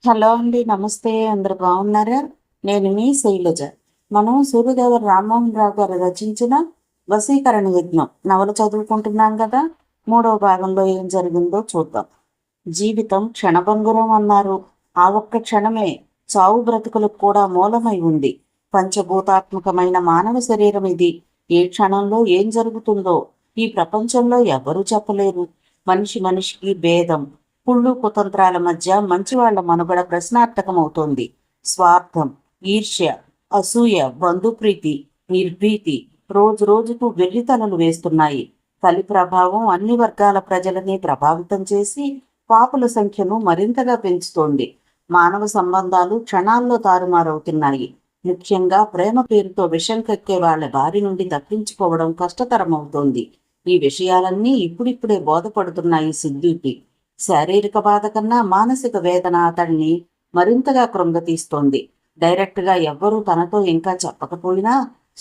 Hello అండి, నమస్తే. అందరు బాగున్నారా? నేను మీ శైలజ. మనం సూర్యదేవర రామ్మోహన్ రావు గారు రచించిన వశీకరణ యజ్ఞం నవల చదువుకుంటున్నాం కదా. 3వ భాగంలో ఏం జరిగిందో చూద్దాం. జీవితం క్షణభంగురం అన్నారు. ఆ ఒక్క క్షణమే చావు బ్రతుకులకు కూడా మూలమై ఉంది. పంచభూతాత్మకమైన మానవ శరీరం ఇది. ఏ క్షణంలో ఏం జరుగుతుందో ఈ ప్రపంచంలో ఎవరూ చెప్పలేరు. మనిషి మనిషికి భేదం, కుళ్ళు కుతంత్రాల మధ్య మంచివాళ్ల మనుగడ ప్రశ్నార్థకమవుతోంది. స్వార్థం, ఈర్ష్య, అసూయ, బంధుప్రీతి, నిర్భీతి రోజు రోజుకు వెర్రితలలు వేస్తున్నాయి. కలి ప్రభావం అన్ని వర్గాల ప్రజలని ప్రభావితం చేసి పాపుల సంఖ్యను మరింతగా పెంచుతోంది. మానవ సంబంధాలు క్షణాల్లో తారుమారవుతున్నాయి. ముఖ్యంగా ప్రేమ పేరుతో విషం కక్కే వాళ్ల బారి నుండి తప్పించుకోవడం కష్టతరమవుతోంది. ఈ విషయాలన్నీ ఇప్పుడిప్పుడే బోధపడుతున్నాయి సిద్ధుకి. శారీరక బాధ కన్నా మానసిక వేదన అతడిని మరింతగా కృంగతీస్తోంది. డైరెక్ట్గా ఎవ్వరూ తనతో ఇంకా చెప్పకపోయినా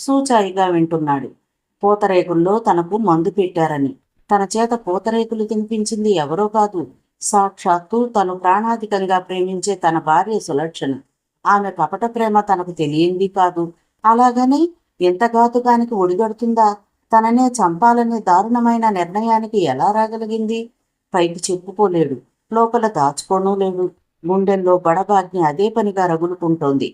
సూచాయిగా వింటున్నాడు. పూతరేకుల్లో తనకు మందు పెట్టారని. తన చేత పూతరేకులు తినిపించింది ఎవరో కాదు, సాక్షాత్తు తను ప్రాణాధికంగా ప్రేమించే తన భార్య సులక్షణ. ఆమె కపట ప్రేమ తనకు తెలియంది కాదు. అలాగని ఎంత ఘాతుకానికి ఒడిగడుతుందా? తననే చంపాలనే దారుణమైన నిర్ణయానికి ఎలా రాగలిగింది? పైకి చెప్పుకోలేడు, లోపల దాచుకోనూ లేడు. గుండెల్లో బడబాగ్ని అదే పనిగా రగులుకుంటోంది.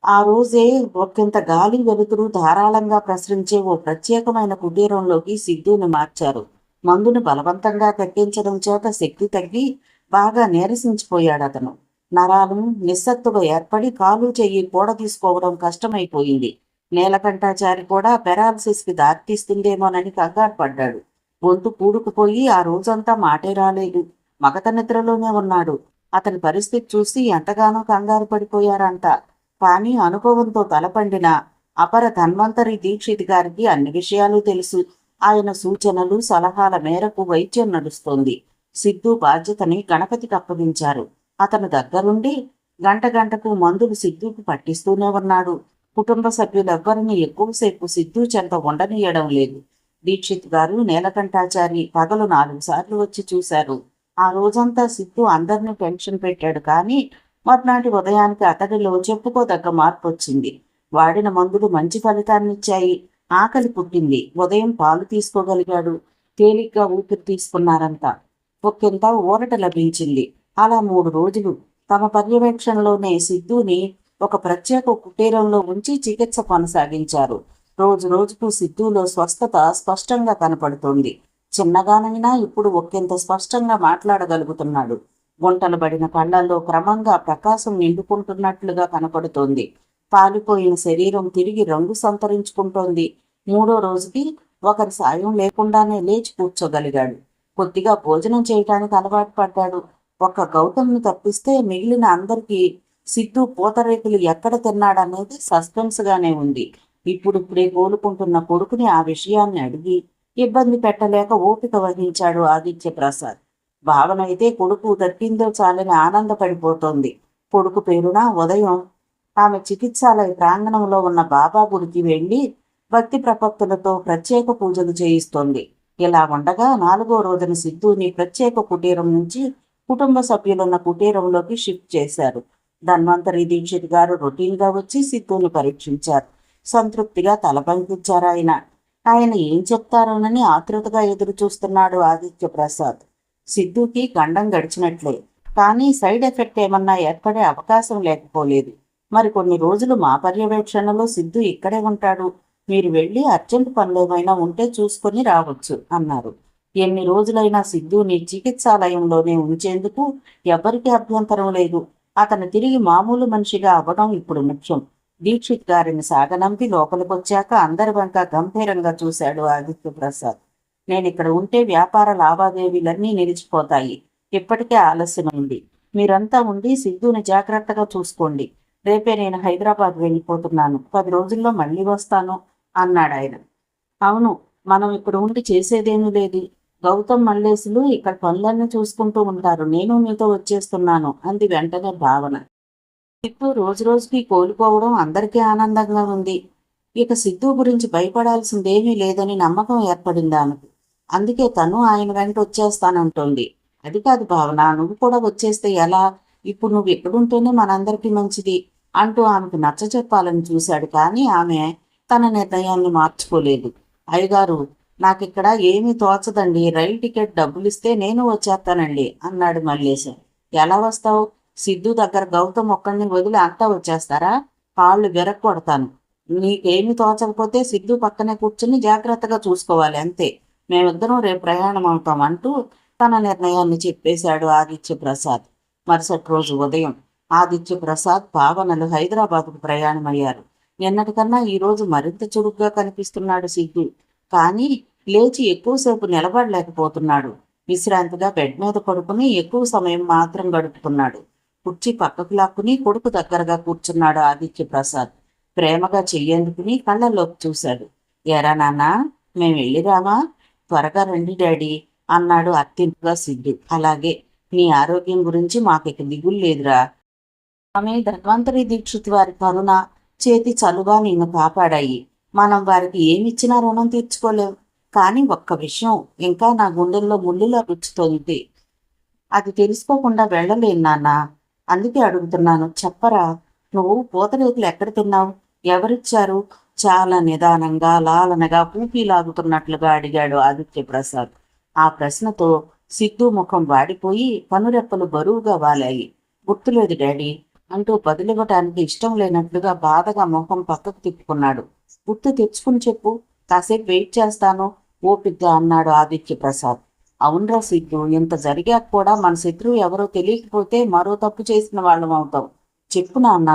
ఆ రోజే ఒకంత గాలి వెలుతురు ధారాళంగా ప్రసరించే ఓ ప్రత్యేకమైన కుటీరంలోకి సిద్ధుని మార్చారు. మందును బలవంతంగా కక్కించడం చేత శక్తి తగ్గి బాగా నీరసించిపోయాడతను. నరాలు నిస్సత్తుగా ఏర్పడి కాలు చెయ్యి పూడ తీసుకోవడం కష్టమైపోయింది. నీలకంఠాచారి కూడా పెరాలసిస్కి దారితీస్తుందేమోనని కంగారు పడ్డాడు. గొంతు పూడుకుపోయి ఆ రోజంతా మాటే రాలేదు. మగత నిద్రలోనే ఉన్నాడు. అతని పరిస్థితి చూసి ఎంతగానో కంగారు పడిపోయారంతా. కానీ అనుభవంతో తలపండిన అపర ధన్వంతరి దీక్షిత్ గారికి అన్ని విషయాలు తెలుసు. ఆయన సూచనలు సలహాల మేరకు వైద్యం నడుస్తోంది. సిద్ధు బాధ్యతని గణపతికి అప్పగించారు. అతను దగ్గరుండి గంట గంటకు మందులు సిద్ధుకు పట్టిస్తూనే ఉన్నాడు. కుటుంబ సభ్యులెవ్వరిని ఎక్కువసేపు సిద్ధు చెంత ఉండనీయడం లేదు. దీక్షిత్ గారు నీలకంఠాచారి పగలు 4 సార్లు వచ్చి చూశారు. ఆ రోజంతా సిద్ధు అందరినీ టెన్షన్ పెట్టాడు. కానీ మర్నాటి ఉదయానికి అతడిలో చెప్పుకోదగ్గ మార్పు వచ్చింది. వాడిన మందులు మంచి ఫలితాన్నిచ్చాయి. ఆకలి పుట్టింది. ఉదయం పాలు తీసుకోగలిగాడు. తేలిగ్గా ఊపిరి తీసుకున్నారంతా. ఒకంత ఊరట లభించింది. అలా 3 రోజులు తమ పర్యవేక్షణలోనే సిద్ధుని ఒక ప్రత్యేక కుటీరంలో ఉంచి చికిత్స కొనసాగించారు. రోజు రోజుకు సిద్ధులో స్వస్థత స్పష్టంగా కనపడుతోంది. చిన్నగానైనా ఇప్పుడు ఒకంత స్పష్టంగా మాట్లాడగలుగుతున్నాడు. గుంటలు పడిన కళ్ళల్లో క్రమంగా ప్రకాశం నిండుకుంటున్నట్లుగా కనపడుతోంది. పాలిపోయిన శరీరం తిరిగి రంగు సంతరించుకుంటోంది. 3వ రోజుకి ఒకరి సాయం లేకుండానే లేచి కూర్చోగలిగాడు. కొద్దిగా భోజనం చేయటానికి అలవాటు పడ్డాడు. ఒక్క గౌతమ్ని తప్పిస్తే మిగిలిన అందరికీ సిద్ధు పూతరేకులు ఎక్కడ తిన్నాడనేది సస్పెన్స్గానే ఉంది. ఇప్పుడిప్పుడే కోలుకుంటున్న కొడుకుని ఆ విషయాన్ని అడిగి ఇబ్బంది పెట్టలేక ఓపిక వహించాడు ఆదిత్య ప్రసాద్. భావన అయితే కొడుకు దక్కిందో చాలని ఆనందపడిపోతోంది. కొడుకు పేరున ఉదయం ఆమె చికిత్సాలయ ప్రాంగణంలో ఉన్న బాబా గుడికి వెళ్లి భక్తి ప్రపత్తులతో ప్రత్యేక పూజలు చేయిస్తోంది. ఇలా ఉండగా 4వ రోజున సిద్ధుని ప్రత్యేక కుటీరం నుంచి కుటుంబ సభ్యులున్న కుటీరంలోకి షిఫ్ట్ చేశారు. ధన్వంతరి దీక్షిత్ గారు రొటీన్గా వచ్చి సిద్ధుని పరీక్షించారు. సంతృప్తిగా తల పంపించారు ఆయన. ఆయన ఏం చెప్తారోనని ఆతృతగా ఎదురు చూస్తున్నాడు ఆదిత్య ప్రసాద్. సిద్ధుకి గండం గడిచినట్లే, కానీ సైడ్ ఎఫెక్ట్ ఏమన్నా ఏర్పడే అవకాశం లేకపోలేదు. మరి కొన్ని రోజులు మా పర్యవేక్షణలో సిద్ధు ఇక్కడే ఉంటాడు. మీరు వెళ్ళి అర్జెంట్ పనులేమైనా ఉంటే చూసుకొని రావచ్చు అన్నారు. ఎన్ని రోజులైనా సిద్ధుని చికిత్సాలయంలోనే ఉంచేందుకు ఎవరికీ అభ్యంతరం లేదు. అతను తిరిగి మామూలు మనిషిగా అవ్వడం ఇప్పుడు ముఖ్యం. దీక్షిత్ గారిని సాగనంపి లోపలికొచ్చాక అందరి వంక గంభీరంగా చూశాడు ఆదిత్య ప్రసాద్. నేనిక్కడ ఉంటే వ్యాపార లావాదేవీలన్నీ నిలిచిపోతాయి. ఇప్పటికే ఆలస్యమైంది. మీరంతా ఉండి సిద్ధుని జాగ్రత్తగా చూసుకోండి. రేపే నేను హైదరాబాద్ వెళ్ళిపోతున్నాను. 10 రోజుల్లో మళ్ళీ వస్తాను అన్నాడాయన. అవును, మనం ఇక్కడ ఉండి చేసేదేమీ లేదు. గౌతమ్ మల్లేశులు ఇక్కడ పనులన్నీ చూసుకుంటూ ఉంటారు. నేను మీతో వచ్చేస్తున్నాను అంది వెంటనే భావన. సిద్ధు రోజు రోజుకి కోలుకోవడం అందరికీ ఆనందంగా ఉంది. ఇక సిద్ధు గురించి భయపడాల్సిందేమీ లేదని నమ్మకం ఏర్పడింది ఆమెకు. అందుకే తను ఆయన వెంట వచ్చేస్తానంటోంది. అది కాదు భావన, నువ్వు కూడా వచ్చేస్తే ఎలా? ఇప్పుడు నువ్వు ఎక్కడుంటేనే మనందరికీ మంచిది అంటూ ఆమెకు నచ్చ చెప్పాలని చూశాడు. కానీ ఆమె తన నిర్ణయాన్ని మార్చుకోలేదు. అయ్యగారు, నాకిక్కడ ఏమీ తోచదండి, రైలు టికెట్ డబ్బులిస్తే నేను వచ్చేస్తానండి అన్నాడు మల్లేశం. ఎలా వస్తావు? సిద్ధు దగ్గర గౌతమ్ ఒక్కడిని వదిలి అంతా వచ్చేస్తారా? కాళ్ళు విరక్కొడతాను. నీకేమి తోచకపోతే సిద్ధు పక్కనే కూర్చుని జాగ్రత్తగా చూసుకోవాలి అంతే. మేమిద్దరం రేపు ప్రయాణం అవుతాం అంటూ తన నిర్ణయాన్ని చెప్పేశాడు ఆదిత్య ప్రసాద్. మరుసటి రోజు ఉదయం ఆదిత్య ప్రసాద్, భావనలు హైదరాబాద్కు ప్రయాణమయ్యారు. నిన్నటికన్నా ఈరోజు మరింత చురుగ్గా కనిపిస్తున్నాడు సిద్ధు. కానీ లేచి ఎక్కువసేపు నిలబడలేకపోతున్నాడు. విశ్రాంతిగా బెడ్ మీద పడుకుని ఎక్కువ సమయం మాత్రం గడుపుతున్నాడు. కుర్చీ పక్కకు లాక్కుని కొడుకు దగ్గరగా కూర్చున్నాడు ఆదిత్య ప్రసాద్. ప్రేమగా చెయ్యేందుకుని కళ్ళల్లోకి చూశాడు. ఎరా నాన్న, మేం వెళ్ళిరామా? త్వరగా రండి డాడీ అన్నాడు అత్తింపుగా సిద్ధు. అలాగే, నీ ఆరోగ్యం గురించి మాకిక దిగులు లేదురా. ఆమె ధన్వంతరి దీక్షిత్ వారి కరుణ, చేతి చలువా నిన్ను కాపాడాయి. మనం వారికి ఏమిచ్చినా రుణం తీర్చుకోలేం. కానీ ఒక్క విషయం ఇంకా నా గుండెల్లో ముళ్ళులా గుచ్చుతోంది. అది తెలుసుకోకుండా వెళ్ళలేను నాన్న. అందుకే అడుగుతున్నాను, చెప్పరా. నువ్వు పూతరేకులు ఎక్కడ తిన్నావు? ఎవరిచ్చారు? చాలా నిదానంగా, లాలనగా, పూపీ లాగుతున్నట్లుగా అడిగాడు ఆదిత్య ప్రసాద్. ఆ ప్రశ్నతో సిద్ధు ముఖం వాడిపోయి కనురెప్పలు బరువుగా వాలాయి. గుర్తులేదు డాడీ అంటూ బదులివ్వటానికి ఇష్టం లేనట్లుగా బాధగా ముఖం పక్కకు తిప్పుకున్నాడు. గుర్తు తెచ్చుకుని చెప్పు, కాసేపు వెయిట్ చేస్తాను ఓపిగ్గా అన్నాడు ఆదిత్య ప్రసాద్. అవునరా సిద్ధు, ఇంత జరిగాక కూడా మన శత్రువు ఎవరో తెలియకపోతే మరో తప్పు చేసిన వాళ్ళం అవుతాం. చెప్పు నాన్న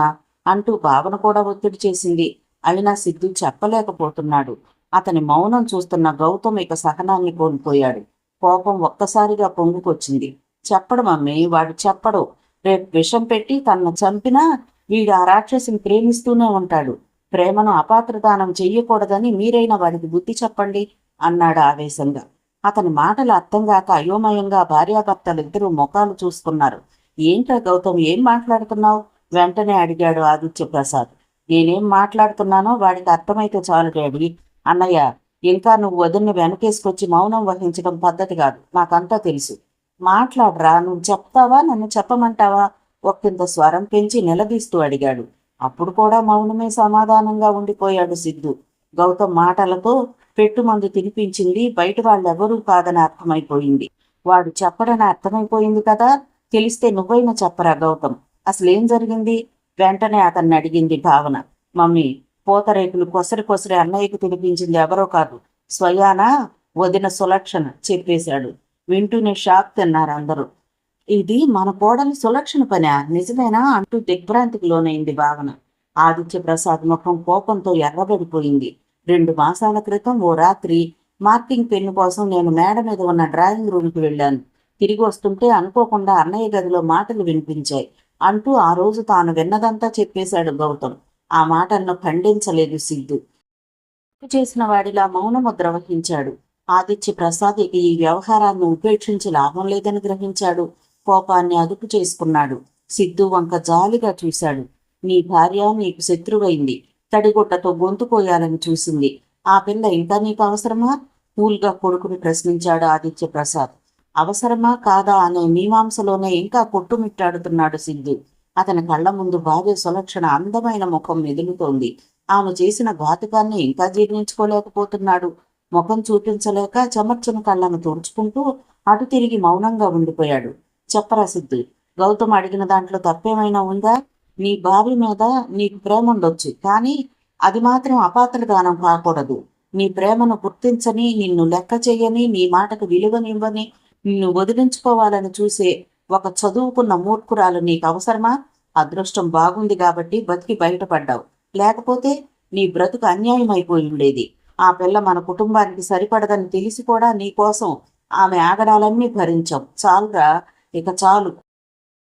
అంటూ భావన కూడా ఒత్తిడి చేసింది. అయినా సిద్ధు చెప్పలేకపోతున్నాడు. అతని మౌనం చూస్తున్న గౌతమ్ ఇక సహనాన్ని కోల్పోయాడు. కోపం ఒక్కసారిగా పొంగుకొచ్చింది. చెప్పడు మమ్మీ, వాడు చెప్పడు. రేపు విషం పెట్టి తనను చంపినా వీడు ఆ రాక్షసిని ప్రేమిస్తూనే ఉంటాడు. ప్రేమను అపాత్రదానం చెయ్యకూడదని మీరైనా వాడికి బుద్ధి చెప్పండి అన్నాడు ఆవేశంగా. అతని మాటలు అర్థం కాక అయోమయంగా భార్యాభర్తలిద్దరూ ముఖాలు చూసుకున్నారు. ఏంట్రా గౌతమ్, ఏం మాట్లాడుతున్నావు? వెంటనే అడిగాడు ఆదిత్య ప్రసాద్. నేనేం మాట్లాడుతున్నానో వాడికి అర్థమైతే చాలు డాడీ. అన్నయ్య, ఇంకా నువ్వు వదిన్ని వెనకేసుకొచ్చి మౌనం వహించడం పద్ధతి కాదు, నాకంతా తెలుసు. మాట్లాడరా, నువ్వు చెప్తావా నన్ను చెప్పమంటావా? ఒక్కింత స్వరం పెంచి నిలదీస్తూ అడిగాడు. అప్పుడు కూడా మౌనమే సమాధానంగా ఉండిపోయాడు సిద్ధు. గౌతమ్ మాటలతో పెట్టుమందు తినిపించింది బయట వాళ్ళెవరూ కాదని అర్థమైపోయింది. వాడు చెప్పడని అర్థమైపోయింది కదా. తెలిస్తే నువ్వైనా చెప్పరా గౌతమ్, అసలేం జరిగింది? వెంటనే అతన్ని అడిగింది భావన. మమ్మీ, పూతరేకులు కొసరి కొసరి అన్నయ్యకు తినిపించింది ఎవరో కాదు, స్వయానా వదిన సులక్షణ చెప్పేశాడు. వింటూనే షాక్ తిన్నారు అందరూ. ఇది మన కోడలి సులక్షణ పనా? నిజమేనా అంటూ దిగ్భ్రాంతికి లోనైంది భావన. ఆదిత్య ప్రసాద్ ముఖం కోపంతో ఎర్రబడిపోయింది. 2 మాసాల క్రితం ఓ రాత్రి మార్కింగ్ పెన్ను కోసం నేను మేడ మీద ఉన్న డ్రాయింగ్ రూమ్కి వెళ్ళాను. తిరిగి వస్తుంటే అనుకోకుండా అన్నయ్య గదిలో మాటలు వినిపించాయి అంటూ ఆ రోజు తాను విన్నదంతా చెప్పేశాడు గౌతమ్. ఆ మాటలను ఖండించలేదు సిద్ధు. చేసిన వాడిలా మౌనముద్ర వహించాడు. ఆదిత్య ప్రసాద్ ఇక ఈ వ్యవహారాన్ని ఉపేక్షించి లాభం లేదని గ్రహించాడు. కోపాన్ని అదుపు చేసుకున్నాడు. సిద్ధు వంక జాలిగా చూశాడు. నీ భార్య నీకు శత్రువైంది. తడిగుట్టతో గొంతు పోయాలని చూసింది. ఆ పిల్ల ఇంకా నీకు అవసరమా? కూల్గా కొడుకుని ప్రశ్నించాడు ఆదిత్య ప్రసాద్. అవసరమా కాదా అనే మీమాంసలోనే ఇంకా కొట్టుమిట్టాడుతున్నాడు సిద్ధు. అతని కళ్ళ ముందు భార్య సులక్షణ అందమైన ముఖం మెదులుతోంది. ఆమె చేసిన ఘాతుకాన్ని ఇంకా జీర్ణించుకోలేకపోతున్నాడు. ముఖం చూపించలేక చెమర్చిన కళ్ళను తుడుచుకుంటూ అటు తిరిగి మౌనంగా ఉండిపోయాడు. చెప్పరా సిద్ధు, గౌతమ్ అడిగిన దాంట్లో తప్పేమైనా ఉందా? నీ భార్య మీద నీకు ప్రేమ ఉండొచ్చు, కానీ అది మాత్రం అపాత్రదానం కాకూడదు. నీ ప్రేమను గుర్తించని, నిన్ను లెక్క చేయని, నీ మాటకు విలువనివ్వని, నిన్ను వదిలించుకోవాలని చూసే ఒక చదువుకున్న మూర్ఖురాలు నీకు అవసరమా? అదృష్టం బాగుంది కాబట్టి బతికి బయటపడ్డావు. లేకపోతే నీ బ్రతుకు అన్యాయం అయిపోయి ఉండేది. ఆ పిల్ల మన కుటుంబానికి సరిపడదని తెలిసి కూడా నీకోసం ఆమె ఆగడాలన్నీ భరించాం. చాలురా, ఇక చాలు.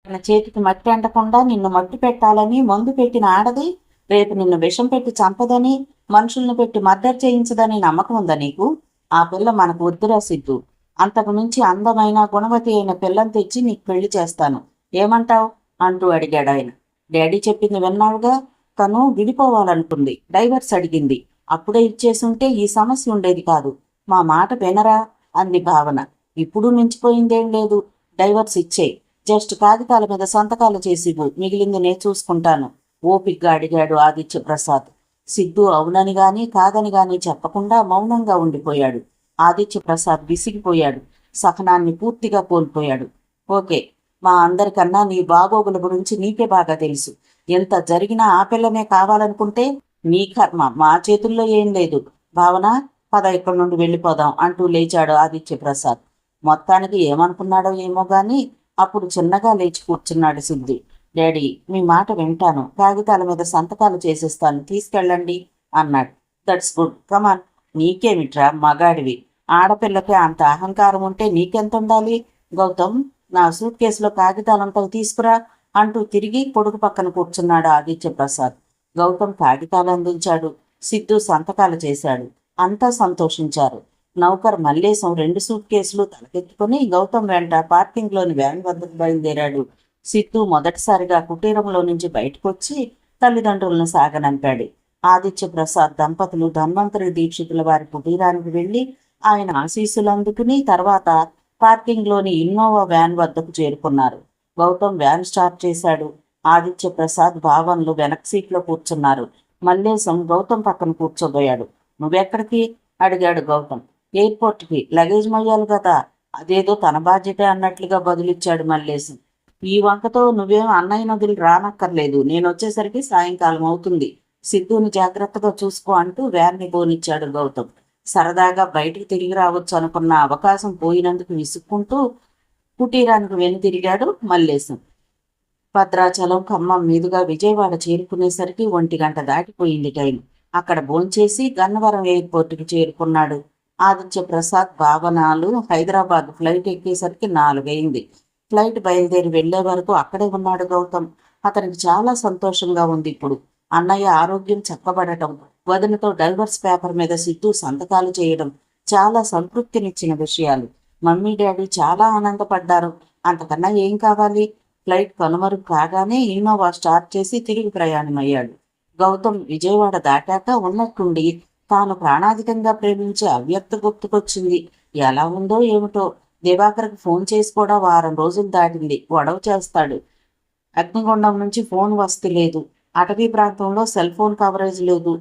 తన చేతికి మట్టి అంటకుండా నిన్ను మట్టి పెట్టాలని మందు పెట్టిన ఆడది రేపు నిన్ను విషం పెట్టి చంపదని, మనుషుల్ని పెట్టి మర్డర్ చేయించదని నమ్మకం ఉందా నీకు? ఆ పిల్ల మనకు వద్దురా సిద్ధు. అంతకు మించి అందమైన గుణవతి అయిన పిల్లని తెచ్చి నీకు పెళ్లి చేస్తాను, ఏమంటావు అంటూ అడిగాడు ఆయన. డాడీ చెప్పింది విన్నావుగా. తను విడిపోవాలనుకుంది, డైవర్స్ అడిగింది. అప్పుడే ఇచ్చేసుంటే ఈ సమస్య ఉండేది కాదు. మా మాట వినరా అంది భావన. ఇప్పుడు మించిపోయిందేం లేదు, డైవర్స్ ఇచ్చేయి. జస్ట్ కాగితాల మీద సంతకాలు చేసివ్వు, మిగిలింది నేను చూసుకుంటాను ఓపిగ్గా అడిగాడు ఆదిత్య ప్రసాద్. సిద్ధు అవునని గాని కాదని గాని చెప్పకుండా మౌనంగా ఉండిపోయాడు. ఆదిత్య ప్రసాద్ విసిగిపోయాడు. సహనాన్ని పూర్తిగా కోల్పోయాడు. ఓకే, మా అందరికన్నా నీ బాగోగుల గురించి నీకే బాగా తెలుసు. ఎంత జరిగినా ఆ పిల్లనే కావాలనుకుంటే నీ కర్మ, మా చేతుల్లో ఏం లేదు. భావన, పద ఇక్కడి నుండి వెళ్ళిపోదాం అంటూ లేచాడు ఆదిత్య ప్రసాద్. మొత్తానికి ఏమనుకున్నాడో ఏమో గాని అప్పుడు చిన్నగా లేచి కూర్చున్నాడు సిద్ధు. డాడీ, మీ మాట వింటాను, కాగితాల మీద సంతకాలు చేసేస్తాను, తీసుకెళ్ళండి అన్నాడు. దట్స్ గుడ్, కమాన్. నీకేమిట్రా, మగాడివి. ఆడపిల్లకి అంత అహంకారం ఉంటే నీకెంత ఉండాలి? గౌతమ్, నా సూట్ కేసులో కాగితాలంతా తీసుకురా అంటూ తిరిగి కొడుకు పక్కన కూర్చున్నాడు ఆదిత్య ప్రసాద్. గౌతమ్ కాగితాలు అందించాడు. సిద్ధు సంతకాలు చేశాడు. అంతా సంతోషించారు. నౌకర్ మల్లేశం 2 సూట్ కేసులు తలకెత్తుకుని గౌతమ్ వెంట పార్కింగ్లోని వ్యాన్ వద్దకు బయలుదేరాడు. సిద్ధు మొదటిసారిగా కుటీరంలో నుంచి బయటకొచ్చి తల్లిదండ్రులను సాగనంపాడు. ఆదిత్య ప్రసాద్ దంపతులు ధన్వంతరి దీక్షితుల వారి కుటీరానికి వెళ్లి ఆయన ఆశీస్సులు అందుకుని తర్వాత పార్కింగ్లోని ఇన్నోవా వ్యాన్ వద్దకు చేరుకున్నారు. గౌతమ్ వ్యాన్ స్టార్ట్ చేశాడు. ఆదిత్య ప్రసాద్ భావన్లు వెనక్ సీట్లో కూర్చున్నారు. మల్లేశం గౌతమ్ పక్కన కూర్చోబోయాడు. నువ్వెక్కడికి అడిగాడు గౌతమ్. ఎయిర్పోర్ట్కి, లగేజ్ మొయ్యాలి కదా. అదేదో తన బాధ్యత అన్నట్లుగా బదులిచ్చాడు మల్లేశం. ఈ వంకతో నువ్వేం అన్నయ్య నదులు రానక్కర్లేదు, నేను వచ్చేసరికి సాయంకాలం అవుతుంది. సిద్ధుని జాగ్రత్తగా చూసుకో అంటూ వ్యాన్ని పోనిచ్చాడు గౌతమ్. సరదాగా బయటికి తిరిగి రావచ్చు అనుకున్న అవకాశం పోయినందుకు విసుక్కుంటూ కుటీరానికి వెనుతిరిగాడు మల్లేశం. భద్రాచలం, ఖమ్మం మీదుగా విజయవాడ చేరుకునేసరికి 1 గంట దాటిపోయింది టైం. అక్కడ భోంచేసి గన్నవరం ఎయిర్పోర్టుకి చేరుకున్నాడు. ఆదిత్య ప్రసాద్ భావనాలు హైదరాబాద్ ఫ్లైట్ ఎక్కేసరికి 4 అయింది. ఫ్లైట్ బయలుదేరి వెళ్లే వరకు అక్కడే ఉన్నాడు గౌతమ్. అతనికి చాలా సంతోషంగా ఉంది ఇప్పుడు. అన్నయ్య ఆరోగ్యం చక్కబడటం, వదినతో డైవర్స్ పేపర్ మీద సిద్ధు సంతకాలు చేయడం చాలా సంతృప్తినిచ్చిన విషయాలు. మమ్మీ డాడీ చాలా ఆనందపడ్డారు. అంతకన్నా ఏం కావాలి? ఫ్లైట్ కనుమరుగు కాగానే ఇన్నోవా స్టార్ట్ చేసి తిరిగి ప్రయాణమయ్యాడు. గౌతమ్ విజయవాడ దాటాక ఉన్నట్టుండి తాను ప్రాణాధికంగా ప్రేమించే అవ్యక్త గుర్తుకొచ్చింది. ఎలా ఉందో ఏమిటో. దివాకర్కి ఫోన్ చేసి కూడా 1 వారం రోజులు దాటింది. గొడవ చేస్తాడు. అగ్నిగుండం నుంచి ఫోన్ వస్తు లేదు. అటవీ ప్రాంతంలో సెల్ ఫోన్ కవరేజ్ లేదు.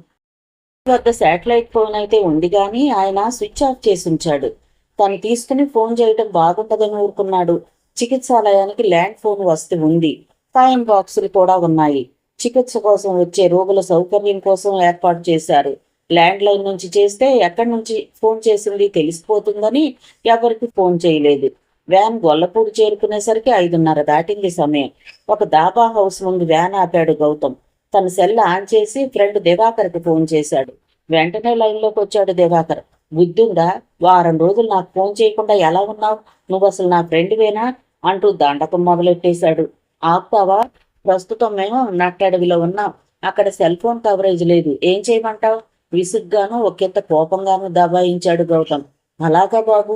వద్ద శాటిలైట్ ఫోన్ అయితే ఉంది కానీ ఆయన స్విచ్ ఆఫ్ చేసి ఉంచాడు. తను తీసుకుని ఫోన్ చేయటం బాగుండదని ఊరుకున్నాడు. చికిత్సాలయానికి ల్యాండ్ ఫోన్ వస్తు ఉంది. కాయిన్ బాక్సులు కూడా ఉన్నాయి. చికిత్స కోసం వచ్చే రోగుల సౌకర్యం కోసం ఏర్పాటు చేశారు. ల్యాండ్ లైన్ నుంచి చేస్తే ఎక్కడి నుంచి ఫోన్ చేసింది తెలిసిపోతుందని ఎవరికి ఫోన్ చేయలేదు. వ్యాన్ గొల్లపూడి చేరుకునేసరికి 5:30 దాటింది సమయం. ఒక దాబా హౌస్ ముందు వ్యాన్ ఆపాడు గౌతమ్. తన సెల్ ఆన్ చేసి ఫ్రెండ్ దివాకర్కి ఫోన్ చేశాడు. వెంటనే లైన్లోకి వచ్చాడు దివాకర్. బుద్ధుందా? 1 వారం రోజులు నాకు ఫోన్ చేయకుండా ఎలా ఉన్నావు? నువ్వు అసలు నా ఫ్రెండ్వేనా అంటూ దండకం మొదలెట్టేశాడు. ఆపుతావా? ప్రస్తుతం మేము నట్టడవిలో ఉన్నాం. అక్కడ సెల్ ఫోన్ కవరేజ్ లేదు. ఏం చేయమంటావు? విసుగ్గాను ఒకంత కోపంగాను దబాయించాడు గౌతమ్. అలాగా బాబు,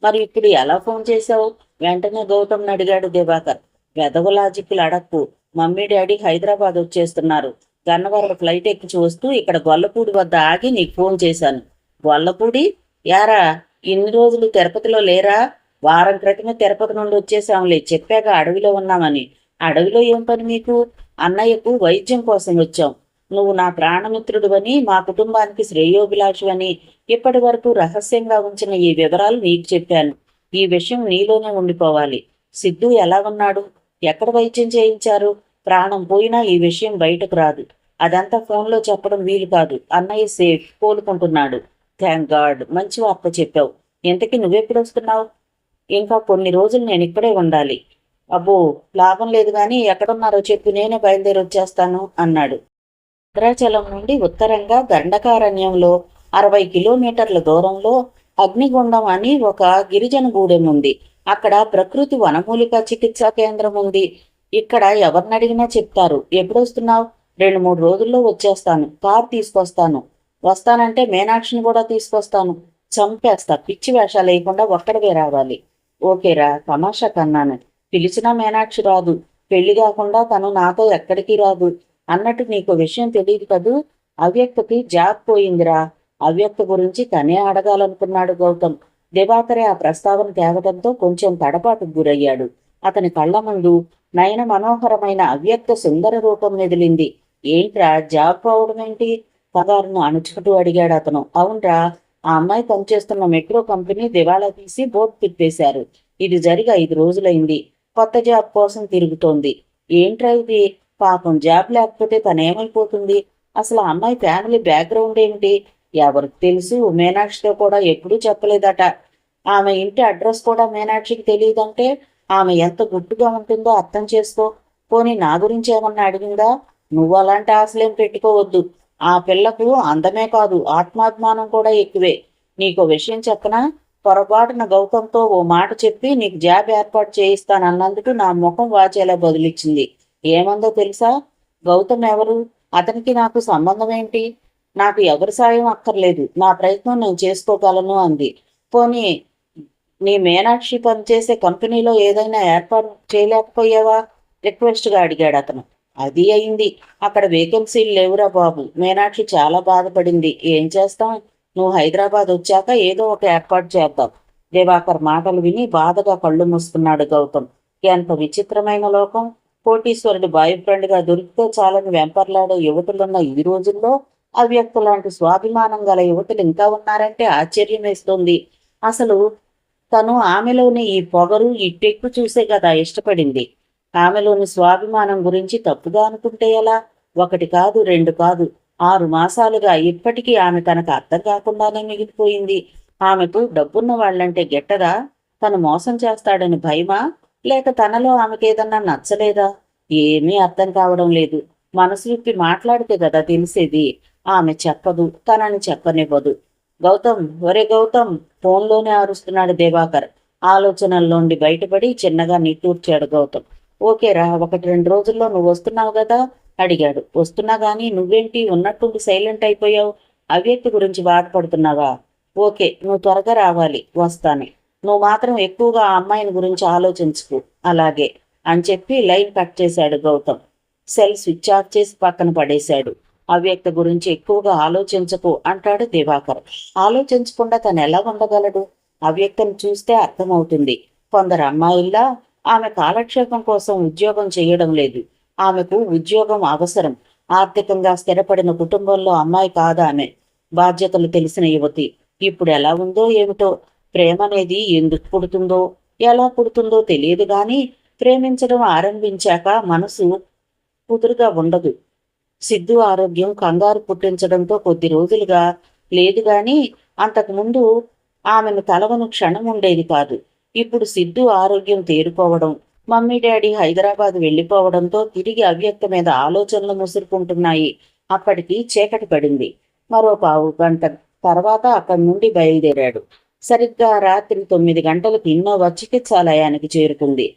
మరి ఇప్పుడు ఎలా ఫోన్ చేశావు? వెంటనే గౌతమ్ అడిగాడు దివాకర్. వెధవ లాజిక్లు అడక్కు. మమ్మీ డాడీ హైదరాబాద్ వచ్చేస్తున్నారు. గన్నవరం ఫ్లైట్ ఎక్కి వస్తూ ఇక్కడ గొల్లపూడి వద్ద ఆగి నీకు ఫోన్ చేశాను. గొల్లపూడి? యారా, ఇన్ని రోజులు తిరుపతిలో లేరా? 1 వారం క్రితమే తిరుపతి నుండి వచ్చేసాంలే, చెప్పాక అడవిలో ఉన్నామని. అడవిలో ఏం పని మీకు? అన్నయ్యకు వైద్యం కోసం వచ్చాం. నువ్వు నా ప్రాణమిత్రుడివని, మా కుటుంబానికి శ్రేయోభిలాషువని ఇప్పటి వరకు రహస్యంగా ఉంచిన ఈ వివరాలు నీకు చెప్పాను. ఈ విషయం నీలోనే ఉండిపోవాలి. సిద్ధు ఎలా ఉన్నాడు? ఎక్కడ వైద్యం చేయించారు? ప్రాణం పోయినా ఈ విషయం బయటకు రాదు. అదంతా ఫోన్లో చెప్పడం వీలు కాదు. అన్నయ్య సేఫ్, కోలుకుంటున్నాడు. థ్యాంక్ గాడ్, మంచి వార్త చెప్పావు. ఇంతకీ నువ్వెప్పుడు వస్తున్నావు? ఇంకా కొన్ని రోజులు నేను ఇక్కడే ఉండాలి. అబ్బో, లాభం లేదు కానీ ఎక్కడున్నారో చెప్పు, నేనే బయలుదేరి వచ్చేస్తాను అన్నాడు. భద్రాచలం నుండి ఉత్తరంగా దండకారణ్యంలో 60 కిలోమీటర్ల దూరంలో అగ్నిగుండం అని ఒక గిరిజన గూడెం ఉంది. అక్కడ ప్రకృతి వనమూలిక చికిత్సా కేంద్రం ఉంది. ఇక్కడ ఎవరినడిగినా చెప్తారు. ఎప్పుడొస్తున్నావు? 2-3 రోజుల్లో వచ్చేస్తాను. కార్ తీసుకొస్తాను. వస్తానంటే మీనాక్షిని కూడా తీసుకొస్తాను. చంపేస్తా. పిచ్చి వేషాలు లేకుండా ఒక్కడివే రావాలి. ఓకేరా, తమాషా కన్నాను. పిలిచినా మీనాక్షి రాదు. పెళ్లి కాకుండా తను నాతో ఎక్కడికి రాదు. అన్నట్టు నీకు విషయం తెలియదు కదూ, అవ్యక్తకి జాబ్ పోయిందిరా. అవ్యక్త గురించి తనే అడగాలనుకున్నాడు గౌతమ్. దివాకరే ఆ ప్రస్తావన తేవడంతో కొంచెం తడపాటుకు గురయ్యాడు. అతని కళ్ళ ముందు నయన మనోహరమైన అవ్యక్త సుందర రూపం మెదిలింది. ఏంట్రా జాబ్ పోవడం ఏంటి? పగారును అణుచుకుంటూ అడిగాడు అతను. అవునరా, ఆ అమ్మాయి పనిచేస్తున్న మెట్రో కంపెనీ దివాళా తీసి బోర్డు తిప్పేశారు. ఇది జరిగి 5 రోజులైంది. కొత్త జాబ్ కోసం తిరుగుతోంది. ఏంట్రా ఇది? పాపం జాబ్ లేకపోతే తనేమైపోతుంది? అసలు ఆ అమ్మాయి ఫ్యామిలీ బ్యాక్గ్రౌండ్ ఏమిటి? ఎవరికి తెలుసు? మీనాక్షితో కూడా ఎప్పుడూ చెప్పలేదట. ఆమె ఇంటి అడ్రస్ కూడా మీనాక్షికి తెలియదంటే ఆమె ఎంత గుట్టుగా ఉంటుందో అర్థం చేసుకో. పోనీ నా గురించి ఏమన్నా అడిగిందా? నువ్వు అలాంటి ఆశలేం పెట్టుకోవద్దు. ఆ పిల్లకు అందమే కాదు, ఆత్మాభిమానం కూడా ఎక్కువే. నీకో విషయం చెప్పనా? పొరపాటున గౌతంతో ఓ మాట చెప్పి నీకు జాబ్ ఏర్పాటు చేయిస్తానన్నందుకు నా ముఖం వాచేలా బదులిచ్చింది. ఏమందో తెలుసా? గౌతమ్ ఎవరు? అతనికి నాకు సంబంధం ఏంటి? నాకు ఎవరి సాయం అక్కర్లేదు. నా ప్రయత్నం నేను చేసుకోగలను అంది. పోనీ నీ మీనాక్షి పనిచేసే కంపెనీలో ఏదైనా ఏర్పాటు చేయలేకపోయావా? రిక్వెస్ట్గా అడిగాడు అతను. అది అయింది. అక్కడ వేకెన్సీలు లేవురా బాబు. మీనాక్షి చాలా బాధపడింది. ఏం చేస్తాం? నువ్వు హైదరాబాద్ వచ్చాక ఏదో ఒక ఏర్పాటు చేద్దాం. దివాకర్ మాటలు విని బాధగా కళ్ళు మూసుకున్నాడు గౌతమ్. ఎంత విచిత్రమైన లోకం! కోటీశ్వరుడు బాయ్ ఫ్రెండ్గా దొరికితే చాలని వెంపర్లాడే యువతులున్న ఈ రోజుల్లో అవ్యక్త లాంటి స్వాభిమానం గల యువతులు ఇంకా ఉన్నారంటే ఆశ్చర్యం వేస్తుంది. అసలు తను ఆమెలోని ఈ పొగరు, ఈ టెక్కు చూసే కదా ఇష్టపడింది. ఆమెలోని స్వాభిమానం గురించి తప్పుగా అనుకుంటే ఎలా? 1 కాదు, 2 కాదు, 6 మాసాలుగా ఇప్పటికీ ఆమె తనకు అర్థం కాకుండానే మిగిలిపోయింది. ఆమెకు డబ్బున్న వాళ్ళంటే గెట్టదా? తను మోసం చేస్తాడని భయమా? లేక తనలో ఆమెకేదన్నా నచ్చలేదా? ఏమీ అర్థం కావడం లేదు. మనసు విప్పి మాట్లాడితే కదా తెలిసేది. ఆమె చెప్పదు, తనని చెప్పనివ్వదు. గౌతమ్, ఒరే గౌతమ్! ఫోన్లోనే అరుస్తున్నాడు దివాకర్. ఆలోచనల్లోండి బయటపడి చిన్నగా నిట్టూర్చాడు గౌతమ్. ఓకేరా, 1-2 రోజుల్లో నువ్వు వస్తున్నావు కదా అడిగాడు. వస్తున్నా గాని నువ్వేంటి ఉన్నట్టుండి సైలెంట్ అయిపోయావు? అవ్యక్తి గురించి బాధపడుతున్నావా? ఓకే, నువ్వు త్వరగా రావాలి. వస్తాను. నువ్వు మాత్రం ఎక్కువగా ఆ అమ్మాయిని గురించి ఆలోచించుకు. అలాగే అని చెప్పి లైన్ కట్ చేశాడు గౌతమ్. సెల్ స్విచ్ ఆఫ్ చేసి పక్కన పడేశాడు. అవ్యక్త గురించి ఎక్కువగా ఆలోచించకు అంటాడు దివాకర్. ఆలోచించకుండా తను ఎలా ఉండగలడు? అవ్యక్తను చూస్తే అర్థమవుతుంది. కొందరు అమ్మాయిల్లా ఆమె కాలక్షేపం కోసం ఉద్యోగం చేయడం లేదు. ఆమెకు ఉద్యోగం అవసరం. ఆర్థికంగా స్థిరపడిన కుటుంబంలో అమ్మాయి కాదామె. బాధ్యతలు తెలిసిన యువతి. ఇప్పుడు ఎలా ఉందో ఏమిటో. ప్రేమ అనేది ఎందుకు పుడుతుందో, ఎలా పుడుతుందో తెలియదు గాని ప్రేమించడం ఆరంభించాక మనసు కుదురుగా ఉండదు. సిద్ధు ఆరోగ్యం కంగారు పుట్టించడంతో కొద్ది రోజులుగా లేదు గాని అంతకుముందు ఆమెను కలవను క్షణం ఉండేది కాదు. ఇప్పుడు సిద్ధు ఆరోగ్యం తేరుకోవడం, మమ్మీ డాడీ హైదరాబాద్ వెళ్ళిపోవడంతో తిరిగి అవ్యక్త మీద ఆలోచనలు ముసురుకుంటున్నాయి. అప్పటికి చీకటి పడింది. మరో 15 గంట తర్వాత అక్కడి నుండి బయలుదేరాడు. సరిగ్గా రాత్రి 9 గంటలకు ఇన్నోవా చికిత్సాలయానికి చేరుకుంది.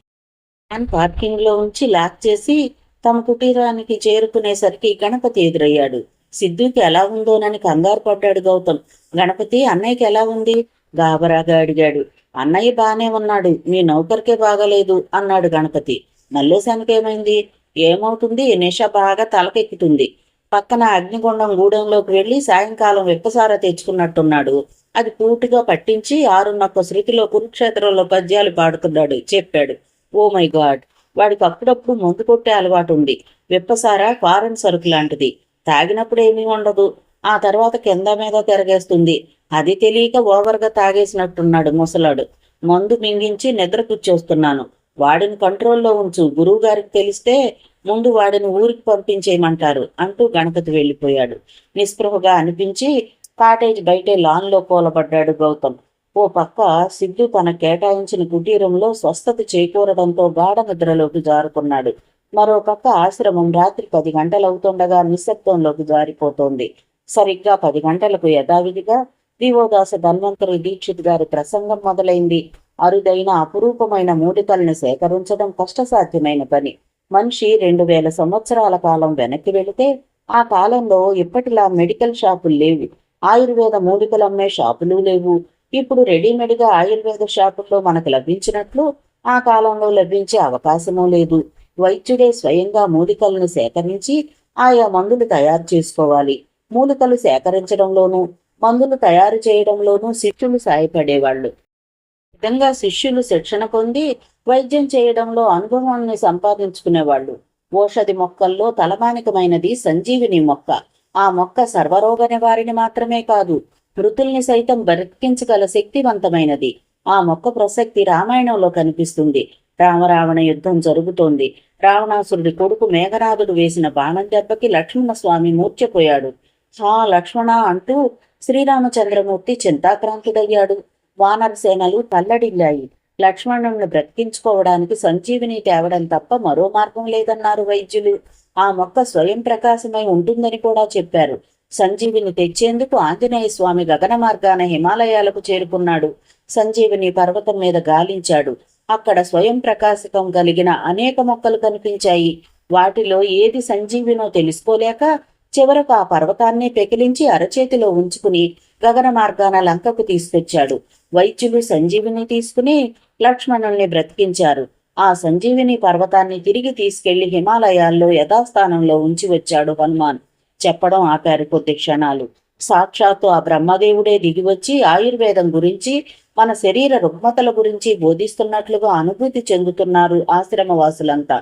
పార్కింగ్ లో ఉంచి లాక్ చేసి తమ కుటీరానికి చేరుకునేసరికి గణపతి ఎదురయ్యాడు. సిద్ధుకి ఎలా ఉందోనని కంగారు పడ్డాడు గౌతమ్. గణపతి, అన్నయ్యకి ఎలా ఉంది? గాబరాగా అడిగాడు. అన్నయ్య బానే ఉన్నాడు, మీ నౌకర్కే బాగలేదు అన్నాడు గణపతి. మల్లేశానికేమైంది? ఏమవుతుంది? నిష బాగా తలకెక్కుతుంది. పక్కన అగ్నిగుండం గూడెంలోకి వెళ్లి సాయంకాలం విప్పసార తెచ్చుకున్నట్టున్నాడు. అది పూర్తిగా పట్టించి 6:00 శృతిలో కురుక్షేత్రంలో పద్యాలు పాడుతున్నాడు చెప్పాడు. Oh my God! వాడికి అప్పుడప్పుడు మందు కొట్టే అలవాటు ఉంది. విప్పసార ఫారెన్ సరుకు లాంటిది. తాగినప్పుడు ఏమీ ఉండదు, ఆ తర్వాత కింద మీద తిరగేస్తుంది. అది తెలియక ఓవర్గా తాగేసినట్టున్నాడు ముసలాడు. మందు మింగించి నిద్ర కూర్చొస్తున్నాను. వాడిని కంట్రోల్లో ఉంచు. గురువు గారికి తెలిస్తే ముందు వాడిని ఊరికి పంపించేయమంటారు అంటూ గణపతి వెళ్ళిపోయాడు. నిస్పృహగా అనిపించి కాటేజ్ బయటే లాన్లో కూలబడ్డాడు గౌతమ్. ఓ పక్క సిద్ధు తన కేటాయించిన కుటీరంలో స్వస్థత చేకూరడంతో గాఢ నిద్రలోకి జారుకున్నాడు. మరో పక్క ఆశ్రమం రాత్రి 10 గంటలవుతుండగా నిశ్శబ్దంలోకి జారిపోతోంది. సరిగ్గా 10 గంటలకు యథావిధిగా దివోదాస ధన్వంతరి దీక్షిత్ గారి ప్రసంగం మొదలైంది. అరుదైన అపురూపమైన మూలికల్ని సేకరించడం కష్టసాధ్యమైన పని. మనిషి 2000 సంవత్సరాల కాలం వెనక్కి వెళితే ఆ కాలంలో ఇప్పటిలా మెడికల్ షాపులు లేవు. ఆయుర్వేద మూలికలు అమ్మే షాపులు లేవు. ఇప్పుడు రెడీమేడ్గా ఆయుర్వేద షాపుల్లో మనకు లభించినట్లు ఆ కాలంలో లభించే అవకాశమూ లేదు. వైద్యుడే స్వయంగా మూలికలను సేకరించి ఆయా మందులు తయారు చేసుకోవాలి. మూలికలు సేకరించడంలోనూ మందులు తయారు చేయడంలోనూ శిష్యులు సాయపడేవాళ్లు. విధంగా శిష్యులు శిక్షణ పొంది వైద్యం చేయడంలో అనుభవాన్ని సంపాదించుకునేవాళ్ళు. ఓషధి మొక్కల్లో తలమానికమైనది సంజీవిని మొక్క. ఆ మొక్క సర్వరోగ నివారిణి మాత్రమే కాదు, మృతుల్ని సైతం బ్రతికించగల శక్తివంతమైనది. ఆ మొక్క ప్రసక్తి రామాయణంలో కనిపిస్తుంది. రామరావణ యుద్ధం జరుగుతోంది. రావణాసురుడి కొడుకు మేఘనాథుడు వేసిన బాణం దెబ్బకి లక్ష్మణస్వామి మూర్ఛపోయాడు. హా లక్ష్మణ అంటూ శ్రీరామచంద్రమూర్తి చింతాక్రాంతుడయ్యాడు. వానర సేనలు తల్లడిల్లాయి. లక్ష్మణుణ్ణి బ్రతికించుకోవడానికి సంజీవిని తేవడం తప్ప మరో మార్గం లేదన్నారు వైద్యులు. ఆ మొక్క స్వయం ప్రకాశమై ఉంటుందని కూడా చెప్పారు. సంజీవిని తెచ్చేందుకు ఆంజనేయ స్వామి గగన మార్గాన హిమాలయాలకు చేరుకున్నాడు. సంజీవిని పర్వతం మీద గాలించాడు. అక్కడ స్వయం ప్రకాశకం కలిగిన అనేక మొక్కలు కనిపించాయి. వాటిలో ఏది సంజీవినో తెలుసుకోలేక చివరకు ఆ పర్వతాన్ని పెకిలించి అరచేతిలో ఉంచుకుని గగన మార్గాన లంకకు తీసుకొచ్చాడు. వైద్యులు సంజీవిని తీసుకుని లక్ష్మణుల్ని బ్రతికించారు. ఆ సంజీవిని పర్వతాన్ని తిరిగి తీసుకెళ్లి హిమాలయాల్లో యథాస్థానంలో ఉంచి వచ్చాడు హనుమాన్. చెప్పడం ఆపారు కొద్ది క్షణాలు. సాక్షాత్తు ఆ బ్రహ్మదేవుడే దిగివచ్చి ఆయుర్వేదం గురించి, మన శరీర రుగ్మతల గురించి బోధిస్తున్నట్లుగా అనుభూతి చెందుతున్నారు ఆశ్రమవాసులంతా.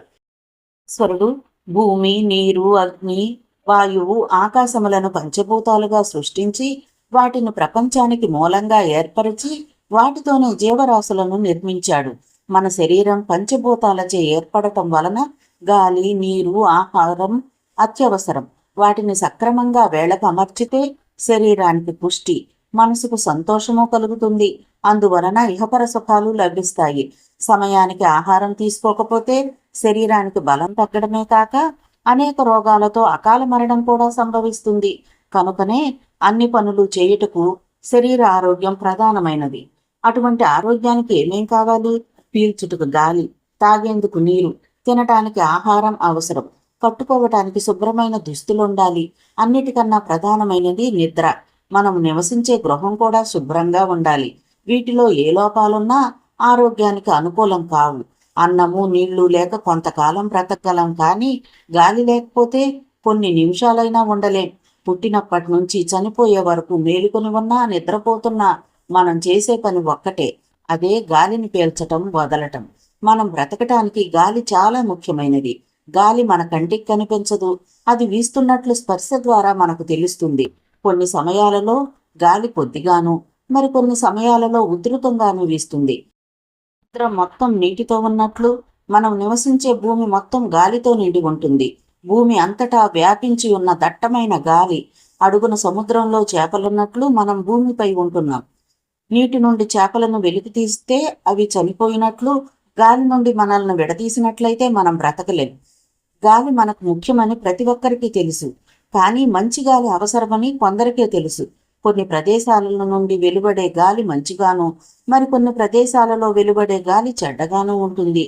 స్వరుడు భూమి, నీరు, అగ్ని, వాయువు, ఆకాశములను పంచభూతాలుగా సృష్టించి వాటిని ప్రపంచానికి మూలంగా ఏర్పరిచి వాటితోనే జీవరాశులను నిర్మించాడు. మన శరీరం పంచభూతాలచే ఏర్పడటం వలన గాలి, నీరు, ఆహారం అత్యవసరం. వాటిని సక్రమంగా వేళకు అమర్చితే శరీరానికి పుష్టి, మనసుకు సంతోషము కలుగుతుంది. అందువలన ఇహపర సుఖాలు లభిస్తాయి. సమయానికి ఆహారం తీసుకోకపోతే శరీరానికి బలం తగ్గడమే కాక అనేక రోగాలతో అకాల మరణం కూడా సంభవిస్తుంది. కనుకనే అన్ని పనులు చేయుటకు శరీర ఆరోగ్యం ప్రధానమైనది. అటువంటి ఆరోగ్యానికి ఏమేం కావాలి? పీల్చుటకు గాలి, తాగేందుకు నీరు, తినటానికి ఆహారం అవసరం, కట్టుకోవటానికి శుభ్రమైన దుస్తులుండాలి. అన్నిటికన్నా ప్రధానమైనది నిద్ర. మనం నివసించే గృహం కూడా శుభ్రంగా ఉండాలి. వీటిలో ఏ లోపాలున్నా ఆరోగ్యానికి అనుకూలం కావు. అన్నము, నీళ్లు లేక కొంతకాలం బ్రతకగలం, కానీ గాలి లేకపోతే కొన్ని నిమిషాలైనా ఉండలేం. పుట్టినప్పటి నుంచి చనిపోయే వరకు మేలుకొని ఉన్నా, నిద్రపోతున్నా మనం చేసే పని ఒక్కటే, అదే గాలిని పీల్చటం, వదలటం. మనం బ్రతకటానికి గాలి చాలా ముఖ్యమైనది. గాలి మన కంటికి కనిపించదు, అది వీస్తున్నట్లు స్పర్శ ద్వారా మనకు తెలుస్తుంది. కొన్ని సమయాలలో గాలి కొద్దిగాను, మరికొన్ని సమయాలలో ఉధృతంగాను వీస్తుంది. సముద్రం మొత్తం నీటితో ఉన్నట్లు మనం నివసించే భూమి మొత్తం గాలితో నిండి ఉంటుంది. భూమి అంతటా వ్యాపించి ఉన్న దట్టమైన గాలి, అడుగున సముద్రంలో చేపలున్నట్లు మనం భూమిపై ఉంటున్నాం. నీటి నుండి చేపలను వెలికి తీస్తే అవి చనిపోయినట్లు, గాలి నుండి మనల్ని విడదీసినట్లయితే మనం బ్రతకలేం. గాలి మనకు ముఖ్యమని ప్రతి ఒక్కరికి తెలుసు, కానీ మంచి గాలి అవసరమని కొందరికే తెలుసు. కొన్ని ప్రదేశాల నుండి వెలువడే గాలి మంచిగాను, మరికొన్ని ప్రదేశాలలో వెలువడే గాలి చెడ్డగాను ఉంటుంది.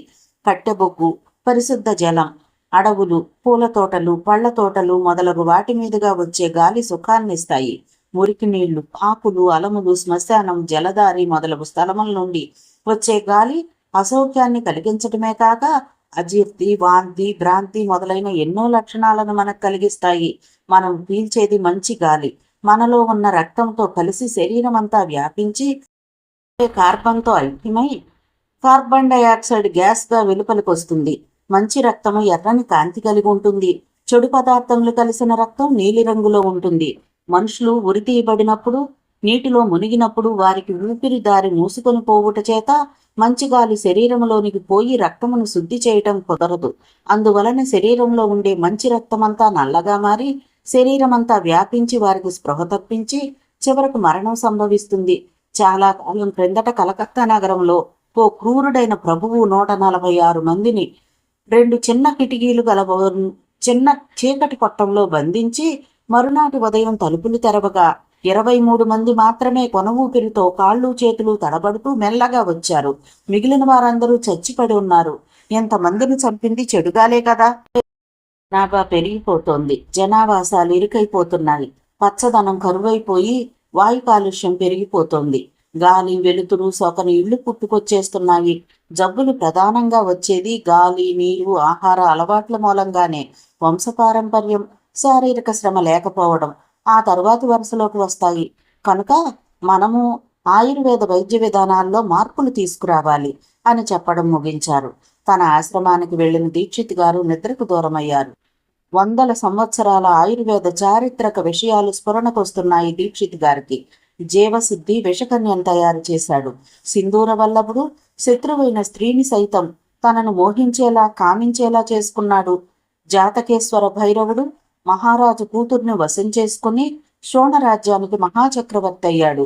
కట్టెబొగ్గు, పరిశుద్ధ జలం, అడవులు, పూల తోటలు, పళ్ల తోటలు మొదలగు వాటి మీదుగా వచ్చే గాలి సుఖాన్నిస్తాయి. మురికి నీళ్లు, ఆకులు, అలములు, శ్మశానం, జలదారి మొదలగు స్థలముల నుండి వచ్చే గాలి అసౌఖ్యాన్ని కలిగించటమే కాక అజీర్తి, వాంతి, భ్రాంతి మొదలైన ఎన్నో లక్షణాలను మనకు కలిగిస్తాయి. మనం పీల్చేది మంచి గాలి మనలో ఉన్న రక్తంతో కలిసి శరీరం అంతా వ్యాపించి కార్బన్తో ఐక్యమై కార్బన్ డైఆక్సైడ్ గ్యాస్గా వెలుపలికి వస్తుంది. మంచి రక్తము ఎర్రని కాంతి కలిగి ఉంటుంది. చెడు పదార్థములు కలిసిన రక్తం నీలిరంగులో ఉంటుంది. మనుషులు ఉరితీయబడినప్పుడు, నీటిలో మునిగినప్పుడు వారికి ఊపిరి దారి మూసుకొని పోవుట చేత మంచి గాలి శరీరంలోనికి పోయి రక్తమును శుద్ధి చేయటం కుదరదు. అందువలన శరీరంలో ఉండే మంచి రక్తమంతా నల్లగా మారి శరీరమంతా వ్యాపించి వారికి స్పృహ తప్పించి చివరకు మరణం సంభవిస్తుంది. చాలా కాలం క్రిందట కలకత్తా నగరంలో ఓ క్రూరుడైన ప్రభువు 146 మందిని 2 చిన్న కిటికీలు గల చిన్న చీకటి కొట్టంలో బంధించి మరునాటి ఉదయం తలుపులు తెరవగా 23 మంది మాత్రమే కొన ఊపిరితో కాళ్ళు చేతులు తడబడుతూ మెల్లగా వచ్చారు. మిగిలిన వారందరూ చచ్చిపడి ఉన్నారు. ఎంతమందిని చంపింది చెడుగాలే కదా. జనాభా పెరిగిపోతోంది. జనావాసాలు ఇరుకైపోతున్నాయి. పచ్చదనం కరువైపోయి వాయు కాలుష్యం పెరిగిపోతోంది. గాలి, వెలుతురు సోకని ఇళ్లు పుట్టుకొచ్చేస్తున్నాయి. జబ్బులు ప్రధానంగా వచ్చేది గాలి, నీరు, ఆహార అలవాట్ల మూలంగానే. వంశపారంపర్యం, శారీరక శ్రమ లేకపోవడం ఆ తరువాతి వరుసలోకి వస్తాయి. కనుక మనము ఆయుర్వేద వైద్య విధానాల్లో మార్పులు తీసుకురావాలి. అని చెప్పడం ముగించారు. తన ఆశ్రమానికి వెళ్లిన దీక్షిత్ గారు నిద్రకు దూరమయ్యారు. వందల సంవత్సరాల ఆయుర్వేద చారిత్రక విషయాలు స్ఫురణకొస్తున్నాయి దీక్షిత్ గారికి. జీవసిద్ధి విషకన్యను తయారు చేశాడు. సింధూర వల్లభుడు శత్రువైన స్త్రీని సైతం తనను మోహించేలా కామించేలా చేసుకున్నాడు. జాతకేశ్వర భైరవుడు మహారాజు కూతుర్ని వశం చేసుకుని శోణరాజ్యానికి మహాచక్రవర్తి అయ్యాడు.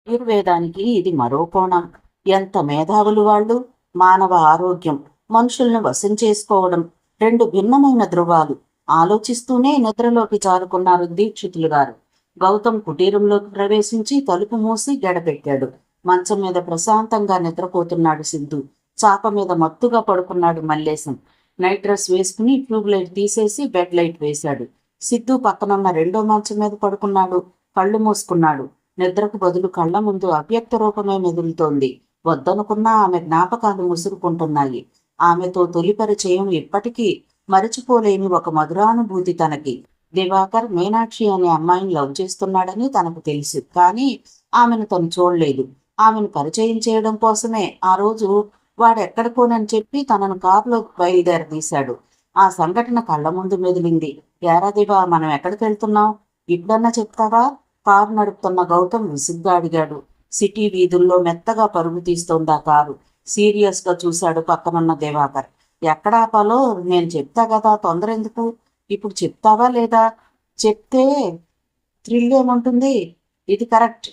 ఆయుర్వేదానికి ఇది మరో కోణం. ఎంత మేధావులు వాళ్ళు! మానవ ఆరోగ్యం, మనుషుల్ని వశం చేసుకోవడం రెండు భిన్నమైన ధృవాలు. ఆలోచిస్తూనే నిద్రలోకి జారుకున్నారు దీక్షితులు గారు. గౌతమ్ కుటీరంలోకి ప్రవేశించి తలుపు మూసి గడపెట్టాడు. మంచం మీద ప్రశాంతంగా నిద్రపోతున్నాడు సిద్ధు. చాప మీద మత్తుగా పడుకున్నాడు మల్లేశం. నైట్ డ్రెస్ వేసుకుని ట్యూబ్ లైట్ తీసేసి బెడ్ లైట్ వేశాడు. సిద్ధు పక్కనున్న రెండో మంచం మీద పడుకున్నాడు. కళ్ళు మూసుకున్నాడు. నిద్రకు బదులు కళ్ళ ముందు అవ్యక్త రూపమే మెదులుతోంది. వద్దనుకున్నా ఆమె జ్ఞాపకాలు ముసురుకుంటున్నాయి. ఆమెతో తొలి పరిచయం ఇప్పటికీ మరచిపోలేని ఒక మధురానుభూతి తనకి. దివాకర్ మీనాక్షి అనే అమ్మాయిని లవ్ చేస్తున్నాడని తనకు తెలుసు. కానీ ఆమెను తను చూడలేదు. ఆమెను పరిచయం చేయడం కోసమే ఆ రోజు వాడెక్కడికోనని చెప్పి తనను కారులోకి బయలుదేరదీశాడు. ఆ సంఘటన కళ్ళ ముందు మెదిలింది. ఏరా దివా, మనం ఎక్కడికి వెళ్తున్నాం? ఇప్పుడన్నా చెప్తావా? కారు నడుపుతున్న గౌతమ్ విసుగ్గా అడిగాడు. సిటీ వీధుల్లో మెత్తగా పరుగు తీస్తోంది ఆ కారు. సీరియస్ గా చూశాడు పక్కనున్న దివాకర్. ఎక్కడ ఆపాలో నేను చెప్తా కదా, తొందర ఎందుకు? ఇప్పుడు చెప్తావా లేదా? చెప్తే థ్రిల్ ఏముంటుంది? ఇది కరెక్ట్.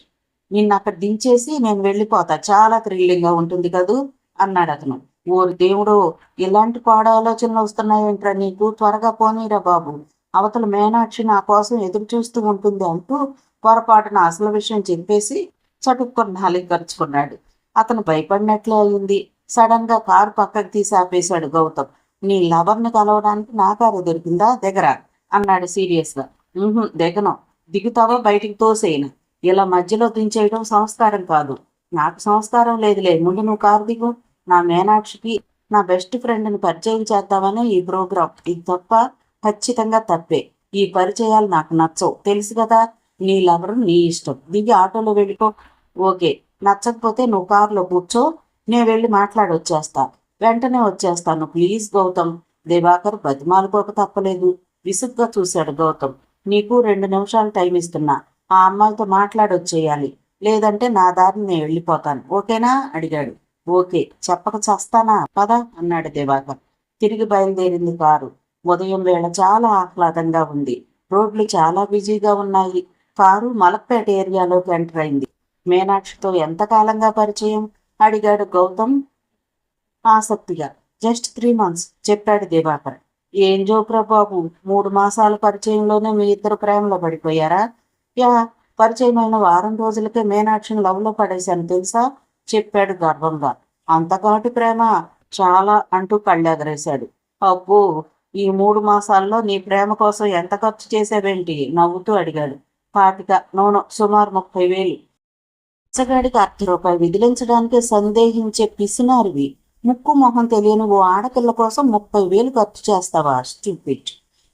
నిన్ను అక్కడ దించేసి నేను వెళ్ళిపోతా. చాలా థ్రిల్లింగ్గా ఉంటుంది కదూ అన్నాడు అతను. ఓరి దేవుడు, ఇలాంటి పాడ ఆలోచనలు వస్తున్నాయేంట్రా నీకు? త్వరగా పోనీరా బాబు. అవతల మీనాక్షి నా కోసం ఎదురు చూస్తూ ఉంటుంది అంటూ పొరపాటున అసలు విషయం చెప్పేసి చటుక్కుని నాలుగు ఖర్చుకున్నాడు. అతను భయపడినట్లే అయింది. సడన్ గా కారు పక్కకు తీసి ఆపేశాడు గౌతమ్. నీ లవర్ని కలవడానికి నా కారు దొరికిందా? దిగరా అన్నాడు సీరియస్ గా. దిగను. దిగుతావా బయటికి తోసేయను. ఇలా మధ్యలో దించేయడం సంస్కారం కాదు. నాకు సంస్కారం లేదులే. ముందు నువ్వు కారు దిగు. నా మీనాక్షికి నా బెస్ట్ ఫ్రెండ్ని పరిచయం చేద్దామని ఈ ప్రోగ్రాం. ఇది తప్ప? ఖచ్చితంగా తప్పే. ఈ పరిచయాలు నాకు నచ్చవు, తెలుసు కదా. నీ లవరు నీ ఇష్టం. దిగి ఆటోలో వెళ్ళిపో. ఓకే, నచ్చకపోతే నువ్వు కారులో కూర్చో, నేను వెళ్ళి మాట్లాడొచ్చేస్తా. వెంటనే వచ్చేస్తాను ప్లీజ్ గౌతమ్. దివాకర్ బతిమాలుకోక తప్పలేదు. విసుగ్గా చూశాడు గౌతమ్. నీకు 2 నిమిషాలు టైం ఇస్తున్నా. ఆ అమ్మాయితో మాట్లాడొచ్చేయాలి, లేదంటే నా దారిని నేను వెళ్ళిపోతాను. ఓకేనా అడిగాడు. ఓకే, చెప్పక చస్తానా? పద అన్నాడు దివాకర్. తిరిగి బయలుదేరింది కారు. ఉదయం వేళ చాలా ఆహ్లాదంగా ఉంది. రోడ్లు చాలా బిజీగా ఉన్నాయి. కారు మలక్పేట ఏరియాలోకి ఎంటర్ అయింది. మీనాక్షితో ఎంతకాలంగా పరిచయం అడిగాడు గౌతమ్ ఆసక్తిగా. జస్ట్ 3 months చెప్పాడు దివాకర్. ఏం జోప్రా బాబు, 3 మాసాల పరిచయంలోనే మీ ఇద్దరు ప్రేమలో పడిపోయారా? యా, పరిచయమైన వారం రోజులకే మీనాక్షిని లవ్లో పడేశాను తెలుసా చెప్పాడు గర్వంగా. అంతకాటి ప్రేమ? చాలా అంటూ కళ్ళెగరేశాడు. అబ్బో, ఈ 3 మాసాల్లో నీ ప్రేమ కోసం ఎంత ఖర్చు చేసావేంటి నవ్వుతూ అడిగాడు. 25, నోను సుమారు 30,000. బిచ్చగాడికి ₹1 విదిలించడానికే సందేహించే పిసినారివి. ముక్కు మొహం తెలియని ఓ ఆడపిల్ల కోసం 30,000 ఖర్చు చేస్తావా? స్టూపిడ్.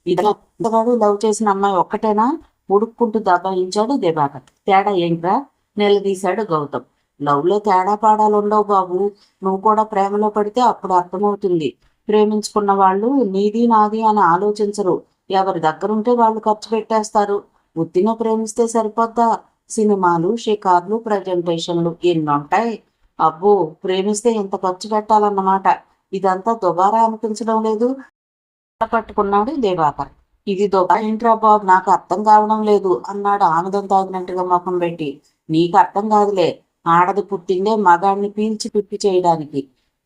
ఇతగాడు లవ్ చేసిన అమ్మాయి ఒక్కటేనా? ఉడుక్కుంటూ దబాయించాడు దివాకర్. తేడా ఏంట్రా నిలదీశాడు గౌతమ్. లవ్లో తేడా పాడాలు ఉండవు బాబు. నువ్వు కూడా ప్రేమలో పడితే అప్పుడు అర్థమవుతుంది. ప్రేమించుకున్న వాళ్ళు నీది నాది అని ఆలోచించరు. ఎవరి దగ్గరుంటే వాళ్ళు ఖర్చు పెట్టేస్తారు. ఉత్తిన ప్రేమిస్తే సరిపోద్దా? సినిమాలు, షికార్లు, ప్రజెంటేషన్లు ఎన్నుంటాయి. అబ్బో, ప్రేమిస్తే ఎంత ఖర్చు పెట్టాలన్నమాట. ఇదంతా దుబారా అనిపించడం లేదు పట్టుకున్నాడు దివాకర్. ఇది దుబారా ఏంట్రా బాబు, నాకు అర్థం కావడం లేదు అన్నాడు ఆనందం తాగినట్టుగా ముఖం పెట్టి. నీకు అర్థం కాదులే. ఆడది పుట్టిందే మగాడిని పీల్చి పిప్పి చేయడానికి.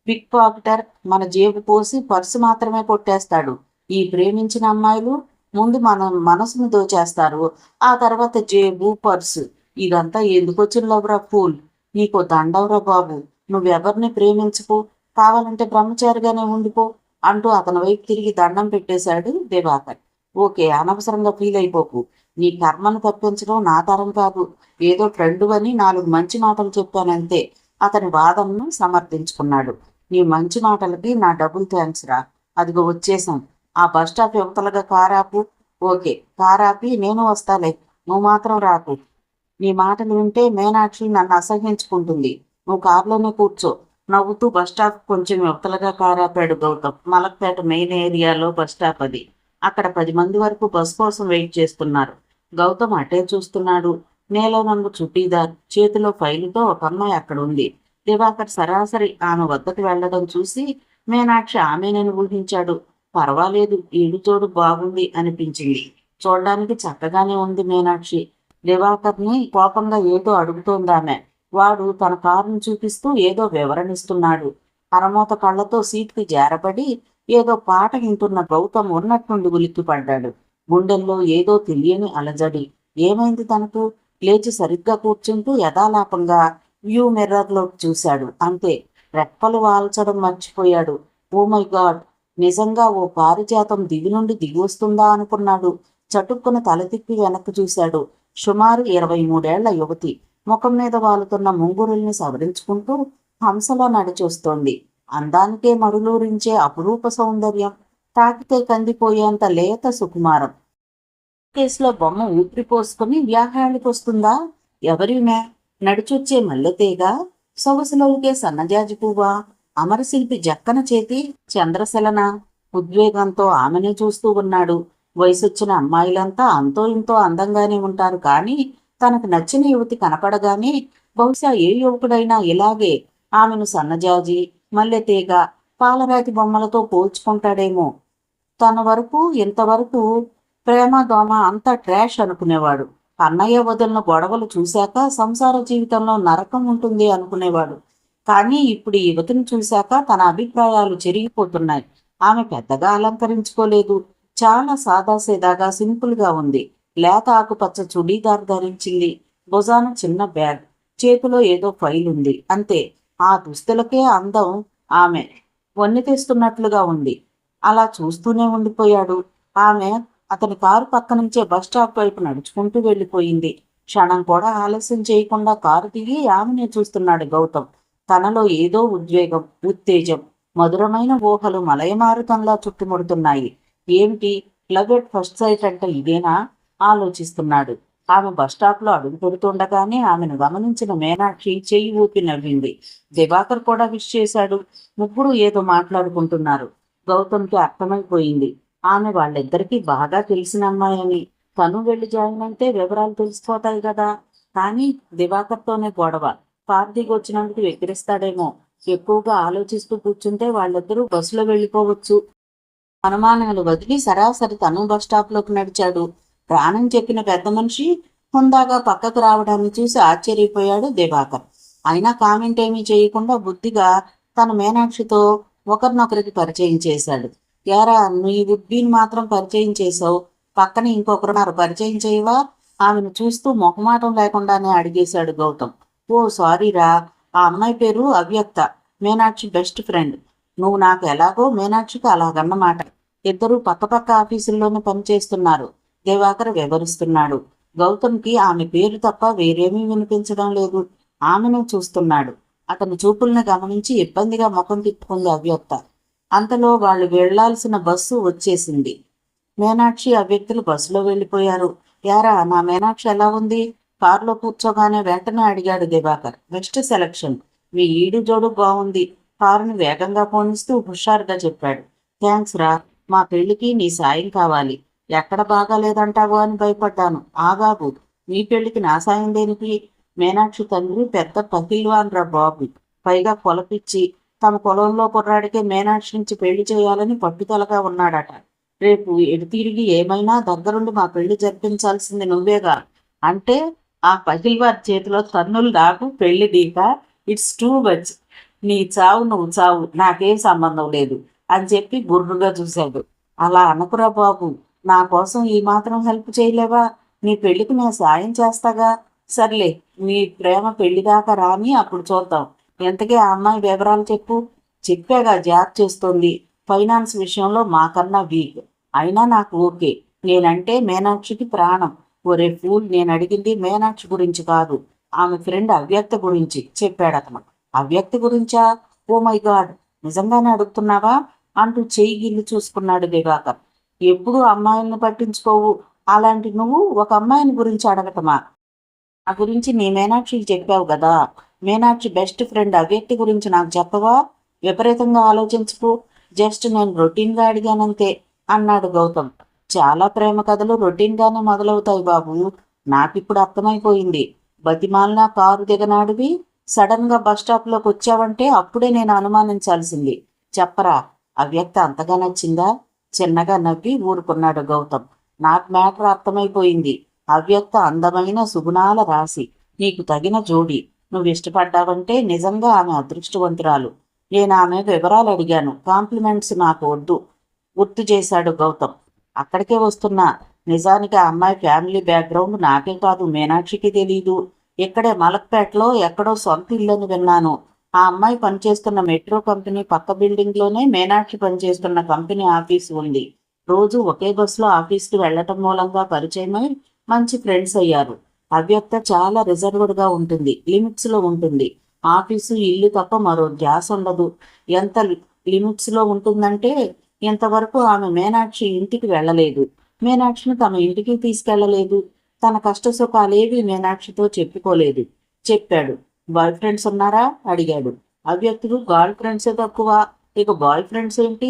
పిక్ పాకెటర్ మన జేబు పోసి పర్సు మాత్రమే కొట్టేస్తాడు. ఈ ప్రేమించిన అమ్మాయిలు ముందు మన మనసును దోచేస్తారు, ఆ తర్వాత జేబు పర్సు. ఇదంతా ఎందుకొచ్చిన లవ్రా ఫూల్. నీకు దండవరా బాబు. నువ్వెవరిని ప్రేమించుకో, కావాలంటే బ్రహ్మచారిగానే ఉండిపో అంటూ అతని వైపు తిరిగి దండం పెట్టేశాడు దివాకర్. ఓకే, అనవసరంగా ఫీల్ అయిపోకు. నీ కర్మను తప్పించడం నా తరం కాదు. ఏదో ఫ్రెండు అని 4 మంచి మాటలు చెప్పానంతే. అతని వాదనను సమర్థించుకున్నాడు. నీ మంచి మాటలకి నా డబుల్ థ్యాంక్స్ రా. అదిగో వచ్చేసాం. ఆ బస్ స్టాప్ యువతలుగా కారాపు. ఓకే, కారాపి నేను వస్తాలే, నువ్వు మాత్రం రాకు. నీ మాటలు వింటే మీనాక్షి నన్ను అసహ్యించుకుంటుంది. నువ్వు కారులోనే కూర్చో. నవ్వుతూ బస్టాప్ కొంచెం యువతలుగా కారాపాడు గౌతమ్. మలక్పేట మెయిన్ ఏరియాలో బస్టాప్ అది. అక్కడ 10 మంది వరకు బస్ కోసం వెయిట్ చేస్తున్నారు. గౌతమ్ అటే చూస్తున్నాడు. నీలం రంగు చుట్టీదార్, చేతిలో ఫైలుతో ఒక అమ్మాయి అక్కడ ఉంది. దివాకర్ సరాసరి ఆమె వద్దకు వెళ్లడం చూసి మీనాక్షి ఆమెనని ఊహించాడు. పర్వాలేదు, ఈడుతోడు బాగుంది అనిపించింది. చూడ్డానికి చక్కగానే ఉంది మీనాక్షి. దివాకర్ని కోపంగా ఏదో అడుగుతోందామె. వాడు తన కారును చూపిస్తూ ఏదో వివరణిస్తున్నాడు. అరమూత కళ్ళతో సీటుకి జారబడి ఏదో పాట వింటున్న గౌతమ్ ఉన్నట్టుండి ఉలిక్కిపడ్డాడు. గుండెల్లో ఏదో తెలియని అలజడి. ఏమైంది తనకు? లేచి సరిగ్గా కూర్చుంటూ యథాలాపంగా వ్యూ మిర్రర్లో చూశాడు. అంతే, రెక్కలు వాల్చడం మర్చిపోయాడు. ఓ మై గాడ్, నిజంగా ఓ పారిజాతం దివి నుండి దిగి వస్తుందా అనుకున్నాడు. చటుక్కున తల తిప్పి వెనక్కి చూశాడు. సుమారు 23 ఏళ్ల యువతి. ముఖం మీద వాలుతున్న ముంగురుల్ని సవరించుకుంటూ హంసలో నడిచొస్తోంది. అందానికే మరులూరించే అపురూప సౌందర్యం. తాకితే కందిపోయేంత లేత సుకుమారం. కేసులో బొమ్మ ఊపిరి పోసుకుని వ్యాహాళికొస్తుందా? ఎవరిమే? నడిచొచ్చే మల్లెతేగా? సొగసులోకే సన్నజాజి పువ్వా? అమరశిల్పి జక్కన చేతి చంద్రశలన? ఉద్వేగంతో ఆమెనే చూస్తూ ఉన్నాడు. వయసొచ్చిన అమ్మాయిలంతా అంతో ఇంతో అందంగానే ఉంటారు, కానీ తనకు నచ్చిన యువతి కనపడగానే బహుశా ఏ యువకుడైనా ఇలాగే ఆమెను సన్నజాజి, మల్లెతీగ, పాలరాతి బొమ్మలతో పోల్చుకుంటాడేమో. తన వరకు ఇంతవరకు ప్రేమ దోమ అంతా ట్రాష్ అనుకునేవాడు. అన్నయ్య వదిలిన గొడవలు చూశాక సంసార జీవితంలో నరకం ఉంటుంది అనుకునేవాడు. కానీ ఇప్పుడు ఈ యువతిని చూశాక తన అభిప్రాయాలు చెరిగిపోతున్నాయి. ఆమె పెద్దగా అలంకరించుకోలేదు. చాలా సాదాసీదాగా సింపుల్గా ఉంది. లేత ఆకుపచ్చ చుడీదార్ ధరించింది. భుజాన చిన్న బ్యాగ్, చేతిలో ఏదో ఫైల్ ఉంది. అంతే, ఆ దుస్తులకే అందం. ఆమె వన్నె తెస్తున్నట్లుగా ఉంది. అలా చూస్తూనే ఉండిపోయాడు. ఆమె అతని కారు పక్క నుంచే బస్టాప్ వైపు నడుచుకుంటూ వెళ్ళిపోయింది. క్షణం కూడా ఆలస్యం చేయకుండా కారు దిగి ఆమెనే చూస్తున్నాడు గౌతమ్. తనలో ఏదో ఉద్వేగం, ఉత్తేజం, మధురమైన ఊహలు మలయమారుతంలా చుట్టుముడుతున్నాయి. ఏమిటి, లవ్ ఎట్ ఫస్ట్ సైట్ అంటే ఇదేనా? ఆలోచిస్తున్నాడు. ఆమె బస్టాప్లో అడుగు పెడుతుండగానే ఆమెను గమనించిన మీనాక్షి చెయ్యి ఊపి నవ్వింది. దివాకర్ కూడా విష్ చేశాడు. ముగ్గురు ఏదో మాట్లాడుకుంటున్నారు. గౌతమ్కి అర్థమైపోయింది ఆమె వాళ్ళిద్దరికీ బాగా తెలిసిన అమ్మాయని. తను వెళ్ళి జాయిన్ అయితే వివరాలు తెలిసిపోతాయి కదా. కానీ దివాకర్తోనే గొడవ. పార్టీకి వచ్చినందుకు వెక్కిరిస్తాడేమో. ఎక్కువగా ఆలోచిస్తూ కూర్చుంటే వాళ్ళిద్దరూ బస్సులో వెళ్ళిపోవచ్చు. అనుమానాలు వదిలి సరాసరి తను బస్టాప్లోకి నడిచాడు. ప్రాణం చెప్పిన పెద్ద మనిషి హుందాగా పక్కకు రావడాన్ని చూసి ఆశ్చర్యపోయాడు దివాకర్. అయినా కామెంట్ ఏమీ చేయకుండా బుద్ధిగా తన మీనాక్షితో ఒకరినొకరికి పరిచయం చేశాడు. యారా, నీ వుడ్బీని మాత్రం పరిచయం చేసావు, పక్కన ఇంకొకరున్నారు, పరిచయం చేయవా? ఆమెను చూస్తూ మొహమాటం లేకుండానే అడిగేశాడు గౌతమ్. ఓ సారీరా, ఆ అమ్మాయి పేరు అవ్యక్త, మీనాక్షి బెస్ట్ ఫ్రెండ్. నువ్వు నాకు ఎలాగో మీనాక్షికి అలాగన్నమాట. ఇద్దరూ పక్కపక్క ఆఫీసుల్లోనే పనిచేస్తున్నారు. దివాకర్ వివరిస్తున్నాడు. గౌతమ్కి ఆమె పేరు తప్ప వేరేమీ వినిపించడం లేదు. ఆమెను చూస్తున్నాడు. అతని చూపుల్ని గమనించి ఇబ్బందిగా ముఖం తిప్పుకుంది అవ్యక్త. అంతలో వాళ్ళు వెళ్లాల్సిన బస్సు వచ్చేసింది. మీనాక్షి అవ్యక్తులు బస్సులో వెళ్ళిపోయారు. యారా, నా మీనాక్షి ఎలా ఉంది? కారులో కూర్చోగానే వెంటనే అడిగాడు దివాకర్. బెస్ట్ సెలక్షన్, మీ ఈడు జోడు బాగుంది. కారుని వేగంగా పోనిస్తూ హుషారుగా చెప్పాడు. థ్యాంక్స్ రా, మా పెళ్లికి నీ సాయం కావాలి. ఎక్కడ బాగాలేదంటావో అని భయపడ్డాను. ఆగాగు, మీ పెళ్లికి నా సాయం దేనికి? మీనాక్షి తండ్రి పెద్ద పహిల్వాన్ రా బాబు. పైగా కొలపిచ్చి తమ పొలంలో కుర్రాడికే మీనాక్షి నుంచి పెళ్లి చేయాలని పట్టుదలగా ఉన్నాడట. రేపు ఎటు తిరిగి ఏమైనా దగ్గరుండి మా పెళ్లి జరిపించాల్సింది నువ్వేగా. అంటే ఆ పహిల్వాన్ చేతిలో తన్నులు నాకు, పెళ్లి దీక. It's too much. నీ చావు నువ్వు చావు, నాకేం సంబంధం లేదు అని చెప్పి గుర్రుగా చూశాడు. అలా అనకురా బాబు, నా కోసం ఈ మాత్రం హెల్ప్ చేయలేవా? నీ పెళ్లికి నేను సాయం చేస్తాగా. సర్లే, నీ ప్రేమ పెళ్లి దాకా రాని, అప్పుడు చూద్దాం. ఎంతకీ ఆ అమ్మాయి వివరాలు చెప్పు. చెప్పాగా, జాబ్ చేస్తుంది. ఫైనాన్స్ విషయంలో మాకన్నా వీక్. అయినా నాకు ఓకే. నేనంటే మీనాక్షికి ప్రాణం. ఒరే ఫూల్, నేను అడిగింది మీనాక్షి గురించి కాదు, ఆమె ఫ్రెండ్ అవ్యక్త గురించి చెప్పాడతను. అవ్యక్తి గురించా? ఓ మై గాడ్, నిజంగానే అడుగుతున్నావా అంటూ చెయ్యి గిల్లి చూసుకున్నాడు దివాకర్. ఎప్పుడూ అమ్మాయిల్ని పట్టించుకోవు, అలాంటి నువ్వు ఒక అమ్మాయిని గురించి అడగటమా? ఆ గురించి నీ మీనాక్షికి చెప్పావు కదా. మీనాక్షి బెస్ట్ ఫ్రెండ్ అవ్యక్తి గురించి నాకు చెప్పవా? విపరీతంగా ఆలోచించుకు, జస్ట్ నేను రొటీన్గా అడిగానంతే అన్నాడు గౌతమ్. చాలా ప్రేమ కథలు రొటీన్గానే మొదలవుతాయి బాబు. నాకిప్పుడు అర్థమైపోయింది. బతిమాలినా కారు దిగనాడివి సడన్ గా బస్ స్టాప్ లోకి వచ్చావంటే అప్పుడే నేను అనుమానించాల్సింది. చెప్పరా, అవ్యక్త అంతగా నచ్చిందా? చిన్నగా నవ్వి ఊరుకున్నాడు గౌతమ్. నాకు మ్యాటర్ అర్థమైపోయింది. అవ్యక్త అందమైన సుగుణాల రాశి, నీకు తగిన జోడి. నువ్వు ఇష్టపడ్డావంటే నిజంగా ఆమె అదృష్టవంతురాలు. నేను ఆమె వివరాలు అడిగాను, కాంప్లిమెంట్స్ నాకు వద్దు గుర్తు చేశాడు గౌతమ్. అక్కడికే వస్తున్నా. నిజానికి ఆ అమ్మాయి ఫ్యామిలీ బ్యాక్గ్రౌండ్ నాకే కాదు మీనాక్షికి తెలీదు. ఇక్కడే మలక్పేటలో ఎక్కడో సొంత ఇల్లని విన్నాను. ఆ అమ్మాయి పనిచేస్తున్న మెట్రో కంపెనీ పక్క బిల్డింగ్ లోనే మీనాక్షి పనిచేస్తున్న కంపెనీ ఆఫీసు ఉంది. రోజు ఒకే బస్సులో ఆఫీస్కి వెళ్లటం మూలంగా పరిచయమై మంచి ఫ్రెండ్స్ అయ్యారు. అవ్యక్త చాలా రిజర్వ్డ్ గా ఉంటుంది, లిమిట్స్ లో ఉంటుంది. ఆఫీసు ఇల్లు తప్ప మరో ధ్యాస ఉండదు. ఎంత లిమిట్స్ లో ఉంటుందంటే ఇంతవరకు ఆమె మీనాక్షి ఇంటికి వెళ్ళలేదు. మీనాక్షిని తమ ఇంటికి తీసుకెళ్లలేదు. తన కష్ట సుఖాలేవి మీనాక్షితో చెప్పుకోలేదు. చెప్పాడు. బాయ్ ఫ్రెండ్స్ ఉన్నారా అడిగాడు. అవ్యక్తుడు గర్ల్ ఫ్రెండ్సే తక్కువ, ఇక బాయ్ ఫ్రెండ్స్ ఏంటి?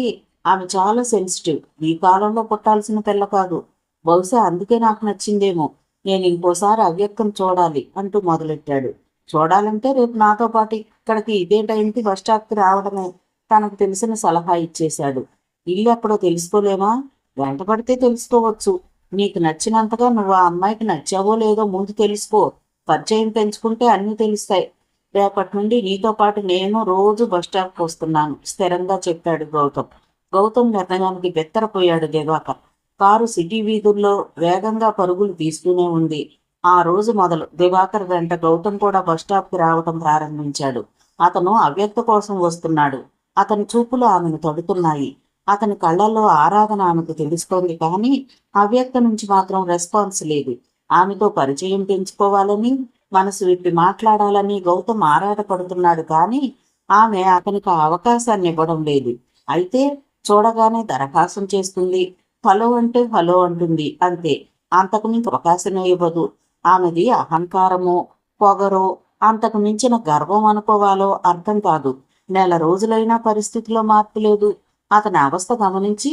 ఆమె చాలా సెన్సిటివ్. ఈ కాలంలో పుట్టాల్సిన పిల్ల కాదు. బహుశా అందుకే నాకు నచ్చిందేమో. నేను ఇంకోసారి అవ్యక్తం చూడాలి అంటూ మొదలెట్టాడు. చూడాలంటే రేపు నాతో పాటు ఇక్కడికి ఇదే టైంకి బస్ స్టాప్కి రావడమే. తనకు తెలిసిన సలహా ఇచ్చేశాడు. ఇల్లు ఎక్కడో తెలుసుకోలేమా? వెంటపడితే తెలుసుకోవచ్చు. నీకు నచ్చినంతగా నువ్వు ఆ అమ్మాయికి నచ్చావో లేదో ముందు తెలుసుకో. పరిచయం పెంచుకుంటే అన్నీ తెలుస్తాయి. రేపటి నుండి నీతో పాటు నేను రోజు బస్ స్టాప్కి వస్తున్నాను స్థిరంగా చెప్పాడు గౌతమ్. గౌతమ్ నిర్ణయానికి బెత్తరపోయాడు దివాకర్. కారు సిటీ వీధుల్లో వేగంగా పరుగులు తీస్తూనే ఉంది. ఆ రోజు మొదలు దివాకర్ వెంట గౌతమ్ కూడా బస్ స్టాప్కి రావటం ప్రారంభించాడు. అతను అవ్యక్త కోసం వస్తున్నాడు. అతని చూపులు ఆమెను తడుతున్నాయి. అతని కళ్ళల్లో ఆరాధన ఆమెకు తెలుస్తోంది, కానీ అవ్యక్త నుంచి మాత్రం రెస్పాన్స్ లేదు. ఆమెతో పరిచయం పెంచుకోవాలని, మనసు విప్పి మాట్లాడాలని గౌతమ్ ఆరాటపడుతున్నాడు, కానీ ఆమె అతనికి ఆ అవకాశాన్ని ఇవ్వడం లేదు. అయితే చూడగానే దరఖాస్తు చేస్తుంది. హలో అంటే హలో అంటుంది, అంతే. అంతకు మించి అవకాశమే ఇవ్వదు. ఆమెది అహంకారమో పొగరో అంతకు మించిన గర్వం అనుకోవాలో అర్థం కాదు. నెల రోజులైనా పరిస్థితిలో మార్పు లేదు. అతని అవస్థ గమనించి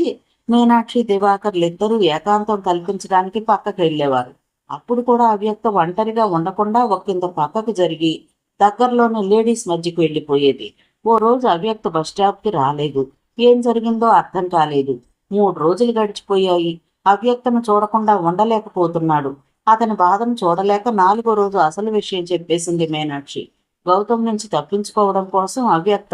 మీనాక్షి దివాకర్లిద్దరూ ఏకాంతం కల్పించడానికి పక్కకి వెళ్ళేవారు. అప్పుడు కూడా అవ్యక్త ఒంటరిగా ఉండకుండా ఒకంత పక్కకు జరిగి దగ్గరలోని లేడీస్ మధ్యకు వెళ్ళిపోయేది. ఓ రోజు అవ్యక్త బస్ స్టాప్కి రాలేదు. ఏం జరిగిందో అర్థం కాలేదు. 3 రోజులు గడిచిపోయాయి. అవ్యక్తను చూడకుండా ఉండలేకపోతున్నాడు. అతని బాధను చూడలేక 4వ రోజు అసలు విషయం చెప్పేసింది మీనాక్షి. గౌతమ్ నుంచి తప్పించుకోవడం కోసం అవ్యక్త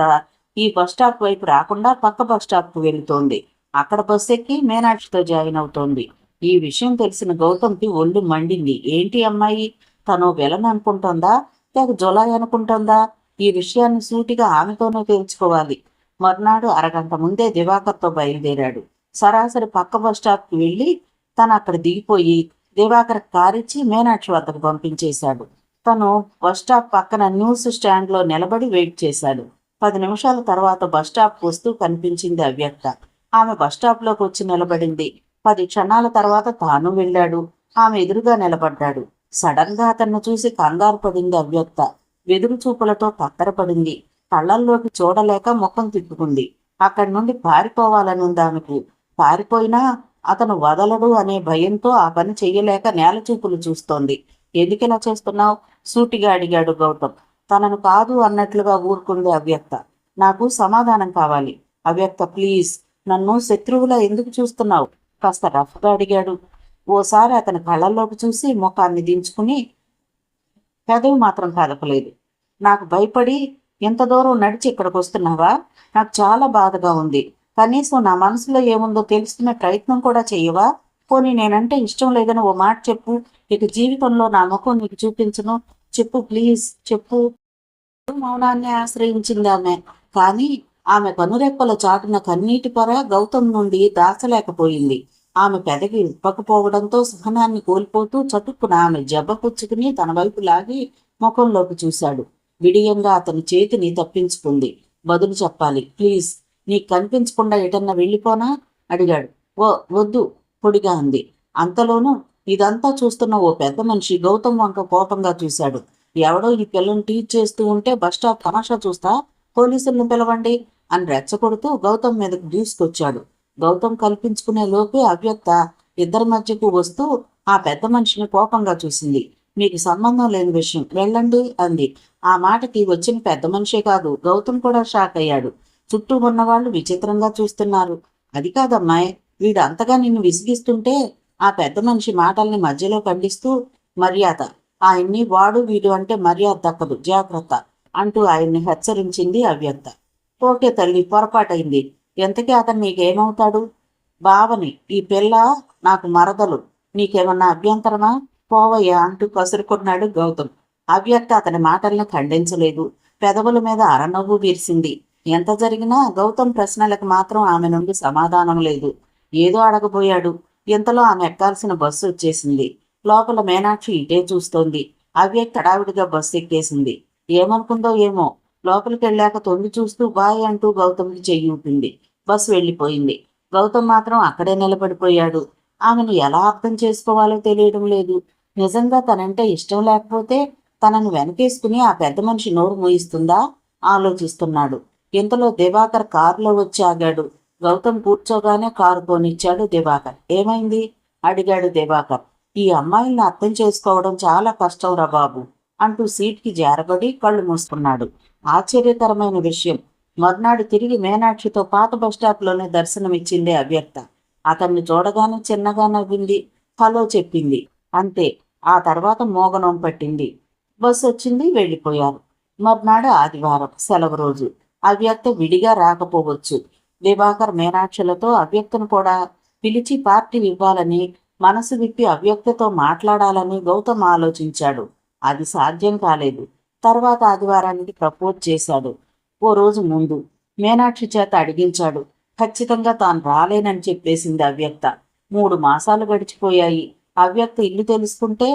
ఈ బస్ స్టాప్ వైపు రాకుండా పక్క బస్ స్టాప్కు వెళుతోంది. అక్కడ బస్ ఎక్కి మీనాక్షితో జాయిన్ అవుతోంది. ఈ విషయం తెలిసిన గౌతమ్కి ఒళ్ళు మండింది. ఏంటి అమ్మాయి, తను విలన్ అనుకుంటోందా లేక జొలాయి అనుకుంటోందా? ఈ విషయాన్ని సూటిగా ఆమెతోనే తేల్చుకోవాలి. మర్నాడు అరగంట ముందే దివాకర్తో బయలుదేరాడు. సరాసరి పక్క బస్ స్టాప్కి వెళ్ళి తను అక్కడ దిగిపోయి దివాకర్ కారిచ్చి మీనాక్షి వద్దకు పంపించేశాడు. తను బస్ స్టాప్ పక్కన న్యూస్ స్టాండ్లో నిలబడి వెయిట్ చేశాడు. 10 నిమిషాల తర్వాత బస్ స్టాప్ వస్తూ కనిపించింది అవ్యక్త. ఆమె బస్ స్టాప్లోకి వచ్చి నిలబడింది. 10 క్షణాల తర్వాత తాను వెళ్ళాడు. ఆమె ఎదురుగా నిలబడ్డాడు. సడన్ గా అతన్ని చూసి కంగారు పడింది అవ్యక్త. వెదురు చూపులతో తత్తరపడింది. కళ్ళల్లోకి చూడలేక ముఖం తిప్పుకుంది. అక్కడి నుండి పారిపోవాలని ఉంది ఆమెకు. పారిపోయినా అతను వదలడు అనే భయంతో ఆ పని చెయ్యలేక నేల చూపులు చూస్తోంది. ఎందుకిలా చేస్తున్నావు సూటిగా అడిగాడు గౌతమ్. తనను కాదు అన్నట్లుగా ఊరుకుంది అవ్యక్త. నాకు సమాధానం కావాలి. అవ్యక్త ప్లీజ్, నన్ను శత్రువులా ఎందుకు చూస్తున్నావు? కాస్త రఫ్గా అడిగాడు. ఓసారి అతని కళ్ళల్లోకి చూసి ముఖాన్ని దించుకుని పెదవి మాత్రం కదపలేదు. నాకు భయపడి ఎంత దూరం నడిచి ఇక్కడికి వస్తున్నావా? నాకు చాలా బాధగా ఉంది. కనీసం నా మనసులో ఏముందో తెలుసుకునే ప్రయత్నం కూడా చెయ్యవా? పోనీ నేనంటే ఇష్టం లేదని ఓ మాట చెప్పు. ఇక జీవితంలో నా ముఖం నీకు చూపించను. చెప్పు ప్లీజ్, చెప్పు. మౌనాన్ని ఆశ్రయించింది ఆమె. కానీ ఆమె కనురెప్పల చాటున కన్నీటి పొర గౌతమ్ నుండి దాచలేకపోయింది. ఆమె పెదవి ఇప్పకపోవడంతో సహనాన్ని కోల్పోతూ చటుక్కున ఆమె జబ్బ పుచ్చుకుని తన వైపు లాగి ముఖంలోకి చూశాడు. విడియంగా అతని చేతిని తప్పించుకుంది. బదులు చెప్పాలి ప్లీజ్. నీకు కనిపించకుండా ఎటన్నా వెళ్ళిపోనా అడిగాడు. ఓ వద్దు పొడిగా అంది. అంతలోనూ ఇదంతా చూస్తున్న ఓ పెద్ద మనిషి గౌతమ్ వంక కోపంగా చూశాడు. ఎవడో ఈ పిల్లని టీచ్ చేస్తూ ఉంటే బస్టాప్ తమాషా చూస్తా, పోలీసులను పిలవండి అని రెచ్చగొడుతూ గౌతమ్ మీదకు దూసుకొచ్చాడు. గౌతమ్ కల్పించుకునే లోపే అవ్యక్త ఇద్దరి మధ్యకు వస్తూ ఆ పెద్ద మనిషిని కోపంగా చూసింది. మీకు సంబంధం లేని విషయం, వెళ్ళండి అంది. ఆ మాటకి వచ్చిన పెద్ద మనిషే కాదు, గౌతమ్ కూడా షాక్ అయ్యాడు. చుట్టూ ఉన్నవాళ్లు విచిత్రంగా చూస్తున్నారు. అది కాదమ్మాయి, వీడు అంతగా నిన్ను విసిగిస్తుంటే ఆ పెద్ద మనిషి మాటల్ని మధ్యలో ఖండిస్తూ, మర్యాద, ఆయన్ని వాడు వీడు అంటే మర్యాద దక్కదు, జాగ్రత్త అంటూ ఆయన్ని హెచ్చరించింది అవ్యక్త. ఓకే తల్లి, పొరపాటైంది. ఎంతకీ అతను నీకేమవుతాడు? బావని. ఈ పిల్ల నాకు మరదలు. నీకేమన్నా అభ్యంతరమా? పోవయ్యా అంటూ కసురుకున్నాడు గౌతమ్. అవ్యక్త అతని మాటల్ని ఖండించలేదు. పెదవుల మీద అరనవ్వు వీర్సింది. ఎంత జరిగినా గౌతమ్ ప్రశ్నలకు మాత్రం ఆమె నుండి సమాధానం లేదు. ఏదో అడగబోయాడు. ఇంతలో ఆమె ఎక్కాల్సిన బస్సు వచ్చేసింది. లోపల మీనాక్షి ఇటే చూస్తోంది. అవ్యక్త హడావిడిగా బస్సు ఎక్కేసింది. ఏమనుకుందో ఏమో, లోపలికి వెళ్ళాక తొంగి చూస్తూ బాయ్ అంటూ గౌతమ్కి చెయ్యి ఊపింది. బస్సు వెళ్ళిపోయింది. గౌతమ్ మాత్రం అక్కడే నిలబడిపోయాడు. ఆమెను ఎలా అర్థం చేసుకోవాలో తెలియడం లేదు. నిజంగా తనంటే ఇష్టం లేకపోతే తనను వెనకేసుకుని ఆ పెద్ద మనిషి నోరు మూయిస్తుందా ఆలోచిస్తున్నాడు. ఇంతలో దివాకర్ కారులో వచ్చి ఆగాడు. గౌతమ్ కూర్చోగానే కారు పోనిచ్చాడు దివాకర్. ఏమైంది అడిగాడు దివాకర్. ఈ అమ్మాయిల్ని అర్థం చేసుకోవడం చాలా కష్టం రా బాబు అంటూ సీట్కి జారబడి కళ్ళు మూసుకున్నాడు. ఆశ్చర్యకరమైన విషయం, మర్నాడు తిరిగి మీనాక్షితో పాత బస్టాప్లోనే దర్శనమిచ్చింది అవ్యక్త. అతన్ని చూడగానే చిన్నగా నవ్వింది, హలో చెప్పింది, అంతే. ఆ తర్వాత మోగనం పట్టింది. బస్సు వచ్చింది, వెళ్ళిపోయారు. మర్నాడు ఆదివారం, సెలవు రోజు. అవ్యక్త విడిగా రాకపోవచ్చు. దివాకర్ మీనాక్షులతో అవ్యక్తను కూడా పిలిచి పార్టీ ఇవ్వాలని, మనసు విప్పి అవ్యక్తతో మాట్లాడాలని గౌతమ్ ఆలోచించాడు. అది సాధ్యం కాలేదు. తర్వాత ఆదివారానికి ప్రపోజ్ చేశాడు. ఓ రోజు ముందు మీనాక్షి చేత అడిగించాడు. ఖచ్చితంగా తాను రాలేనని చెప్పేసింది అవ్యక్త. 3 మాసాలు గడిచిపోయాయి. అవ్యక్త ఇల్లు తెలుసుకుంటే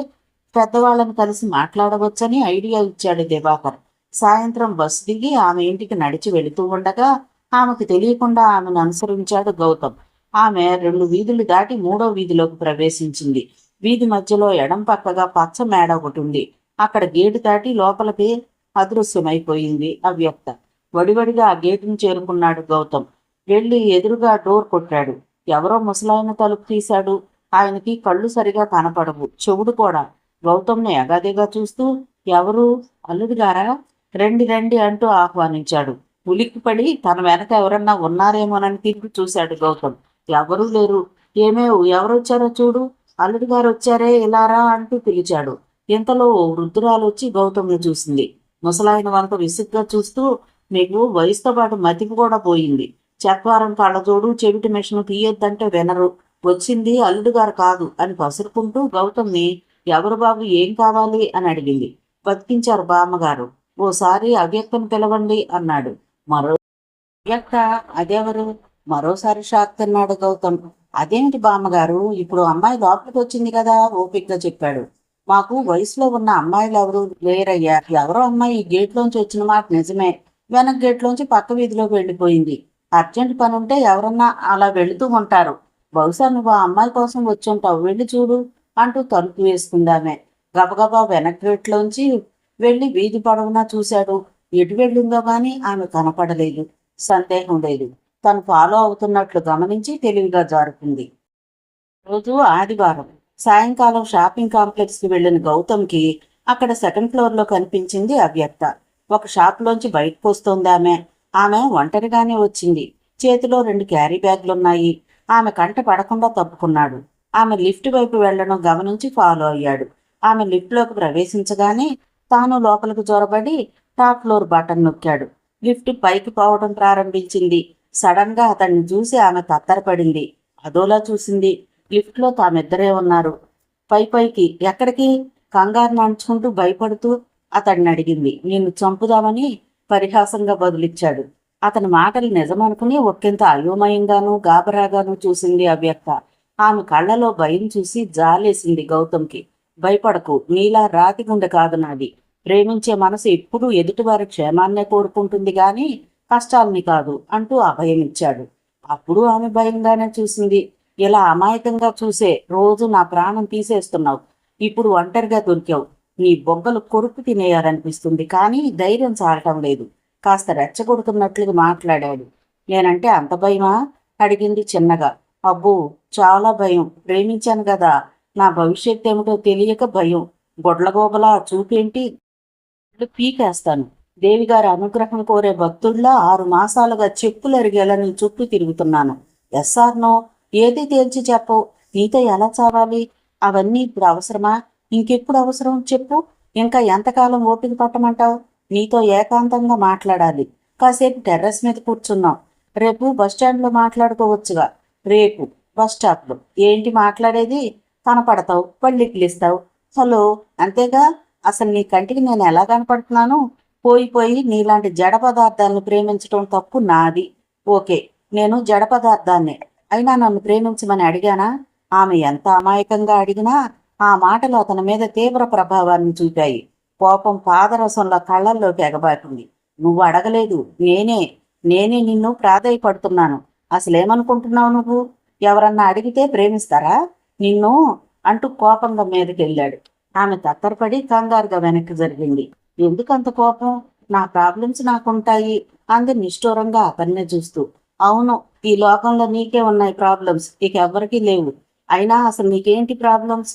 పెద్దవాళ్ళని కలిసి మాట్లాడవచ్చని ఐడియా ఇచ్చాడు దివాకర్. సాయంత్రం బస్సు దిగి ఆమె ఇంటికి నడిచి వెళుతూ ఉండగా ఆమెకు తెలియకుండా ఆమెను అనుసరించాడు గౌతమ్. ఆమె 2 వీధులు దాటి 3వ వీధిలోకి ప్రవేశించింది. వీధి మధ్యలో ఎడం పక్కగా పచ్చ మేడ ఒకటి ఉంది. అక్కడ గేటు దాటి లోపలికి అదృశ్యమైపోయింది అవ్యక్త. వడివడిగా ఆ గేటును చేరుకున్నాడు గౌతమ్. వెళ్ళి ఎదురుగా డోర్ కొట్టాడు. ఎవరో ముసలాయన తలుపు తీశాడు. ఆయనకి కళ్ళు సరిగా కనపడవు, చెవుడు కూడా. గౌతమ్ని ఎగాదిగా చూస్తూ, ఎవరు? అల్లుడు గారా? రండి రండి అంటూ ఆహ్వానించాడు. ఉలిక్కిపడి తన వెనక ఎవరన్నా ఉన్నారేమోనని తిరిగి చూశాడు గౌతమ్. ఎవరూ లేరు. ఏమేవు, ఎవరొచ్చారో చూడు, అల్లుడు గారు వచ్చారే, ఇలారా అంటూ పిలిచాడు. ఇంతలో ఓ వృద్ధురాలు వచ్చి గౌతమ్ని చూసింది. ముసలాయన వంక విసుగ్గా చూస్తూ, మీకు వయసుతో పాటు మతికి కూడా పోయింది. చక్వారం కళ్ళజోడు చెవిటి మిషను తీయొద్దంటే వినరు. వచ్చింది అల్లుడు గారు కాదు అని పసురుకుంటూ గౌతమ్ని ఎవరు బాబు, ఏం కావాలి అని అడిగింది. బతికించారు బామ్మగారు. ఓసారి అవ్యక్తను పిలవండి అన్నాడు. మరో అవ్యక్త, అదెవరు? మరోసారి షాక్ తిన్నాడు గౌతమ్. అదేమిటి బామ్మగారు, ఇప్పుడు అమ్మాయి లోపలికి వచ్చింది కదా ఓపిక్గా చెప్పాడు. మాకు వయసులో ఉన్న అమ్మాయిలు ఎవరు లేరయ్యా. ఎవరో అమ్మాయి ఈ గేట్లోంచి వచ్చిన మాట నిజమే. వెనక గేట్లోంచి పక్క వీధిలోకి వెళ్ళిపోయింది. అర్జెంట్ పని ఉంటే ఎవరన్నా అలా వెళుతూ ఉంటారు. బహుశా నువ్వు ఆ అమ్మాయి కోసం వచ్చుంటావు, వెళ్ళి చూడు అంటూ తలుపు వేసుకుందామే. గబగబా వెనక గేట్లోంచి వెళ్ళి వీధి పొడవునా చూశాడు. ఎటు వెళ్ళిందో గాని ఆమె కనపడలేదు. సందేహం లేదు. తను ఫాలో అవుతున్నట్లు గమనించి తెలివిగా జారుకుంది. రోజు ఆదివారం సాయంకాలం షాపింగ్ కాంప్లెక్స్కి వెళ్ళిన గౌతమ్కి అక్కడ సెకండ్ ఫ్లోర్లో కనిపించింది అవ్యక్త. ఒక షాప్లోంచి బయటకు వస్తోంది ఆమె. ఆమె ఒంటరిగానే వచ్చింది. చేతిలో 2 క్యారీ బ్యాగ్లున్నాయి. ఆమె కంట పడకుండా తప్పుకున్నాడు. ఆమె లిఫ్ట్ వైపు వెళ్లడం గమనించి ఫాలో అయ్యాడు. ఆమె లిఫ్ట్లోకి ప్రవేశించగానే తాను లోపలికి జొరబడి టాప్ ఫ్లోర్ బటన్ నొక్కాడు. లిఫ్ట్ పైకి పోవడం ప్రారంభించింది. సడన్ గా అతన్ని చూసి ఆమె తత్తరపడింది. అదోలా చూసింది. లిఫ్ట్లో తామిద్దరే ఉన్నారు. పైకి ఎక్కడికి? కంగారు నడుచుకుంటూ భయపడుతూ అతడిని అడిగింది. నిన్ను చంపుదామని పరిహాసంగా బదులిచ్చాడు. అతని మాటలు నిజమనుకుని ఒక్కింత అయోమయంగానూ గాబరాగానూ చూసింది అవ్యక్త. ఆమె కళ్ళలో భయం చూసి జాలేసింది గౌతమ్కి. భయపడకు, నీలా రాతి గుండె కాదు నాది. ప్రేమించే మనసు ఎప్పుడూ ఎదుటివారి క్షేమాన్నే కోరుకుంటుంది గాని కష్టాల్ని కాదు అంటూ అభయమిచ్చాడు. అప్పుడు ఆమె భయంగానే చూసింది. ఇలా అమాయకంగా చూసే రోజు నా ప్రాణం తీసేస్తున్నావు. ఇప్పుడు ఒంటరిగా దొరికావు. నీ బొగ్గలు కొరుకు తినేయాలనిపిస్తుంది, కానీ ధైర్యం చాలటం లేదు. కాస్త రెచ్చగొడుతున్నట్లుగా మాట్లాడాడు. నేనంటే అంత భయమా? అడిగింది చిన్నగా. అబ్బో, చాలా భయం. ప్రేమించాను కదా, నా భవిష్యత్ ఏమిటో తెలియక భయం. గొడ్లగోబలా చూపేంటి? పీకేస్తాను. దేవిగారి అనుగ్రహం కోరే భక్తుల్లా 6 మాసాలుగా చెప్పులు అరిగేలా నీ చుట్టూ తిరుగుతున్నాను. ఎస్ఆర్ నో, ఏది తేల్చి చెప్పవు. నీతో ఎలా చావాలి? అవన్నీ ఇప్పుడు అవసరమా? ఇంకెప్పుడు అవసరం చెప్పు. ఇంకా ఎంతకాలం ఓపిక పట్టమంటావు? నీతో ఏకాంతంగా మాట్లాడాలి. కాసేపు టెర్రస్ మీద కూర్చున్నాం. రేపు బస్టాండ్లో మాట్లాడుకోవచ్చుగా. రేపు బస్టాప్లో ఏంటి మాట్లాడేది? కనపడతావు, పళ్ళిక్కిలిస్తావు, హలో, అంతేగా. అసలు నీ కంటికి నేను ఎలా కనపడుతున్నాను? పోయి నీలాంటి జడ పదార్థాలను ప్రేమించడం తప్పు నాది. ఓకే, నేను జడ పదార్థాన్నే. అయినా నన్ను ప్రేమించమని అడిగానా? ఆమె ఎంత అమాయకంగా అడిగినా ఆ మాటలు అతని మీద తీవ్ర ప్రభావాన్ని చూపాయి. కోపం పాదరసంలో కళ్ళల్లోకి ఎగబాకింది. నువ్వు అడగలేదు, నేనే నిన్ను ప్రాధేయపడుతున్నాను. అసలేమనుకుంటున్నావు నువ్వు? ఎవరన్నా అడిగితే ప్రేమిస్తారా నిన్ను? అంటూ కోపంగా మీదకెళ్ళాడు. ఆమె తత్తరపడి కంగారుగా వెనక్కి జరిగింది. ఎందుకంత కోపం? నా ప్రాబ్లమ్స్ నాకుంటాయి అంది నిష్ఠూరంగా అతన్నే చూస్తూ. అవును, ఈ లోకంలో నీకే ఉన్నాయి ప్రాబ్లమ్స్, ఇక ఎవ్వరికీ లేవు. అయినా అసలు నీకేంటి ప్రాబ్లమ్స్?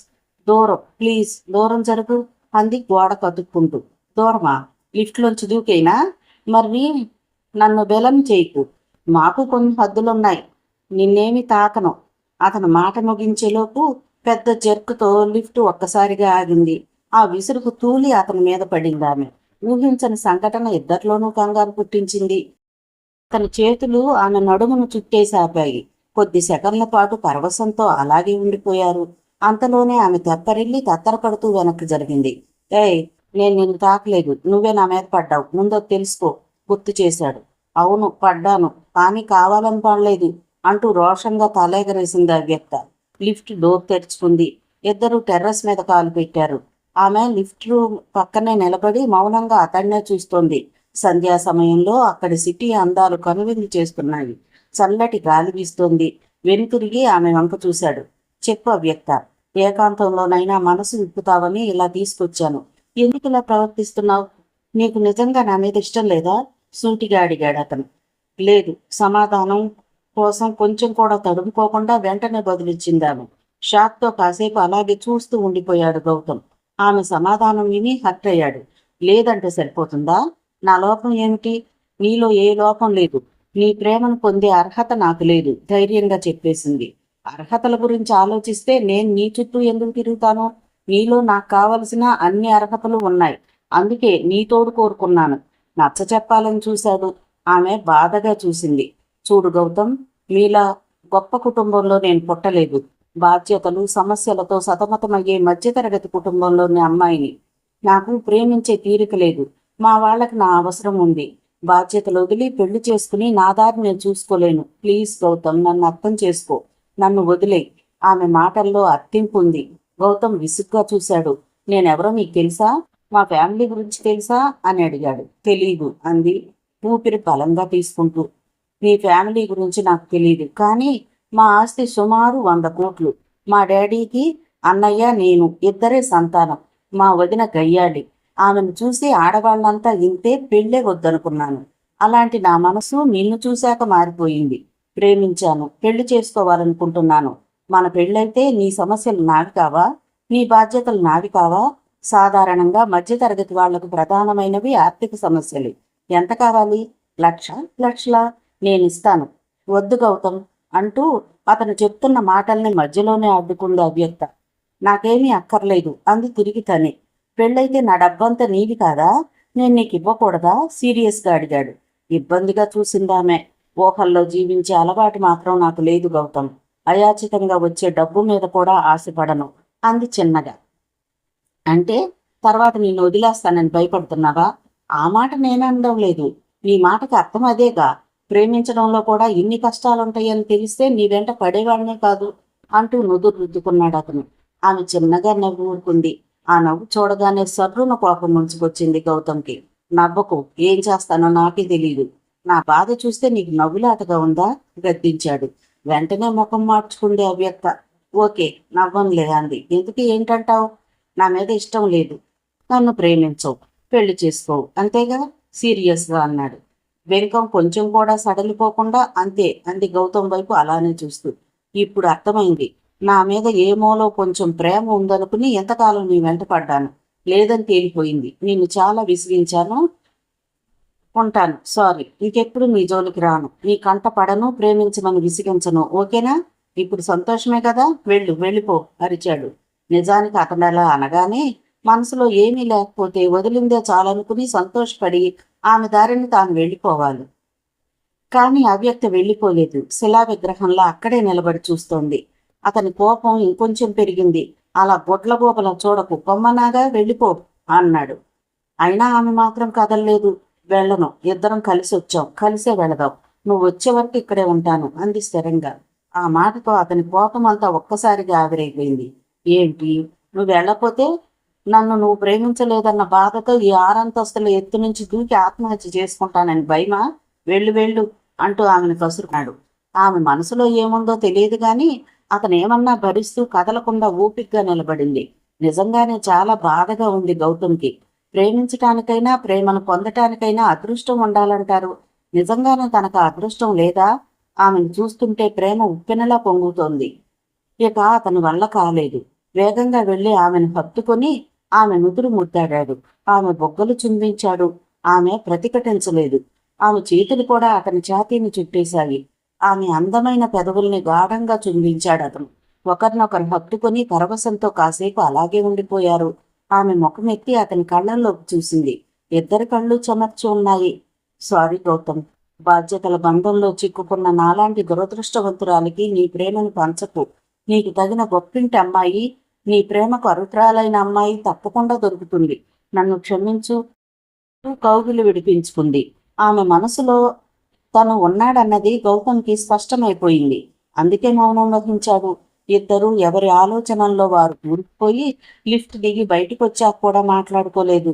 దూరం, ప్లీజ్ దూరం జరుగు అంది గోడ కదుక్కుంటూ. దూరమా? లిఫ్ట్లోంచి దూకేనా? మరి నన్ను బెలం చేయకు. మాకు కొన్ని హద్దులున్నాయి. నిన్నేమి తాకను. అతను మాట ముగించేలోపు పెద్ద జర్కుతో లిఫ్ట్ ఒక్కసారిగా ఆగింది. ఆ విసురుకు తూలి అతని మీద పడింది ఆమె. ఊహించని సంఘటన ఇద్దరిలోనూ కంగారు పుట్టించింది. తన చేతులు ఆమె నడుమును చుట్టేసి ఆపాయి. కొద్ది సెకన్ల పాటు పరవశంతో అలాగే ఉండిపోయారు. అంతలోనే ఆమె తెప్పరిల్లి తత్తరపడుతూ వెనక్కి జరిగింది. ఏయ్, నేను నిన్ను తాకలేదు, నువ్వే నా మీద పడ్డావు, ముందో తెలుసుకో గుర్తు చేశాడు. అవును, పడ్డాను, కానీ కావాలని పడలేదు అంటూ రోషంగా తలేగరేసింది ఆ వ్యక్త. లిఫ్ట్ డోర్ తెరుచుకుంది. ఇద్దరు టెర్రస్ మీద కాలు పెట్టారు. ఆమె లిఫ్ట్ రూమ్ పక్కనే నిలబడి మౌనంగా అతన్నే చూస్తోంది. సంధ్యా సమయంలో అక్కడి సిటీ అందాలు కనువిందు చేస్తున్నాయి. చల్లటి గాలి వీస్తోంది. వెనుతిరిగి ఆమె వంక చూశాడు. చెప్పు అవ్యక్త, ఏకాంతంలోనైనా మనసు విప్పుతావని ఇలా తీసుకొచ్చాను. ఎందుకు ఇలా ప్రవర్తిస్తున్నావు? నీకు నిజంగా నా మీద ఇష్టం లేదా? సూటిగా అడిగాడు అతను. లేదు. సమాధానం కోసం కొంచెం కూడా తడుముకోకుండా వెంటనే బదులిచ్చిందామె. షాక్తో కాసేపు అలాగే చూస్తూ ఉండిపోయాడు గౌతమ్. ఆమె సమాధానం విని హర్ట్ అయ్యాడు. లేదంటే సరిపోతుందా? నా లోపం ఏమిటి? నీలో ఏ లోపం లేదు. నీ ప్రేమను పొందే అర్హత నాకు లేదు, ధైర్యంగా చెప్పేసింది. అర్హతల గురించి ఆలోచిస్తే నేను నీ చుట్టూ ఎందుకు తిరుగుతాను? నీలో నాకు కావలసిన అన్ని అర్హతలు ఉన్నాయి. అందుకే నీ తోడు కోరుకున్నాను. నచ్చ చెప్పాలని చూశాడు. ఆమె బాధగా చూసింది. చూడు గౌతమ్, మీలా గొప్ప కుటుంబంలో నేను పుట్టలేదు. బాధ్యతలు, సమస్యలతో సతమతమయ్యే మధ్యతరగతి కుటుంబంలోని అమ్మాయిని. నాకు ప్రేమించే తీరిక లేదు. మా వాళ్ళకి నా అవసరం ఉంది. బాధ్యతలు వదిలి పెళ్లి చేసుకుని నా దారి నేను చూసుకోలేను. ప్లీజ్ గౌతమ్, నన్ను అర్థం చేసుకో. నన్ను వదిలే. ఆమె మాటల్లో అర్థింపు ఉంది. గౌతమ్ విసుగ్గా చూశాడు. నేనెవరో నీకు తెలుసా? మా ఫ్యామిలీ గురించి తెలుసా అని అడిగాడు. తెలీదు అంది ఊపిరి బలంగా తీసుకుంటూ. నీ ఫ్యామిలీ గురించి నాకు తెలియదు, కానీ మా ఆస్తి సుమారు 100 కోట్లు. మా డాడీకి అన్నయ్య, నేను ఇద్దరే సంతానం. మా వదిన గయ్యాళి. ఆమెను చూసి ఆడవాళ్ళంతా ఇంతే, పెళ్ళే వద్దనుకున్నాను. అలాంటి నా మనసు నిన్ను చూశాక మారిపోయింది. ప్రేమించాను, పెళ్లి చేసుకోవాలనుకుంటున్నాను. మన పెళ్ళైతే నీ సమస్యలు నావి కావా? నీ బాధ్యతలు నావి కావా? సాధారణంగా మధ్యతరగతి వాళ్లకు ప్రధానమైనవి ఆర్థిక సమస్యలు. ఎంత కావాలి? 1,00,000? లక్షలా? నేనిస్తాను. వద్దు గౌతమ్ అంటూ అతను చెప్తున్న మాటల్ని మధ్యలోనే అడ్డుకుంది అవ్యక్త. నాకేమీ అక్కర్లేదు అంది తిరిగి తనే. పెళ్ళైతే నా డబ్బంతా నీది కాదా? నేను నీకు ఇవ్వకూడదా? సీరియస్గా అడిగాడు. ఇబ్బందిగా చూసిందామె. ఊహల్లో జీవించే అలవాటు మాత్రం నాకు లేదు గౌతమ్. అయాచితంగా వచ్చే డబ్బు మీద కూడా ఆశపడను అంది చిన్నగా. అంటే తర్వాత నిన్ను వదిలేస్తానని భయపడుతున్నావా? ఆ మాట నేననడం లేదు. నీ మాటకి అర్థం అదేగా. ప్రేమించడంలో కూడా ఇన్ని కష్టాలుంటాయని తెలిస్తే నీ వెంట పడేవాడినే కాదు అంటూ నుదురు రుద్దుకున్నాడు అతను. ఆమె చిన్నగా నవ్వు ఊరుకుంది. ఆ నవ్వు చూడగానే సర్రున కోపం ముంచుకొచ్చింది గౌతమ్కి. నవ్వకు, ఏం చేస్తానో నాకే తెలియదు. నా బాధ చూస్తే నీకు నవ్వులాటగా ఉందా? గద్దించాడు. వెంటనే ముఖం మార్చుకుంది అవ్యక్త. ఓకే, నవ్వంలే అంది. ఎందుకు, ఏంటంటావు? నా మీద ఇష్టం లేదు. నన్ను ప్రేమించవు, పెళ్లి చేసుకోవు, అంతేగా సీరియస్గా అన్నాడు. వెంకం కొంచెం కూడా సడలిపోకుండా అంతే అంది గౌతమ్ వైపు అలానే చూస్తూ. ఇప్పుడు అర్థమైంది. నా మీద ఏ మూలో కొంచెం ప్రేమ ఉందనుకుని ఎంతకాలం నీ వెంట పడ్డాను. లేదని తేలిపోయింది. నిన్ను చాలా విసిగించాను. ఉంటాను. సారీ. ఇంకెప్పుడు నీ జోలికి రాను. నీ కంట పడను, ప్రేమించమని విసిగించను. ఓకేనా? ఇప్పుడు సంతోషమే కదా? వెళ్ళిపో అరిచాడు. నిజానికి అతనలా అనగానే మనసులో ఏమీ లేకపోతే వదిలిందే చాలనుకుని సంతోషపడి ఆమె దారిని తాను వెళ్ళిపోవాలి. కానీ అవ్యక్త వెళ్ళిపోలేదు. శిలా విగ్రహంలా అక్కడే నిలబడి చూస్తోంది. అతని కోపం ఇంకొంచెం పెరిగింది. అలా గొడ్లగోపల చూడకు, కొమ్మనాగా వెళ్ళిపో అన్నాడు. అయినా ఆమె మాత్రం కదలలేదు. వెళ్ళను, ఇద్దరం కలిసి వచ్చాం, కలిసే వెళదాం. నువ్వు వచ్చే వరకు ఇక్కడే ఉంటాను అంది స్థిరంగా. ఆ మాటతో అతని కోపం అంతా ఒక్కసారిగా ఆవిరైపోయింది. ఏంటి, నువ్వు వెళ్ళకపోతే నన్ను నువ్వు ప్రేమించలేదన్న బాధతో ఈ ఆరంతస్తుల ఎత్తు నుంచి దూకి ఆత్మహత్య చేసుకుంటానని భయమా? వెళ్ళు అంటూ ఆమెను కసురుకున్నాడు. ఆమె మనసులో ఏముందో తెలియదు గాని అతను ఏమన్నా భరిస్తూ కదలకుండా ఊపిగ్గా నిలబడింది. నిజంగానే చాలా బాధగా ఉంది గౌతమ్కి. ప్రేమించటానికైనా ప్రేమను పొందటానికైనా అదృష్టం ఉండాలంటారు. నిజంగానే తనకు అదృష్టం లేదా? ఆమెను చూస్తుంటే ప్రేమ ఉప్పెనలా పొంగుతోంది. ఇక అతని వల్ల కాలేదు. వేగంగా వెళ్లి ఆమెను హత్తుకొని ఆమె నుదురు ముద్దాడాడు. ఆమె బొగ్గలు చుంబించాడు. ఆమె ప్రతిఘటించలేదు. ఆమె చేతులు కూడా అతని ఛాతీని చుట్టేశాయి. ఆమె అందమైన పెదవుల్ని గాఢంగా చుంబించాడు అతను. ఒకరినొకరు హత్తుకొని పరవశంతో కాసేపు అలాగే ఉండిపోయారు. ఆమె ముఖమెత్తి అతని కళ్ళల్లోకి చూసింది. ఇద్దరి కళ్ళు చెమర్చి ఉన్నాయి. సారీ గౌతమ్, బాధ్యతల బంధంలో చిక్కుకున్న నాలాంటి దురదృష్టవంతురాలికి నీ ప్రేమను పంచకు. నీకు తగిన గొప్పింటి అమ్మాయి, నీ ప్రేమకు అరుత్రాలైన అమ్మాయి తప్పకుండా దొరుకుతుంది. నన్ను క్షమించు. కౌగిలి విడిపించుకుంది. ఆమె మనసులో తను ఉన్నాడన్నది గౌతమ్కి స్పష్టమైపోయింది. అందుకే మౌనం వహించాడు. ఇద్దరూ ఎవరి ఆలోచనల్లో వారు కూరుకుపోయి లిఫ్ట్ దిగి బయటికి వచ్చాక కూడా మాట్లాడుకోలేదు.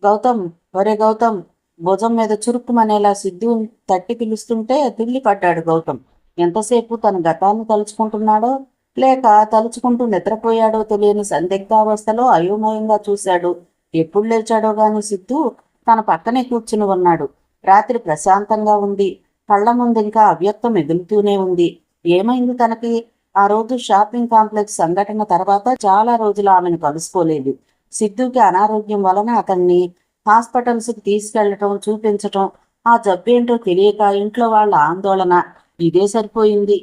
గౌతమ్, ఒరే గౌతమ్, భుజం మీద చురుక్కుమనేలా సిద్ధు తట్టి పిలుస్తుంటే తుల్లి పడ్డాడు గౌతమ్. ఎంతసేపు తన గతాన్ని తలుచుకుంటున్నాడో లేక తలుచుకుంటూ నిద్రపోయాడో తెలియని సందిగ్ధావస్థలో అయోమయంగా చూశాడు. ఎప్పుడు లేచాడో గాని సిద్ధు తన పక్కనే కూర్చుని ఉన్నాడు. రాత్రి ప్రశాంతంగా ఉంది. కళ్ల ముందు ఇంకా అవ్యక్తం ఎదులుతూనే ఉంది. ఏమైంది తనకి? ఆ రోజు షాపింగ్ కాంప్లెక్స్ సంఘటన తర్వాత చాలా రోజులు ఆమెను కలుసుకోలేదు. సిద్ధుకి అనారోగ్యం వలన అతన్ని హాస్పిటల్స్కి తీసుకెళ్లటం, చూపించటం, ఆ జబ్బేంటో తెలియక ఇంట్లో వాళ్ళ ఆందోళన, ఇదే సరిపోయింది.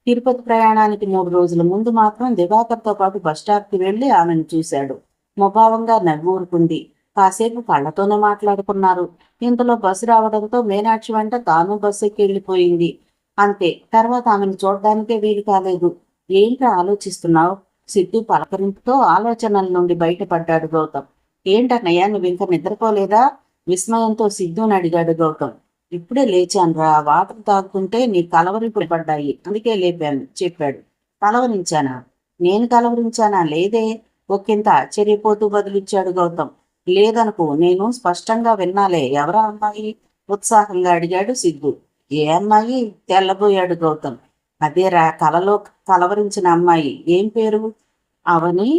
తిరుపతి ప్రయాణానికి 3 రోజుల ముందు మాత్రం దివాకర్తో పాటు బస్టాప్కి వెళ్లి ఆమెను చూశాడు. ముభావంగా నవ్వూరుకుంది. కాసేపు కళ్లతోనే మాట్లాడుకున్నారు. ఇంతలో బస్సు రావడంతో మీనాక్షి వెంట తాను బస్సు ఎక్కి వెళ్ళిపోయింది. అంతే. తర్వాత ఆమెను చూడడానికే వీలు కాలేదు. ఏంటి ఆలోచిస్తున్నావు? సిద్ధు పలకరింపుతో ఆలోచనల నుండి బయటపడ్డాడు గౌతమ్. ఏంటన్నయ్యా, నువ్వు ఇంకా నిద్రపోలేదా? విస్మయంతో సిద్ధుని అడిగాడు గౌతమ్. ఇప్పుడే లేచానురా, వాటర్ తాగుతుంటే నీ కలవరింపులు పడ్డాయి, అందుకే లేపాను చెప్పాడు. కలవరించానా? నేను కలవరించానా? లేదే. ఒకంత ఆశ్చర్యపోతూ బదులిచ్చాడు గౌతమ్. లేదనుకో, నేను స్పష్టంగా విన్నాలే. ఎవరా అమ్మాయి? ఉత్సాహంగా అడిగాడు సిద్ధు. ఏ అమ్మాయి? తెల్లబోయాడు గౌతమ్. అదేరా, కలలో కలవరించిన అమ్మాయి. ఏం పేరు? అవని,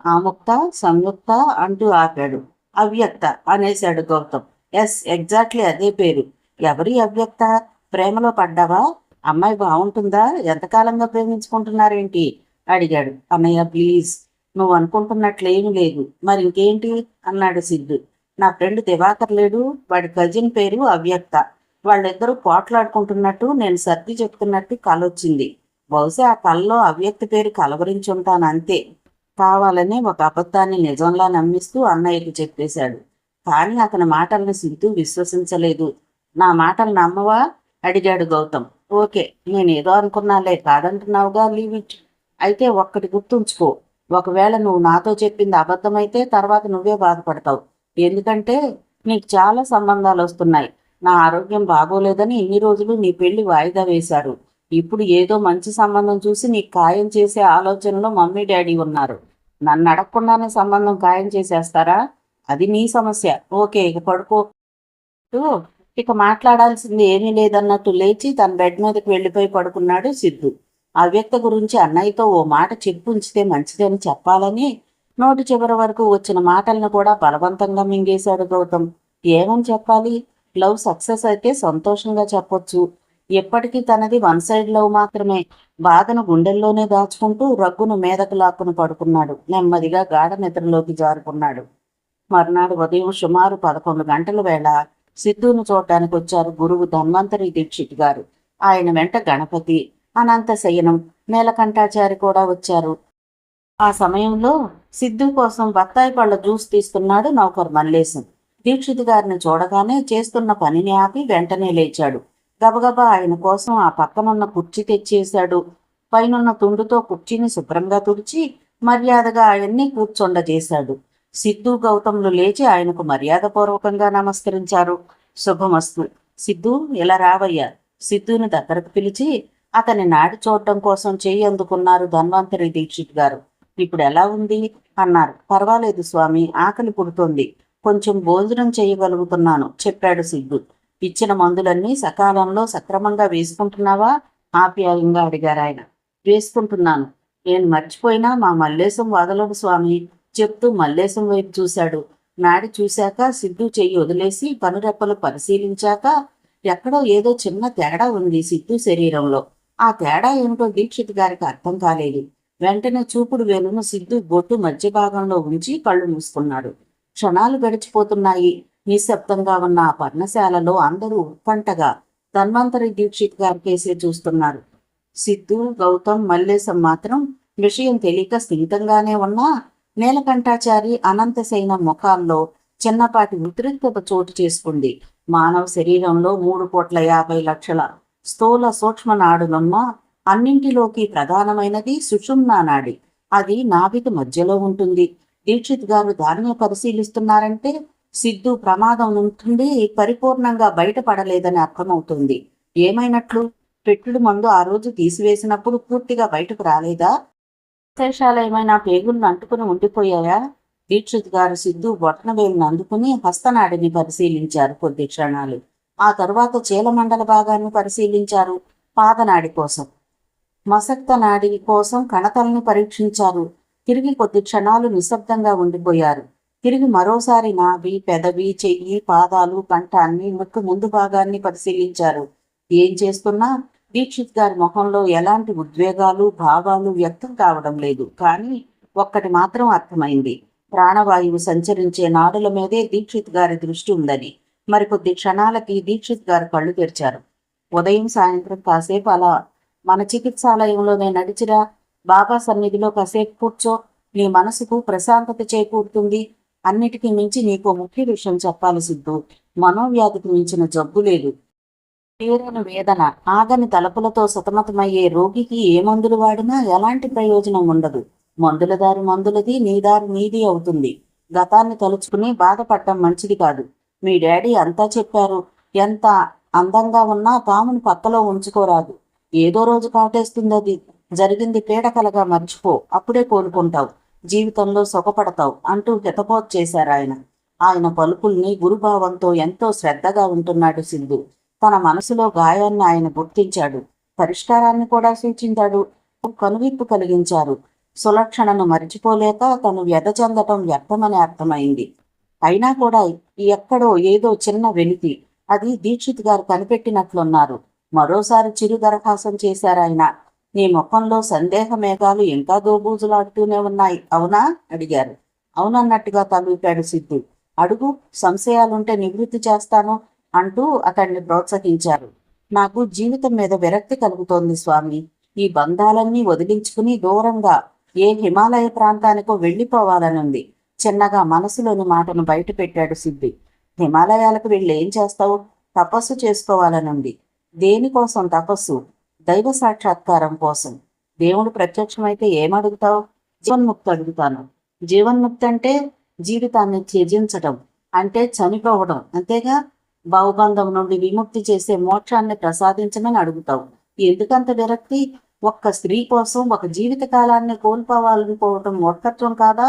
ఆముక్త, సంయుక్త అంటూ ఆపాడు. అవ్యక్త అనేశాడు గౌతమ్. ఎస్, ఎగ్జాక్ట్లీ అదే పేరు. ఎవరి అవ్యక్త? ప్రేమలో పడ్డావా? అమ్మాయి బాగుంటుందా? ఎంతకాలంగా ప్రేమించుకుంటున్నారేంటి అడిగాడు. అన్నయ్య ప్లీజ్, నువ్వు అనుకుంటున్నట్లేమీ లేదు. మరి ఇంకేంటి అన్నాడు సిద్ధు. నా ఫ్రెండ్ దివాకర్ లేడు, వాడి కజిన్ పేరు అవ్యక్త. వాళ్ళిద్దరూ పోట్లాడుకుంటున్నట్టు నేను సర్ది చెప్తున్నట్టు కలొచ్చింది. బహుశా ఆ కల్లో అవ్యక్త పేరు కలవరించుంటాను అంతే. కావాలని ఒక అబద్ధాన్ని నిజంలా నమ్మిస్తూ అన్నయ్యకు చెప్పేశాడు. కానీ అతని మాటల్ని సిద్ధు విశ్వసించలేదు. నా మాటలు నమ్మవా అడిగాడు గౌతమ్. ఓకే, నేనేదో అనుకున్నాలే, కాదంటున్నావుగా, లీవ్ ఇట్. అయితే ఒక్కటి గుర్తుంచుకో, ఒకవేళ నువ్వు నాతో చెప్పింది అబద్ధమైతే తర్వాత నువ్వే బాధపడతావు. ఎందుకంటే నీకు చాలా సంబంధాలు వస్తున్నాయి. నా ఆరోగ్యం బాగోలేదని ఇన్ని రోజులు నీ పెళ్లి వాయిదా వేశారు. ఇప్పుడు ఏదో మంచి సంబంధం చూసి నీకు ఖాయం చేసే ఆలోచనలో మమ్మీ డాడీ ఉన్నారు. నన్ను అడగకుండానే సంబంధం ఖాయం చేసేస్తారా? అది నీ సమస్య. ఓకే, ఇక పడుకో. ఇక మాట్లాడాల్సింది ఏమీ లేదన్నట్టు లేచి తన బెడ్ మీదకి వెళ్ళిపోయి పడుకున్నాడు సిద్ధు. అవ్యక్త గురించి అన్నయ్యతో ఓ మాట చెప్పు ఉంచితే మంచిదని చెప్పాలని నోటి చివరి వరకు వచ్చిన మాటలను కూడా బలవంతంగా మింగేశాడు గౌతమ్. ఏమని చెప్పాలి? లవ్ సక్సెస్ అయితే సంతోషంగా చెప్పొచ్చు. ఎప్పటికీ తనది వన్ సైడ్ లవ్ మాత్రమే. బాధను గుండెల్లోనే దాచుకుంటూ రగ్గును మీదకు లాక్కుని పడుకున్నాడు. నెమ్మదిగా గాఢ నిద్రలోకి జారుకున్నాడు. మర్నాడు ఉదయం సుమారు 11 గంటల వేళ సిద్ధును చూడటానికి వచ్చారు గురువు ధన్వంతరి దీక్షిత్ గారు. ఆయన వెంట గణపతి, అనంత శయనం, నీలకంఠాచారి కూడా వచ్చారు. ఆ సమయంలో సిద్ధు కోసం బత్తాయి పళ్ళ జ్యూస్ తీస్తున్నాడు నౌకర్ మల్లేశం. దీక్షిత్ గారిని చూడగానే చేస్తున్న పనిని ఆపి వెంటనే లేచాడు. గబగబా ఆయన కోసం ఆ పక్కనున్న కుర్చీ తెచ్చేశాడు. పైనున్న తుండుతో కుర్చీని శుభ్రంగా తుడిచి మర్యాదగా ఆయన్ని కూర్చొండజేశాడు. సిద్ధు గౌతమ్లు లేచి ఆయనకు మర్యాదపూర్వకంగా నమస్కరించారు. శుభమస్తు. సిద్ధు, ఇలా రావయ్యా. సిద్ధుని దగ్గరకు పిలిచి అతని నాడి చూడటం కోసం చెయ్యి అందుకున్నారు ధన్వంతరి దీక్షిత్ గారు. ఇప్పుడు ఎలా ఉంది అన్నారు. పర్వాలేదు స్వామి, ఆకలి పుడుతోంది. కొంచెం భోజనం చేయగలుగుతున్నాను చెప్పాడు సిద్ధు. ఇచ్చిన మందులన్నీ సకాలంలో సక్రమంగా వేసుకుంటున్నావా? ఆప్యాయంగా అడిగారు ఆయన. వేసుకుంటున్నాను. నేను మర్చిపోయినా మా మల్లేశం వదలడు స్వామి చెప్తూ మల్లేశం వైపు చూశాడు. నాడి చూశాక సిద్ధు చెయ్యి వదిలేసి కనురెప్పలు పరిశీలించాక ఎక్కడో ఏదో చిన్న తేడా ఉంది సిద్ధు శరీరంలో. ఆ తేడా ఏమిటో దీక్షిత్ గారికి అర్థం కాలేదు. వెంటనే చూపుడు వేలును సిద్ధు బొట్టు మధ్య భాగంలో ఉంచి కళ్ళు మూసుకున్నాడు. క్షణాలు గడిచిపోతున్నాయి. నిశ్శబ్దంగా ఉన్న ఆ పర్ణశాలలో అందరూ ఉత్కంఠగా ధన్వంతరి దీక్షిత్ గారి కేసే చూస్తున్నారు. సిద్ధు, గౌతమ్, మల్లేశం మాత్రం విషయం తెలియక స్థిమితంగానే ఉన్నా నీలకంఠాచారి, అనంతసేన ముఖాల్లో చిన్నపాటి ఉద్రిక్తత చోటు చేసుకుంది. మానవ శరీరంలో 3,50,00,000 స్థూల సూక్ష్మ నాడులున్న అన్నింటిలోకి ప్రధానమైనది సుషుమ్నా నాడి. అది నాభికి మధ్యలో ఉంటుంది. దీక్షిత్ గారు దానిని పరిశీలిస్తున్నారంటే సిద్ధు ప్రమాదం నుండి పరిపూర్ణంగా బయటపడలేదని అర్థమవుతుంది. ఏమైనట్లు? పెట్టుడు మందు ఆ రోజు తీసివేసినప్పుడు పూర్తిగా బయటకు రాలేదా? విశేషాలు ఏమైనా పేగులను అంటుకుని ఉండిపోయాయా? దీక్షిత్ గారు సిద్ధు బొట్టనవేలును అందుకుని హస్తనాడిని పరిశీలించారు కొద్ది క్షణాలు. ఆ తరువాత చీలమండల భాగాన్ని పరిశీలించారు పాదనాడి కోసం. మసక్త నాడి కోసం కణతల్ని పరీక్షించారు. తిరిగి కొద్ది క్షణాలు నిశ్శబ్దంగా ఉండిపోయారు. తిరిగి మరోసారి నాభి, పెదవి, చెయ్యి, పాదాలు, కంఠాన్ని, ముక్కు ముందు భాగాన్ని పరిశీలించారు. ఏం చేస్తున్నా దీక్షిత్ గారి ముఖంలో ఎలాంటి ఉద్వేగాలు, భావాలు వ్యక్తం కావడం లేదు. కానీ ఒక్కటి మాత్రం అర్థమైంది. ప్రాణవాయువు సంచరించే నాడుల మీదే దీక్షిత్ గారి దృష్టి ఉందని. మరికొద్ది క్షణాలకి దీక్షిత్ గారు కళ్ళు తెరిచారు. ఉదయం సాయంత్రం కాసేపు అలా మన చికిత్సాలయంలోనే నడిచిరా, బాబా సన్నిధిలో కాసేపు కూర్చో, నీ మనసుకు ప్రశాంతత చేకూరుతుంది. అన్నిటికీ మించి నీకు ముఖ్య విషయం చెప్పాలి సిద్ధు. మనోవ్యాధికి మించిన జబ్బు లేదు. తీరని వేదన, ఆగని తలపులతో సతమతమయ్యే రోగికి ఏ మందులు వాడినా ఎలాంటి ప్రయోజనం ఉండదు. మందుల దారి మందులది, నీ దారి నీది అవుతుంది. గతాన్ని తలుచుకుని బాధపడటం మంచిది కాదు. మీ డాడీ అంతా చెప్పారు. ఎంత అందంగా ఉన్నా పాముని పక్కలో ఉంచుకోరాదు. ఏదో రోజు కాటేస్తుంది అది. జరిగింది పీడకలగా మర్చిపో, అప్పుడే కోలుకుంటావు, జీవితంలో సుఖపడతావు అంటూ హితబోధ చేశారు ఆయన. ఆయన పలుకుల్ని గురుభావంతో ఎంతో శ్రద్ధగా ఉంటున్నాడు సిద్ధు. తన మనసులో గాయాన్ని ఆయన గుర్తించాడు. పరిష్కారాన్ని కూడా సూచించాడు. కనువిప్పు కలిగించారు. సులక్షణను మరిచిపోలేక తను వ్యధ చెందటం వ్యర్థమని అర్థమైంది. అయినా కూడా ఎక్కడో ఏదో చిన్న వెలితి. అది దీక్షిత్ గారు కనిపెట్టినట్లున్నారు. మరోసారి చిరు దరఖాసం చేశారాయన. నీ ముఖంలో సందేహ మేఘాలు ఇంకా దోబూజులాడుతూనే ఉన్నాయి, అవునా అడిగారు. అవునన్నట్టుగా తలూపాడు సిద్ధు. అడుగు, సంశయాలుంటే నివృత్తి చేస్తాను అంటూ అతన్ని ప్రోత్సహించారు. నాకు జీవితం మీద విరక్తి కలుగుతోంది స్వామి. ఈ బంధాలన్నీ వదిలించుకుని దూరంగా ఏ హిమాలయ ప్రాంతానికో వెళ్ళిపోవాలనుంది. చిన్నగా మనసులోని మాటను బయట పెట్టాడు సిద్ధి. హిమాలయాలకు వెళ్ళి ఏం చేస్తావు? తపస్సు చేసుకోవాలనుంది. దేనికోసం తపస్సు? దైవ సాక్షాత్కారం కోసం. దేవుడు ప్రత్యక్షమైతే ఏమడుగుతావు? జీవన్ముక్తి అడుగుతాను. జీవన్ముక్తి అంటే జీవితాన్ని త్యజించడం, అంటే చనిపోవడం, అంతేగా. భవబంధం నుండి విముక్తి చేసే మోక్షాన్ని ప్రసాదించమని అడుగుతావు. ఎందుకంత విరక్తి? ఒక్క స్త్రీ కోసం ఒక జీవిత కాలాన్ని కోల్పోవాలనుకోవటం మూర్ఖత్వం కాదా?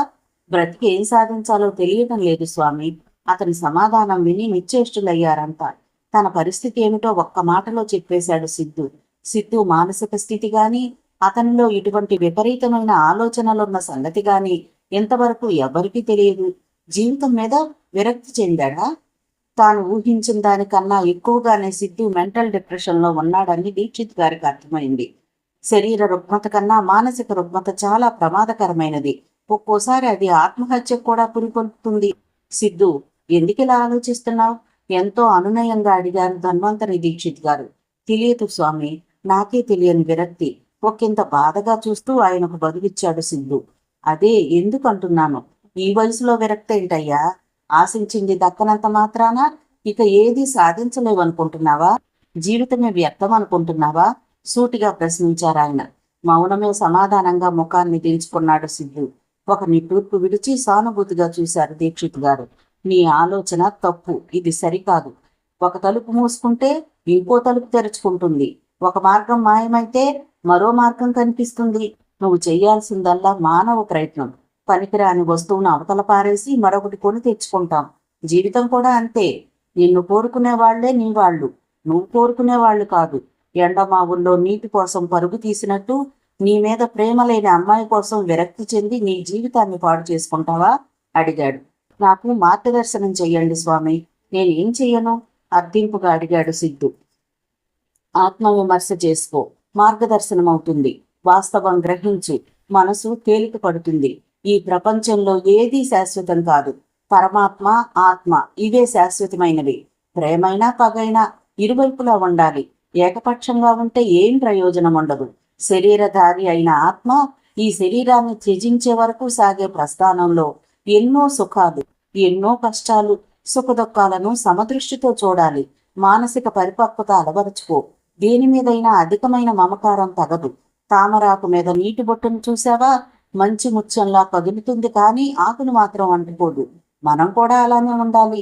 బ్రతికి ఏం సాధించాలో తెలియటం లేదు స్వామి. అతని సమాధానం విని నిశ్చేష్టులయ్యారంతా. తన పరిస్థితి ఏమిటో ఒక్క మాటలో చెప్పేశాడు సిద్ధు. సిద్ధు మానసిక స్థితి గాని, అతనిలో ఇటువంటి విపరీతమైన ఆలోచనలున్న సంగతి గాని ఇంతవరకు ఎవరికీ తెలియదు. జీవితం మీద విరక్తి చెందాడా? తాను ఊహించిన దానికన్నా ఎక్కువగానే సిద్ధు మెంటల్ డిప్రెషన్లో ఉన్నాడని దీక్షిత్ గారికి అర్థమైంది. శరీర రుగ్మత కన్నా మానసిక రుగ్మత చాలా ప్రమాదకరమైనది. ఒక్కోసారి అది ఆత్మహత్య కూడా పురికొల్పుతుంది. సిద్ధు, ఎందుకిలా ఆలోచిస్తున్నావు? ఎంతో అనునయంగా అడిగారు ధన్వంతరి దీక్షిత్ గారు. తెలియదు స్వామి, నాకే తెలియని విరక్తి. ఒకంత బాధగా చూస్తూ ఆయనకు బదులిచ్చాడు సిద్ధు. అదే ఎందుకు అంటున్నాను, ఈ వయసులో విరక్తి ఏంటయ్యా? ఆశించింది దక్కనంత మాత్రాన ఇక ఏదీ సాధించలేవనుకుంటున్నావా? జీవితమే వ్యర్థం అనుకుంటున్నావా? సూటిగా ప్రశ్నించారాయన. మౌనమే సమాధానంగా ముఖాన్ని దించుకున్నాడు సిద్ధు. ఒక నిట్టూర్పు విడిచి సానుభూతిగా చూశారు దీక్షిత్ గారు. నీ ఆలోచన తప్పు, ఇది సరికాదు. ఒక తలుపు మూసుకుంటే ఇంకో తలుపు తెరుచుకుంటుంది. ఒక మార్గం మాయమైతే మరో మార్గం కనిపిస్తుంది. నువ్వు చెయ్యాల్సిందల్లా మానవ ప్రయత్నం. పనికిరాని వస్తువును అవతల పారేసి మరొకటి కొని తెచ్చుకుంటాం. జీవితం కూడా అంతే. నిన్ను కోరుకునే వాళ్లే నీ వాళ్ళు, నువ్వు కోరుకునే వాళ్ళు కాదు. ఎండమావుల్లో నీటి కోసం పరుగు తీసినట్టు నీ మీద ప్రేమ లేని అమ్మాయి కోసం విరక్తి చెంది నీ జీవితాన్ని పాడు చేసుకుంటావా? అడిగాడు. నాకు మార్గదర్శనం చెయ్యండి స్వామి. నేనేం చెయ్యను? అర్థింపుగా అడిగాడు సిద్ధు. ఆత్మవిమర్శ చేసుకో, మార్గదర్శనం అవుతుంది. వాస్తవం గ్రహించు, మనసు తేలిక పడుతుంది. ఈ ప్రపంచంలో ఏదీ శాశ్వతం కాదు. పరమాత్మ, ఆత్మ ఇవే శాశ్వతమైనవి. ప్రేమైనా పగైనా ఇరువైపులా ఉండాలి. ఏకపక్షంగా ఉంటే ఏం ప్రయోజనం ఉండదు. శరీరధారి అయిన ఆత్మ ఈ శరీరాన్ని త్యజించే వరకు సాగే ప్రస్థానంలో ఎన్నో సుఖాలు, ఎన్నో కష్టాలు, సుఖదుఖాలను సమదృష్టితో చూడాలి. మానసిక పరిపక్వత అలవరుచుకో. దేని మీదైనా అధికమైన మమకారం తగదు. తామరాకు మీద నీటి బొట్టును చూసావా? మంచి ముత్యంలా కదులుతుంది, కానీ ఆకులు మాత్రం అంటుకోదు. మనం కూడా అలానే ఉండాలి.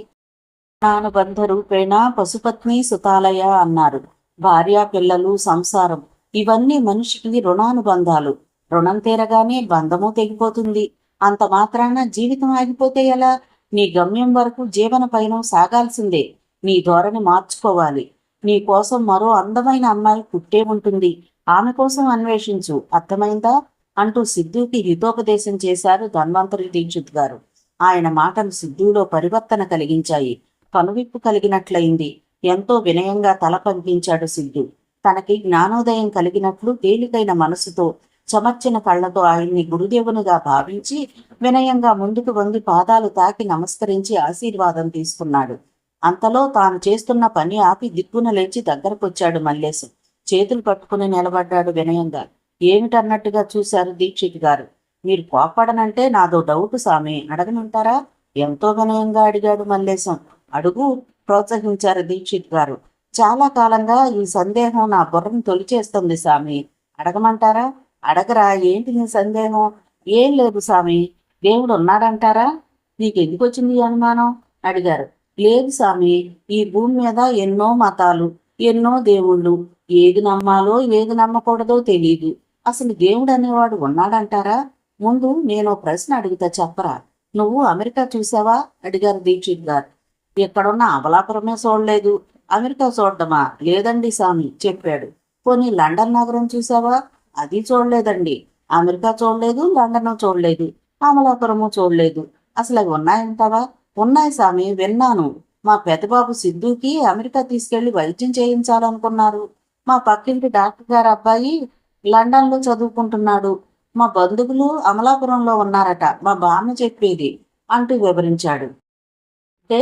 నానుబంధ రూపేణ పశుపత్ని సుతాలయ అన్నారు. భార్య, పిల్లలు, సంసారం ఇవన్నీ మనిషికి రుణానుబంధాలు. రుణం తీరగానే బంధము తెగిపోతుంది. అంత మాత్రాన జీవితం ఆగిపోతే ఎలా? నీ గమ్యం వరకు జీవన పయనం సాగాల్సిందే. నీ ధోరణి మార్చుకోవాలి. నీ కోసం మరో అందమైన అమ్మాయి పుట్టే ఉంటుంది. ఆమె కోసం అన్వేషించు, అర్థమైందా? అంటూ సిద్ధుకి హితోపదేశం చేశారు ధన్వంతరి దీక్షిత్ గారు. ఆయన మాటలు సిద్ధులో పరివర్తన కలిగించాయి. కనువిప్పు కలిగినట్లయింది. ఎంతో వినయంగా తల పంపించాడు సిద్ధు. తనకి జ్ఞానోదయం కలిగినట్లు తేలికైన మనసుతో, చెమర్చిన కళ్లతో ఆయన్ని గురుదేవునిగా భావించి వినయంగా ముందుకు వంగి పాదాలు తాకి నమస్కరించి ఆశీర్వాదం తీసుకున్నాడు. అంతలో తాను చేస్తున్న పని ఆపి దిక్కున లేచి దగ్గరకొచ్చాడు మల్లేశం. చేతులు పట్టుకుని నిలబడ్డాడు వినయంగా. ఏమిటన్నట్టుగా చూశారు దీక్షిత్ గారు. మీరు కోపడనంటే నాదో డౌట్ సామి, అడగనుంటారా? ఎంతో వినయంగా అడిగాడు మల్లేశం. అడుగు, ప్రోత్సహించారు దీక్షిత్ గారు. చాలా కాలంగా ఈ సందేహం నా బుర్రను తొలిచేస్తుంది సామి, అడగమంటారా? అడగరా, ఏంటి నీ సందేహం? ఏం లేదు సామి, దేవుడు ఉన్నాడంటారా? నీకెందుకు వచ్చింది అనుమానం? అడిగారు. లేదు సామి, ఈ భూమి మీద ఎన్నో మతాలు, ఎన్నో దేవుళ్ళు. ఏది నమ్మాలో ఏది నమ్మకూడదో తెలియదు. అసలు దేవుడు అనేవాడు ఉన్నాడంటారా? ముందు నేను ప్రశ్న అడుగుతా, చెప్పరా? నువ్వు అమెరికా చూసావా? అడిగారు దీక్షిత్ గారు. ఎక్కడున్న అమలాపురమే చూడలేదు. అమెరికా చూడడమా? లేదండి సామి, చెప్పాడు. పోనీ లండన్ నగరం చూసావా? అది చూడలేదండి. అమెరికా చూడలేదు, లండన్ చూడలేదు, అమలాపురము చూడలేదు. అసలు అవి ఉన్నాయంటావా? ఉన్నాయి సామి, విన్నాను. మా పెద్దబాబు సిద్ధుకి అమెరికా తీసుకెళ్లి వైద్యం చేయించాలనుకున్నారు. మా పక్కింటి డాక్టర్ గారు అబ్బాయి లండన్లో చదువుకుంటున్నాడు. మా బంధువులు అమలాపురంలో ఉన్నారట, మా బామ్మ చెప్పేది అంటూ వివరించాడు. అంటే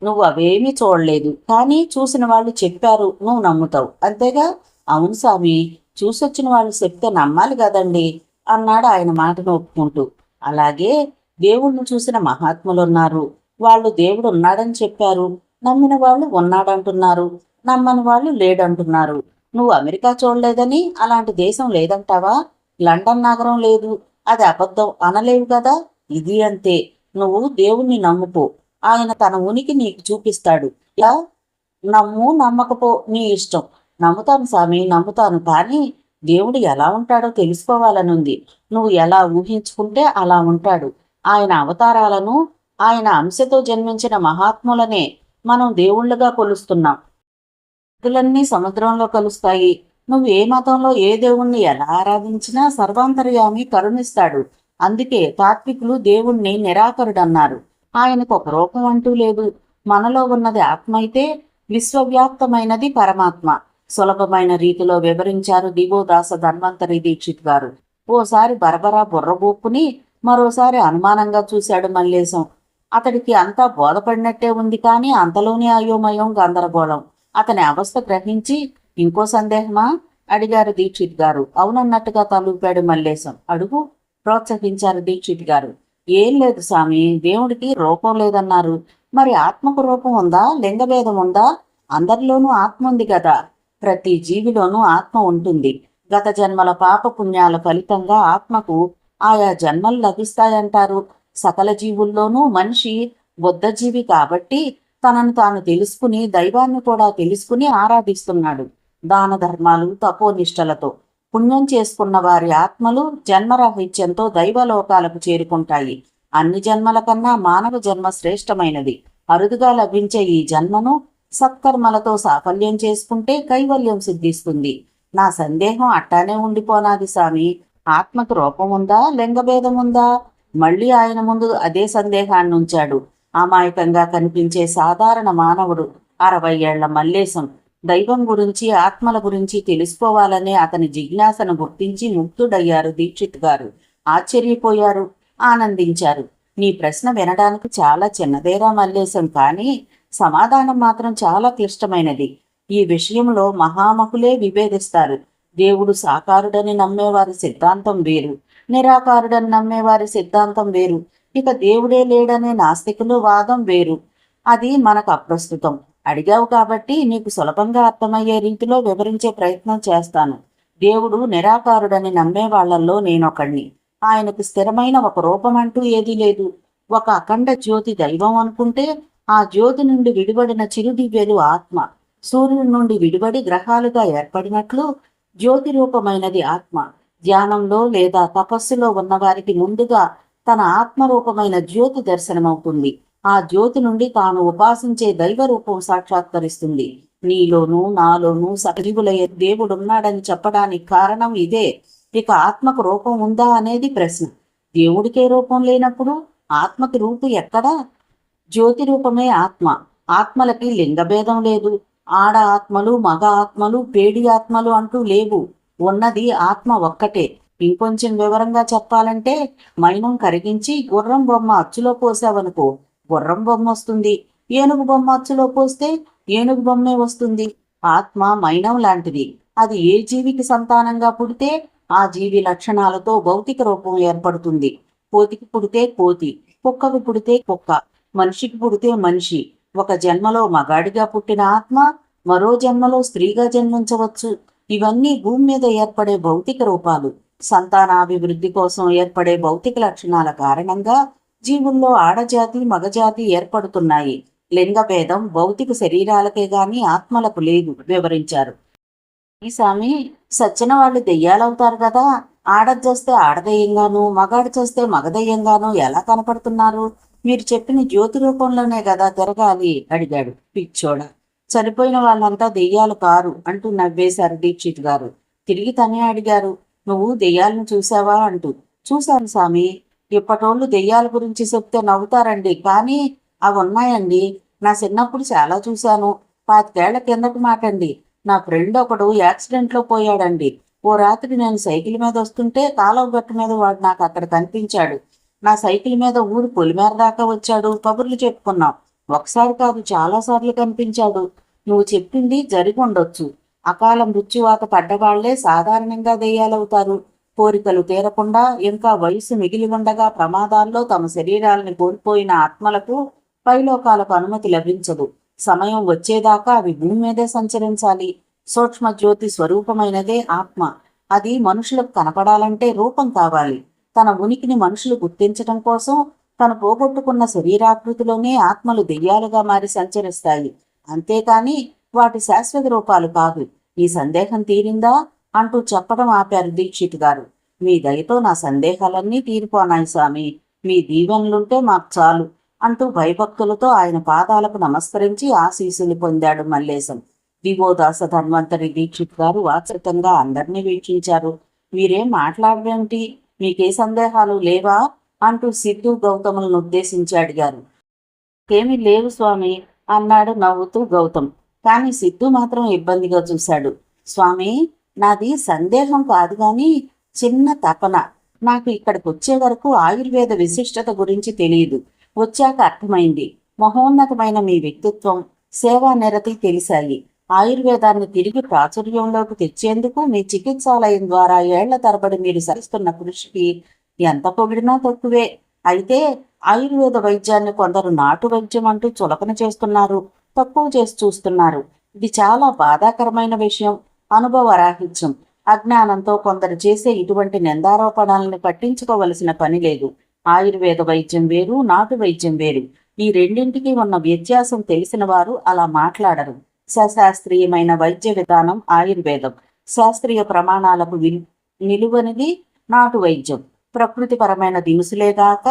నువ్వు అవేమీ చూడలేదు, కానీ చూసిన వాళ్ళు చెప్పారు, నువ్వు నమ్ముతావు, అంతేగా? అవును స్వామి, చూసొచ్చిన వాళ్ళు చెప్తే నమ్మాలి కదండి అన్నాడు ఆయన మాటను ఒప్పుకుంటూ. అలాగే దేవుణ్ణి చూసిన మహాత్ములున్నారు. వాళ్ళు దేవుడు ఉన్నాడని చెప్పారు. నమ్మిన వాళ్ళు ఉన్నాడంటున్నారు, నమ్మని వాళ్ళు లేడంటున్నారు. నువ్వు అమెరికా చూడలేదని అలాంటి దేశం లేదంటావా? లండన్ నగరం లేదు, అది అబద్ధం అనలేవు కదా. ఇది అంతే. నువ్వు దేవుణ్ణి నమ్ముకో, ఆయన తన ఉనికి నీకు చూపిస్తాడు. ఇలా నమ్ము, నమ్మకపో నీ ఇష్టం. నమ్ముతాను స్వామి, నమ్ముతాను, కానీ దేవుడు ఎలా ఉంటాడో తెలుసుకోవాలనుంది. నువ్వు ఎలా ఊహించుకుంటే అలా ఉంటాడు. ఆయన అవతారాలను, ఆయన అంశతో జన్మించిన మహాత్ములనే మనం దేవుళ్ళుగా కొలుస్తున్నాం. నదులన్నీ సముద్రంలో కలుస్తాయి. నువ్వు ఏ మతంలో ఏ దేవుణ్ణి ఎలా ఆరాధించినా సర్వాంతర్యామి కరుణిస్తాడు. అందుకే తాత్వికులు దేవుణ్ణి నిరాకరుడన్నారు. ఆయనకు ఒక రూపం అంటూ లేదు. మనలో ఉన్నది ఆత్మ అయితే విశ్వవ్యాప్తమైనది పరమాత్మ. సులభమైన రీతిలో వివరించారు దివోదాస ధన్వంతరి దీక్షిత్ గారు. ఓసారి బరబరా బుర్రబోక్కుని మరోసారి అనుమానంగా చూశాడు మల్లేశం. అతడికి అంతా బోధపడినట్టే ఉంది, కానీ అంతలోనే అయోమయం, గందరగోళం. అతని అవస్థ గ్రహించి, ఇంకో సందేహమా అడిగారు దీక్షిత్ గారు. అవునన్నట్టుగా తలూపాడు మల్లేశం. అడుగు ప్రోత్సహించారు దీక్షిత్ గారు. ఏం లేదు స్వామి, దేవుడికి రూపం లేదన్నారు. మరి ఆత్మకు రూపం ఉందా? లింగభేదం ఉందా? అందరిలోనూ ఆత్మ ఉంది కదా. ప్రతి జీవిలోనూ ఆత్మ ఉంటుంది. గత జన్మల పాప పుణ్యాల ఫలితంగా ఆత్మకు ఆయా జన్మలు లభిస్తాయంటారు. సకల జీవుల్లోనూ మనిషి బుద్ధజీవి కాబట్టి తనను తాను తెలుసుకుని దైవాన్ని కూడా తెలుసుకుని ఆరాధిస్తున్నాడు. దాన ధర్మాలు తపోనిష్టలతో పుణ్యం చేసుకున్న వారి ఆత్మలు జన్మరాహిత్యంతో దైవలోకాలకు చేరుకుంటాయి. అన్ని జన్మల కన్నా మానవ జన్మ శ్రేష్టమైనది. అరుదుగా లభించే ఈ జన్మను సత్కర్మలతో సాఫల్యం చేసుకుంటే కైవల్యం సిద్ధిస్తుంది. నా సందేహం అట్టానే ఉండిపోనాది స్వామి. ఆత్మకు రూపం ఉందా? లింగభేదం ఉందా? మళ్ళీ ఆయన ముందు అదే సందేహాన్ని ఉంచాడు అమాయకంగా కనిపించే సాధారణ మానవుడు 60 ఏళ్ల మల్లేశం. దైవం గురించి, ఆత్మల గురించి తెలుసుకోవాలనే అతని జిజ్ఞాసను గుర్తించి ముక్తుడయ్యారు దీక్షిత్ గారు. ఆశ్చర్యపోయారు, ఆనందించారు. నీ ప్రశ్న వినడానికి చాలా చిన్నదేరా మల్లేశం, కానీ సమాధానం మాత్రం చాలా క్లిష్టమైనది. ఈ విషయంలో మహామహులే విభేదిస్తారు. దేవుడు సాకారుడని నమ్మేవారి సిద్ధాంతం వేరు, నిరాకారుడని నమ్మేవారి సిద్ధాంతం వేరు. ఇక దేవుడే లేడనే నాస్తికులు వాదం వేరు. అది మనకు అప్రస్తుతం. అడిగావు కాబట్టి నీకు సులభంగా అర్థమయ్యే రీతిలో వివరించే ప్రయత్నం చేస్తాను. దేవుడు నిరాకారుడని నమ్మే వాళ్లల్లో నేనొకణ్ణి. ఆయనకు స్థిరమైన ఒక రూపం అంటూ ఏదీ లేదు. ఒక అఖండ జ్యోతి దైవం అనుకుంటే, ఆ జ్యోతి నుండి విడిపడిన చిరుదివ్యలు ఆత్మ. సూర్యుడి నుండి విడిపడి గ్రహాలుగా ఏర్పడినట్లు జ్యోతి రూపమైనది ఆత్మ. ధ్యానంలో లేదా తపస్సులో ఉన్నవారికి ముందుగా తన ఆత్మరూపమైన జ్యోతి దర్శనమవుతుంది. ఆ జ్యోతి నుండి తాను ఉపాసించే దైవ రూపం సాక్షాత్కరిస్తుంది. నీలోనూ నాలోనూ సజీవులయ్యే దేవుడున్నాడని చెప్పడానికి కారణం ఇదే. ఇక ఆత్మకు రూపం ఉందా అనేది ప్రశ్న. దేవుడికే రూపం లేనప్పుడు ఆత్మకి రూపు ఎక్కడా? జ్యోతి రూపమే ఆత్మ. ఆత్మలకి లింగభేదం లేదు. ఆడ ఆత్మలు, మగ ఆత్మలు, పేడి ఆత్మలు అంటూ లేవు. ఉన్నది ఆత్మ ఒక్కటే. ఇంకొంచెం వివరంగా చెప్పాలంటే, మైనం కరిగించి గుర్రం బొమ్మ అచ్చులో పోసావనుకో, గుర్రం బొమ్మ వస్తుంది. ఏనుగు బొమ్మ అచ్చులో పోస్తే ఏనుగు బొమ్మే వస్తుంది. ఆత్మ మైనం లాంటిది. అది ఏ జీవికి సంతానంగా పుడితే ఆ జీవి లక్షణాలతో భౌతిక రూపం ఏర్పడుతుంది. కోతికి పుడితే కోతి, కుక్కకు పుడితే కుక్క, మనిషికి పుడితే మనిషి. ఒక జన్మలో మగాడిగా పుట్టిన ఆత్మ మరో జన్మలో స్త్రీగా జన్మించవచ్చు. ఇవన్నీ భూమి మీద ఏర్పడే భౌతిక రూపాలు. సంతానాభివృద్ధి కోసం ఏర్పడే భౌతిక లక్షణాల కారణంగా జీవుల్లో ఆడజాతి, మగజాతి ఏర్పడుతున్నాయి. లింగభేదం భౌతిక శరీరాలకే గాని ఆత్మలకు లేదు వివరించారు. ఈ స్వామి, సచ్చిన వాళ్ళు దెయ్యాలవుతారు కదా. ఆడది చేస్తే ఆడదెయ్యంగాను, మగాడు చేస్తే మగదెయ్యంగాను ఎలా కనపడుతున్నారు? మీరు చెప్పిన జ్యోతి రూపంలోనే కదా తిరగాలి అడిగాడు. పిచ్చోడ, చనిపోయిన వాళ్ళంతా దెయ్యాలు కారు అంటూ నవ్వేశారు దీక్షిత్ గారు. తిరిగి తనే అడిగారు, నువ్వు దెయ్యాలను చూసావా అంటూ. చూశాను స్వామి. ఇప్పటోళ్ళు దెయ్యాల గురించి చెప్తే నవ్వుతారండి, కానీ అవి ఉన్నాయండి. నా చిన్నప్పుడు చాలా చూశాను. 25 ఏళ్ల కిందటి మాటండి. నా ఫ్రెండ్ ఒకడు యాక్సిడెంట్లో పోయాడండి. ఓ రాత్రి నేను సైకిల్ మీద వస్తుంటే కాలువ గట్టు మీద వాడు నాకు అక్కడ కనిపించాడు. నా సైకిల్ మీద ఊరు పొలిమేర దాకా వచ్చాడు. కబుర్లు చెప్పుకున్నాం. ఒకసారి కాదు, చాలాసార్లు కనిపించాడు. నువ్వు చెప్పింది జరిగి ఉండొచ్చు. అకాల మృత్యువాత పడ్డవాళ్లే సాధారణంగా దెయ్యాలవుతారు. కోరికలు తీరకుండా ఇంకా వయసు మిగిలి ఉండగా ప్రమాదాల్లో తమ శరీరాలను కోల్పోయిన ఆత్మలకు పైలోకాలకు అనుమతి లభించదు. సమయం వచ్చేదాకా అవి భూమి మీదే సంచరించాలి. సూక్ష్మ జ్యోతి స్వరూపమైనదే ఆత్మ. అది మనుషులకు కనపడాలంటే రూపం కావాలి. తన ఉనికిని మనుషులు గుర్తించడం కోసం తను పోగొట్టుకున్న శరీరాకృతిలోనే ఆత్మలు దెయ్యాలుగా మారి సంచరిస్తాయి. అంతేకాని వాటి శాశ్వత రూపాలు కాదు. ఈ సందేహం తీరిందా అంటూ చెప్పడం ఆపారు దీక్షిత్ గారు. మీ దయతో నా సందేహాలన్నీ తీరిపోనాయి స్వామి. మీ దీవెనలుంటే మాకు చాలు అంటూ భయభక్తులతో ఆయన పాదాలకు నమస్కరించి ఆశీస్సులు పొందాడు మల్లేశం. దివోదాస ధన్వంతరి దీక్షిత్ గారు వాత్సల్యంగా అందరినీ వీక్షించారు. మీరేం మాట్లాడవేమిటి? మీకే సందేహాలు లేవా అంటూ సిద్ధు గౌతములను ఉద్దేశించి అడిగారు. ఏమీ లేవు స్వామి అన్నాడు నవ్వుతూ గౌతమ్. కాని సిద్ధు మాత్రం ఇబ్బందిగా చూశాడు. స్వామి, నాది సందేహం కాదు గాని చిన్న తపన. నాకు ఇక్కడికి వచ్చే వరకు ఆయుర్వేద విశిష్టత గురించి తెలియదు. వచ్చాక అర్థమైంది. మహోన్నతమైన మీ వ్యక్తిత్వం, సేవా నిరతి తెలిసాయి. ఆయుర్వేదాన్ని తిరిగి ప్రాచుర్యంలోకి తెచ్చేందుకు మీ చికిత్సాలయం ద్వారా ఏళ్ల తరబడి మీరు సరిస్తున్న కృషికి ఎంత పొగిడినా తక్కువే. అయితే ఆయుర్వేద వైద్యాన్ని కొందరు నాటు వైద్యం అంటూ చులకన చేస్తున్నారు, తక్కువ చేసి చూస్తున్నారు. ఇది చాలా బాధాకరమైన విషయం, అనుభవరాహిత్యం. అజ్ఞానంతో కొందరు చేసే ఇటువంటి నిందారోపణలను పట్టించుకోవలసిన పని లేదు. ఆయుర్వేద వైద్యం వేరు, నాటు వైద్యం వేరు. ఈ రెండింటికి ఉన్న వ్యత్యాసం తెలిసిన వారు అలా మాట్లాడరు. సశాస్త్రీయమైన వైద్య విధానం ఆయుర్వేదం, శాస్త్రీయ ప్రమాణాలకు నిలువనిది నాటు వైద్యం. ప్రకృతిపరమైన దినుసులేగాక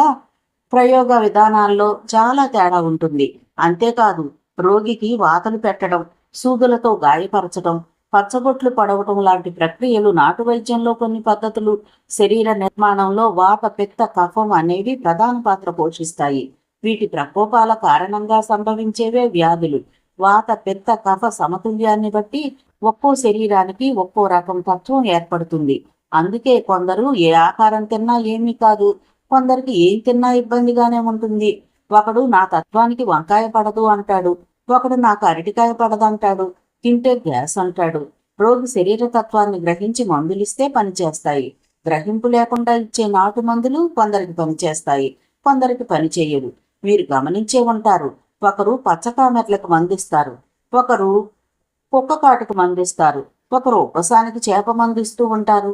ప్రయోగ విధానాల్లో చాలా తేడా ఉంటుంది. అంతేకాదు, రోగికి వాతలు పెట్టడం, సూదులతో గాయపరచడం, పచ్చబొట్లు పడవటం లాంటి ప్రక్రియలు నాటు వైద్యంలో కొన్ని పద్ధతులు శరీర నిర్మాణంలో వాత, పిత్త, కఫం అనేవి ప్రధాన పాత్ర పోషిస్తాయి. వీటి ప్రకోపాల కారణంగా సంభవించేవే వ్యాధులు. వాత, పిత్త, కఫ సమతుల్యాన్ని బట్టి ఒక్కో శరీరానికి ఒక్కో రకం తత్వం ఏర్పడుతుంది. అందుకే కొందరు ఏ ఆహారం తిన్నా ఏమీ కాదు, కొందరికి ఏం తిన్నా ఇబ్బందిగానే ఉంటుంది. ఒకడు నా తత్వానికి వంకాయ పడదు అంటాడు, ఒకడు నాకు అరటికాయ పడదంటాడు, తింటే గ్యాస్ అంటాడు. రోగి శరీర తత్వాన్ని గ్రహించి మందులిస్తే పనిచేస్తాయి. గ్రహింపు లేకుండా ఇచ్చే నాటు మందులు కొందరికి పనిచేస్తాయి, కొందరికి పనిచేయవు. మీరు గమనించే ఉంటారు. ఒకరు పచ్చకామెర్లకు మందిస్తారు, ఒకరు కుక్క కాటుకు మందిస్తారు, ఒకరు ఉపసానికి చేప మందిస్తూ ఉంటారు.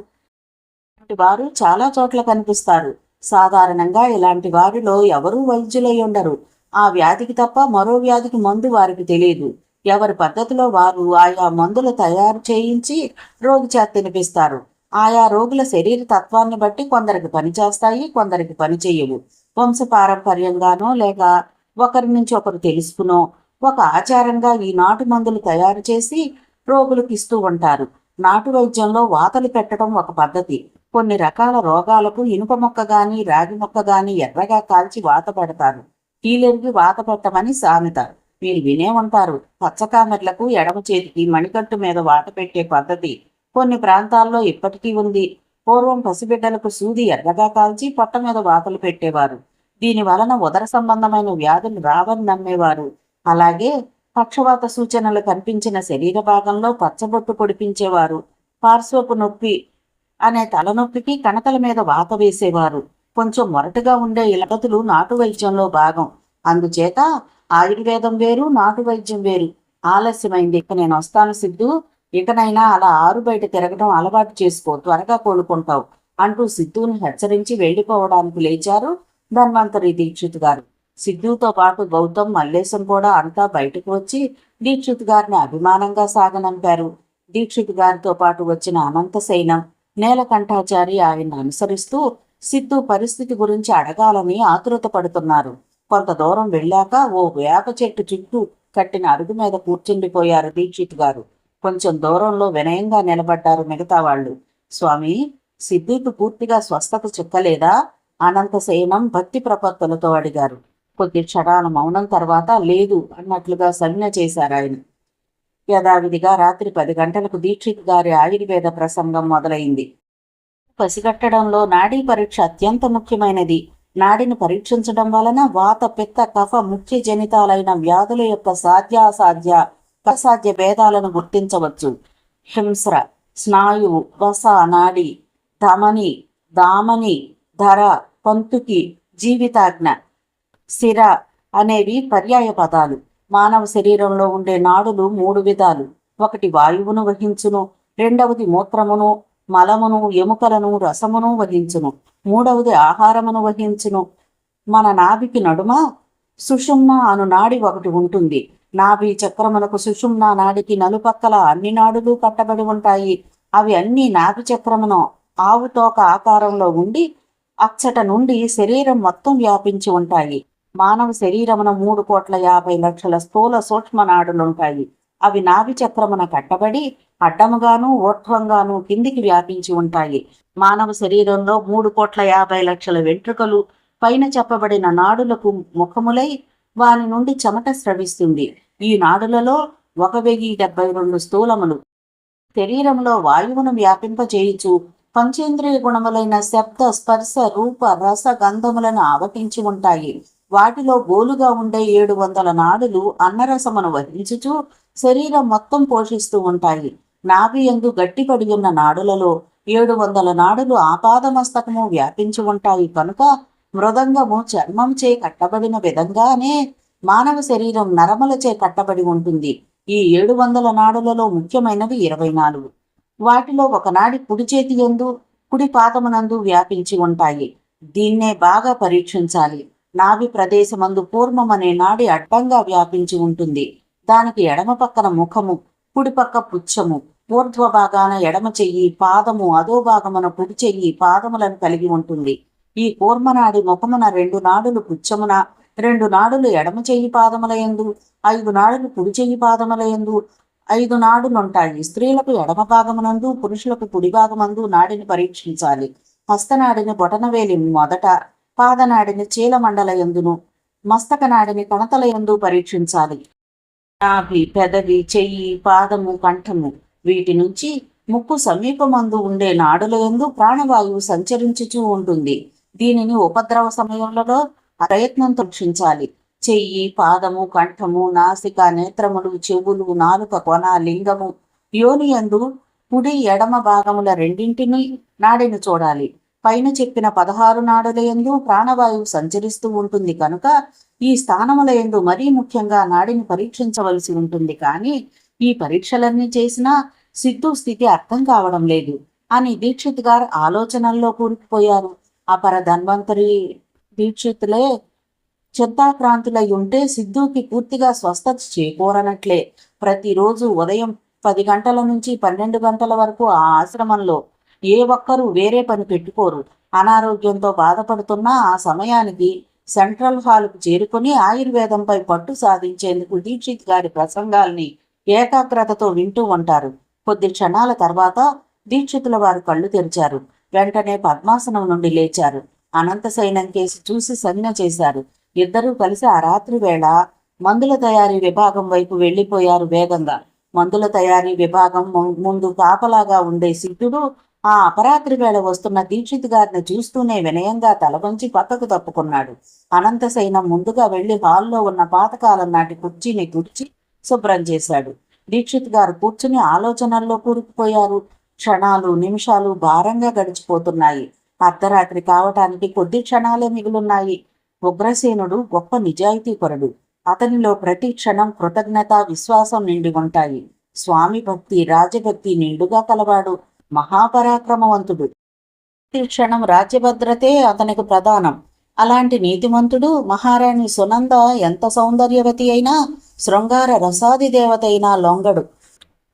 ఇలాంటి వారు చాలా చోట్ల కనిపిస్తారు. సాధారణంగా ఇలాంటి వారిలో ఎవరూ వైద్యులై ఉండరు. ఆ వ్యాధికి తప్ప మరో వ్యాధికి మందు వారికి తెలియదు. ఎవరి పద్ధతిలో వారు ఆయా మందులు తయారు చేయించి రోగి చేత తినిపిస్తారు. ఆయా రోగుల శరీర తత్వాన్ని బట్టి కొందరికి పనిచేస్తాయి, కొందరికి పనిచేయవు. వంశపారంపర్యంగానో లేక ఒకరి నుంచి ఒకరు తెలుసుకునో ఒక ఆచారంగా ఈ నాటు మందులు తయారు చేసి రోగులకు ఇస్తూ ఉంటారు. నాటు వైద్యంలో వాతలు పెట్టడం ఒక పద్ధతి. కొన్ని రకాల రోగాలకు ఇనుప మొక్క గాని రాగి మొక్క గాని ఎర్రగా కాల్చి వాత పెడతారు. కీలెరిగి వాత పెట్టమని సామెత మీరు వినే ఉంటారు. పచ్చకామెర్లకు ఎడమ చేతికి మణికట్టు మీద వాత పెట్టే పద్ధతి కొన్ని ప్రాంతాల్లో ఇప్పటికీ ఉంది. పూర్వం పసిబిడ్డలకు సూది ఎర్రగా కాల్చి పొట్ట మీద వాతలు పెట్టేవారు. దీని వలన ఉదర సంబంధమైన వ్యాధులు రావని నమ్మేవారు. అలాగే పక్షవాత సూచనలు కనిపించిన శరీర భాగంలో పచ్చబొట్టు పొడిపించేవారు. పార్శ్వపు నొప్పి అనే తలనొప్పికి కణతల మీద వాత వేసేవారు. కొంచెం మొరటుగా ఉండే ఇలగతులు నాటు వైద్యంలో భాగం. అందుచేత ఆయుర్వేదం వేరు, నాటు వైద్యం వేరు. ఆలస్యమైంది, ఇక నేను వస్తాను సిద్ధు. ఇకనైనా అలా ఆరు బయట తిరగడం అలవాటు చేసుకో, త్వరగా కోలుకుంటావు అంటూ సిద్ధుని హెచ్చరించి వెళ్ళిపోవడానికి లేచారు ధన్వంతరి దీక్షిత్ గారు. సిద్ధుతో పాటు గౌతమ్, మల్లేశం కూడా అంతా బయటకు వచ్చి దీక్షిత్ గారిని అభిమానంగా సాగనంపారు. దీక్షిత్ గారితో పాటు వచ్చిన అనంతశయనం, నీలకంఠాచారి ఆయన్ని అనుసరిస్తూ సిద్ధు పరిస్థితి గురించి అడగాలని ఆతురత పడుతున్నారు. కొంత దూరం వెళ్ళాక ఓ వేప చెట్టు చుట్టూ కట్టిన అరుగు మీద కూర్చుండిపోయారు దీక్షిత్ గారు. కొంచెం దూరంలో వినయంగా నిలబడ్డారు మిగతా వాళ్ళు. స్వామి, సిద్ధుకు పూర్తిగా స్వస్థత చిక్కలేదా? అనంతశయనం భక్తి ప్రపత్తులతో అడిగారు. కొద్ది క్షణాల మౌనం తర్వాత లేదు అన్నట్లుగా సంజ్ఞ చేశారు ఆయన. యథావిధిగా రాత్రి 10 గంటలకు దీక్షిత్ గారి ఆయుర్వేద ప్రసంగం మొదలైంది. పసిగట్టడంలో నాడీ పరీక్ష అత్యంత ముఖ్యమైనది. నాడిని పరీక్షించడం వలన వాత, పిత్త, కఫ ముఖ్య జనితాలైన వ్యాధుల యొక్క సాధ్య భేదాలను గుర్తించవచ్చు. హింస్ర, స్నాయువు, వస, నాడి, ధమని, దామని, ధర, పంతుకి, జీవితాజ్ఞ, శిర అనేవి పర్యాయ పదాలు. మానవ శరీరంలో ఉండే నాడులు 3 విధాలు. ఒకటి వాయువును వహించును, రెండవది మూత్రమును, మలమును, ఎముకలను, రసమును వహించును, మూడవది ఆహారమును వహించును. మన నాభికి నడుమ సుషుమ్న అను నాడి ఒకటి ఉంటుంది. నాభి చక్రమునకు సుషుమ్న నాడికి నలుపక్కల అన్ని నాడులు కట్టబడి ఉంటాయి. అవి అన్ని నాభి చక్రమును ఆవుతోక ఆకారంలో ఉండి అచ్చట నుండి శరీరం మొత్తం వ్యాపించి ఉంటాయి. మానవ శరీరమున 3,50,00,000 స్థూల సూక్ష్మ నాడులుంటాయి. అవి నాభి చక్రమున కట్టబడి అడ్డముగాను ఊర్ధ్వంగాను కిందికి వ్యాపించి ఉంటాయి. మానవ శరీరంలో 3,50,00,000 వెంట్రుకలు పైన చెప్పబడిన నాడులకు ముఖములై వాని నుండి చెమట స్రవిస్తుంది. ఈ నాడులలో 1,072 స్థూలములు శరీరంలో వాయువును వ్యాపింపచేయుచు పంచేంద్రియ గుణములైన శబ్ద స్పర్శ రూప రస గంధములను ఆవహించి ఉంటాయి. వాటిలో గోలుగా ఉండే 700 నాడులు అన్నరసమును వహించుచు శరీరం మొత్తం పోషిస్తూ ఉంటాయి. నాభి యందు గట్టిపడి ఉన్న నాడులలో 700 నాడులు ఆపాదమస్తకము వ్యాపించి ఉంటాయి కనుక మృదంగము చర్మంచే కట్టబడిన విధంగానే మానవ శరీరం నరములచే కట్టబడి ఉంటుంది. ఈ 700 నాడులలో ముఖ్యమైనవి 24. వాటిలో ఒకనాడి కుడి చేతి యందు కుడి పాదమునందు వ్యాపించి ఉంటాయి. దీన్నే బాగా పరీక్షించాలి. నాభి ప్రదేశమందు పూర్ణమనే నాడి అడ్డంగా వ్యాపించి ఉంటుంది. దానికి ఎడమ పక్కన ముఖము, కుడి పక్క పుచ్చము, ఊర్ధ్వ భాగాన ఎడమ చెయ్యి, పాదము, అదో భాగమున కుడి చెయ్యి, పాదములను కలిగి ఉంటుంది. ఈ కూర్మనాడి ముఖమున 2 నాడులు పుచ్చమున, 2 నాడులు ఎడమ చెయ్యి పాదముల యందు, 5 నాడులు కుడి చెయ్యి పాదముల యందు 5 నాడులుంటాయి. స్త్రీలకు ఎడమ భాగమునందు, పురుషులకు కుడి భాగమందు నాడిని పరీక్షించాలి. హస్తనాడిని బొటనవేలి మొదట, పాదనాడిని చీలమండల యందును, మస్తక నాడిని కణతల యందు పరీక్షించాలి. నాభి, పెదవి, చెయ్యి, పాదము, కంఠము వీటి నుంచి ముక్కు సమీపమందు ఉండే నాడుల యందు ప్రాణవాయువు సంచరించుచూ ఉంటుంది. దీనిని ఉపద్రవ సమయంలో ప్రయత్నంతో రక్షించాలి. చెయ్యి, పాదము, కంఠము, నాసిక, నేత్రములు, చెవులు, నాలుక కొన, లింగము, యోని యందు కుడి ఎడమ భాగముల రెండింటినీ నాడిని చూడాలి. పైన చెప్పిన 16 నాడుల యందు ప్రాణవాయువు సంచరిస్తూ ఉంటుంది కనుక ఈ స్థానముల యందు మరీ ముఖ్యంగా నాడిని పరీక్షించవలసి ఉంటుంది. కానీ ఈ పరీక్షలన్నీ చేసినా సిద్ధు స్థితి అర్థం కావడం లేదు అని దీక్షిత్ గారు ఆలోచనల్లో కూరుకుపోయారు. అపర ధన్వంతరి దీక్షితులే చింతాక్రాంతులై ఉంటే సిద్ధుకి పూర్తిగా స్వస్థత చేకూరనట్లే. ప్రతిరోజు ఉదయం 10 గంటల నుంచి 12 గంటల వరకు ఆ ఆశ్రమంలో ఏ ఒక్కరూ వేరే పని పెట్టుకోరు. అనారోగ్యంతో బాధపడుతున్నా ఆ సమయానికి సెంట్రల్ హాల్కు చేరుకుని ఆయుర్వేదంపై పట్టు సాధించేందుకు దీక్షిత్ గారి ప్రసంగాల్ని ఏకాగ్రతతో వింటూ ఉంటారు. కొద్ది క్షణాల తర్వాత దీక్షితుల వారు కళ్ళు తెరిచారు. వెంటనే పద్మాసనం నుండి లేచారు. అనంతశయనం కేసి చూసి సంజ్ఞ చేశారు. ఇద్దరూ కలిసి ఆ రాత్రి వేళ మందుల తయారీ విభాగం వైపు వెళ్లిపోయారు వేగంగా. మందుల తయారీ విభాగం ముందు కాపలాగా ఉండే సిద్ధుడు ఆ అపరాత్రి వేళ వస్తున్న దీక్షిత్ గారిని చూస్తూనే వినయంగా తలవంచి పక్కకు తప్పుకున్నాడు. అనంతశయనం ముందుగా వెళ్లి హాల్లో ఉన్న పాతకాలం నాటి కుర్చీని తుడిచి శుభ్రం చేశాడు. దీక్షిత్ గారు కూర్చుని ఆలోచనల్లో కూరుకుపోయారు. క్షణాలు నిమిషాలు భారంగా గడిచిపోతున్నాయి. అర్ధరాత్రి కావటానికి కొద్ది క్షణాలే మిగులున్నాయి. ఉగ్రసేనుడు గొప్ప నిజాయితీపరుడు. అతనిలో ప్రతి క్షణం కృతజ్ఞత, విశ్వాసం నిండి ఉంటాయి. స్వామి భక్తి, రాజభక్తి నిండుగా కలవాడు. మహాపరాక్రమవంతుడు. ప్రతి క్షణం రాజ్యభద్రతే అతనికి ప్రధానం. అలాంటి నీతిమంతుడు మహారాణి సునంద ఎంత సౌందర్యవతి అయినా, శృంగార రసాది దేవత అయినా లొంగడు.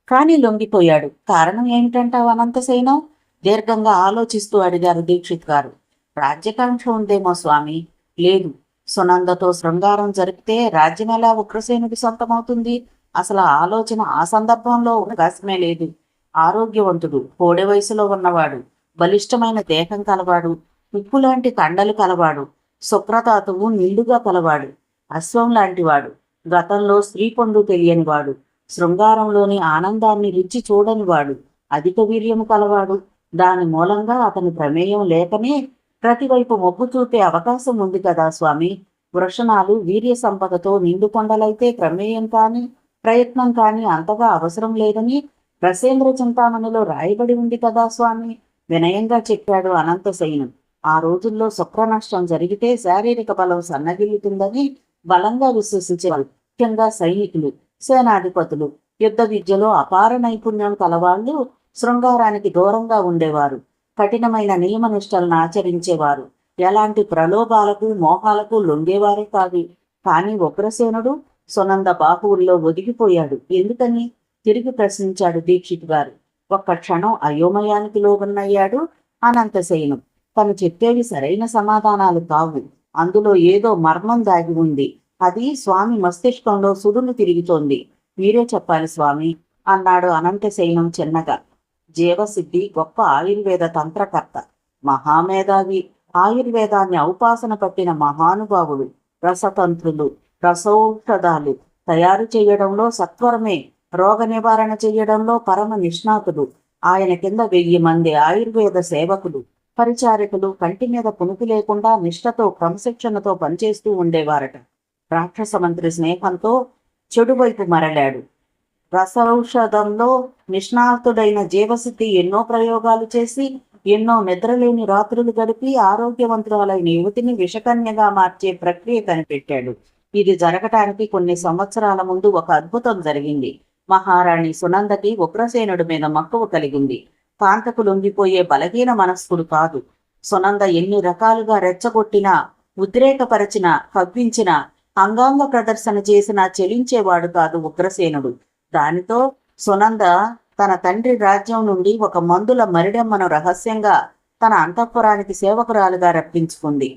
కానీ లొంగిపోయాడు. కారణం ఏమిటంటావు అనంతసేనం? దీర్ఘంగా ఆలోచిస్తూ అడిగారు దీక్షిత్ గారు. రాజ్యకాంక్ష ఉందేమో స్వామి. లేదు. సునందతో శృంగారం జరిగితే రాజ్యం ఎలా ఉగ్రసేనుడి సొంతమవుతుంది? అసలు ఆలోచన ఆ సందర్భంలో అవకాశమే లేదు. ఆరోగ్యవంతుడు, కోడె వయసులో ఉన్నవాడు, బలిష్టమైన దేహం కలవాడు, ఉప్పు లాంటి కండలు కలవాడు, శుక్రతాతువు నిండుగా కలవాడు, అశ్వం లాంటివాడు, గతంలో స్త్రీ పొందు తెలియనివాడు, శృంగారంలోని ఆనందాన్ని రుచి చూడనివాడు, అధిక వీర్యము కలవాడు. దాని మూలంగా అతని ప్రమేయం లేకనే ప్రతివైపు మొగ్గు చూపే అవకాశం ఉంది కదా స్వామి. వృషణాలు వీర్య సంపదతో నిండు కొండలైతే ప్రమేయం కాని ప్రయత్నం కాని అంతగా అవసరం లేదని రసేంద్ర చింతామణిలో రాయబడి ఉంది కదా స్వామి, వినయంగా చెప్పాడు అనంతశయనం. ఆ రోజుల్లో శుక్ర నష్టం జరిగితే శారీరక బలం సన్నగిల్లుతుందని బలంగా విశ్వసించేవారు. ముఖ్యంగా సైనికులు, సేనాధిపతులు, యుద్ధ విద్యలో అపార నైపుణ్యం కలవాళ్లు శృంగారానికి దూరంగా ఉండేవారు. కఠినమైన నియమనిష్టలను ఆచరించేవారు. ఎలాంటి ప్రలోభాలకు మోహాలకు లొంగేవారే కాదు. కానీ ఉగ్రసేనుడు సునంద బాహువుల్లో ఒదిగిపోయాడు. ఎందుకని తిరిగి ప్రశ్నించాడు దీక్షిత్ గారు. ఒక్క క్షణం అయోమయానికి లోబన్నయ్యాడు అనంతశయనం. తను చెప్పేవి సరైన సమాధానాలు కావు. అందులో ఏదో మర్మం దాగి ఉంది. అది స్వామి మస్తిష్కంలో సుడులు తిరుగుతోంది. మీరే చెప్పాలి స్వామి అన్నాడు అనంతశయనం చిన్నగా. జీవసిద్ధి గొప్ప ఆయుర్వేద తంత్రకర్త, మహామేధావి, ఆయుర్వేదాన్ని ఔపాసన పట్టిన మహానుభావుడు, రసతంత్రులు, రసౌషధాలు తయారు చేయడంలో సత్వరమే, రోగ నివారణ చేయడంలో పరమ నిష్ణాతుడు. ఆయన కింద 1000 మంది ఆయుర్వేద సేవకులు, పరిచారికులు కంటి మీద పునుకు లేకుండా నిష్ఠతో క్రమశిక్షణతో పనిచేస్తూ ఉండేవారట. రాక్షస మంత్రి స్నేహంతో చెడు వైపు మరలాడు. రసౌషధంలో నిష్ణాతుడైన జీవసిద్ధి ఎన్నో ప్రయోగాలు చేసి, ఎన్నో నిద్రలేని రాత్రులు గడిపి ఆరోగ్యవంతురాలైన యువతిని విషకన్యగా మార్చే ప్రక్రియ కనిపెట్టాడు. ఇది జరగటానికి కొన్ని సంవత్సరాల ముందు ఒక అద్భుతం జరిగింది. మహారాణి సునందకి ఉగ్రసేనుడి మీద మక్కువ కలిగింది. కాంతకు లొంగిపోయే బలహీన మనస్కుడు కాదు. సునంద ఎన్ని రకాలుగా రెచ్చగొట్టినా, ఉద్రేకపరచినా, కవ్వించినా, అంగాంగ ప్రదర్శన చేసినా చెలించేవాడు కాదు ఉగ్రసేనుడు. దానితో సునంద తన తండ్రి రాజ్యం నుండి ఒక మందుల మరిడెమ్మను రహస్యంగా తన అంతఃపురానికి సేవకురాలుగా రప్పించుకుంది.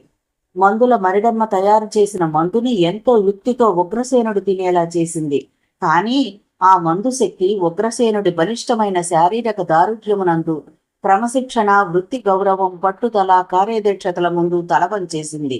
మందుల మరిడెమ్మ తయారు చేసిన మందుని ఎంతో యుక్తితో ఉగ్రసేనుడు తినేలా చేసింది. కానీ ఆ మందు శక్తి ఉగ్రసేనుడి బలిష్టమైన శారీరక దారుఢ్యమునందు క్రమశిక్షణ, వృత్తి గౌరవం, పట్టుదల, కార్యదక్షతల ముందు తలవంచేసింది.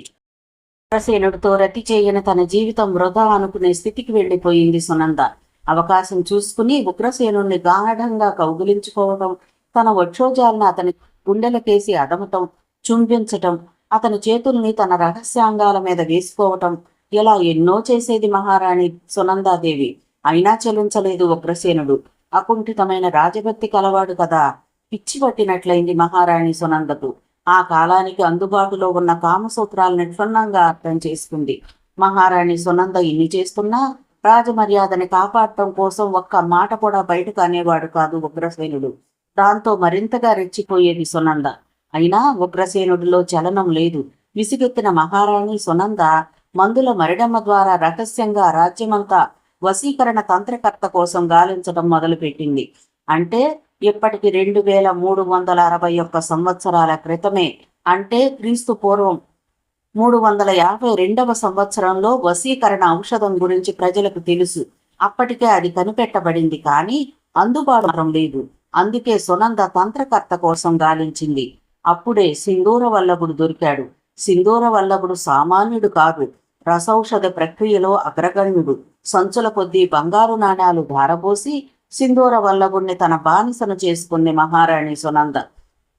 ఉగ్రసేనుడితో రతి చేయని తన జీవితం వృధా అనుకునే స్థితికి వెళ్లిపోయింది సునంద. అవకాశం చూసుకుని ఉగ్రసేనుణ్ణి గాఢంగా కౌగిలించుకోవటం, తన వక్షోజాలను అతని గుండెలకేసి అదమటం, చుంబించటం, అతని చేతుల్ని తన రహస్యాంగాల మీద వేసుకోవటం, ఇలా ఎన్నో చేసేది మహారాణి సునందాదేవి. అయినా చెలించలేదు ఉగ్రసేనుడు. అకుంఠితమైన రాజభక్తి కలవాడు కదా. పిచ్చి పట్టినట్లయింది మహారాణి సునందకు. ఆ కాలానికి అందుబాటులో ఉన్న కామసూత్రాలను క్షుణ్ణంగా అర్థం చేసుకుంది. మహారాణి సునంద ఇన్ని చేస్తున్నా రాజమర్యాదని కాపాడటం కోసం ఒక్క మాట కూడా బయటకు అనేవాడు కాదు ఉగ్రసేనుడు. దాంతో మరింతగా రెచ్చిపోయేది సునంద. అయినా ఉగ్రసేనుడిలో చలనం లేదు. విసిగెత్తిన మహారాణి సునంద మందుల మరిడమ్మ ద్వారా రహస్యంగా రాజ్యమంతా వశీకరణ తంత్రకర్త కోసం గాలించడం మొదలుపెట్టింది. అంటే ఇప్పటికి 2361 సంవత్సరాల క్రితమే, అంటే క్రీస్తు పూర్వం 352వ సంవత్సరంలో వశీకరణ ఔషధం గురించి ప్రజలకు తెలుసు. అప్పటికే అది కనిపెట్టబడింది, కానీ అందుబాటు లేదు. అందుకే సునంద తంత్రకర్త కోసం గాలించింది. అప్పుడే సింధూర వల్లభుడు దొరికాడు. సింధూర వల్లభుడు సామాన్యుడు కాదు. రసౌషధ ప్రక్రియలో అగ్రగణ్యుడు. సంచుల కొద్దీ బంగారు నాణ్యాలు ధారపోసి సింధూర వల్లభుణ్ణి తన బానిసను చేసుకుంది మహారాణి సునంద.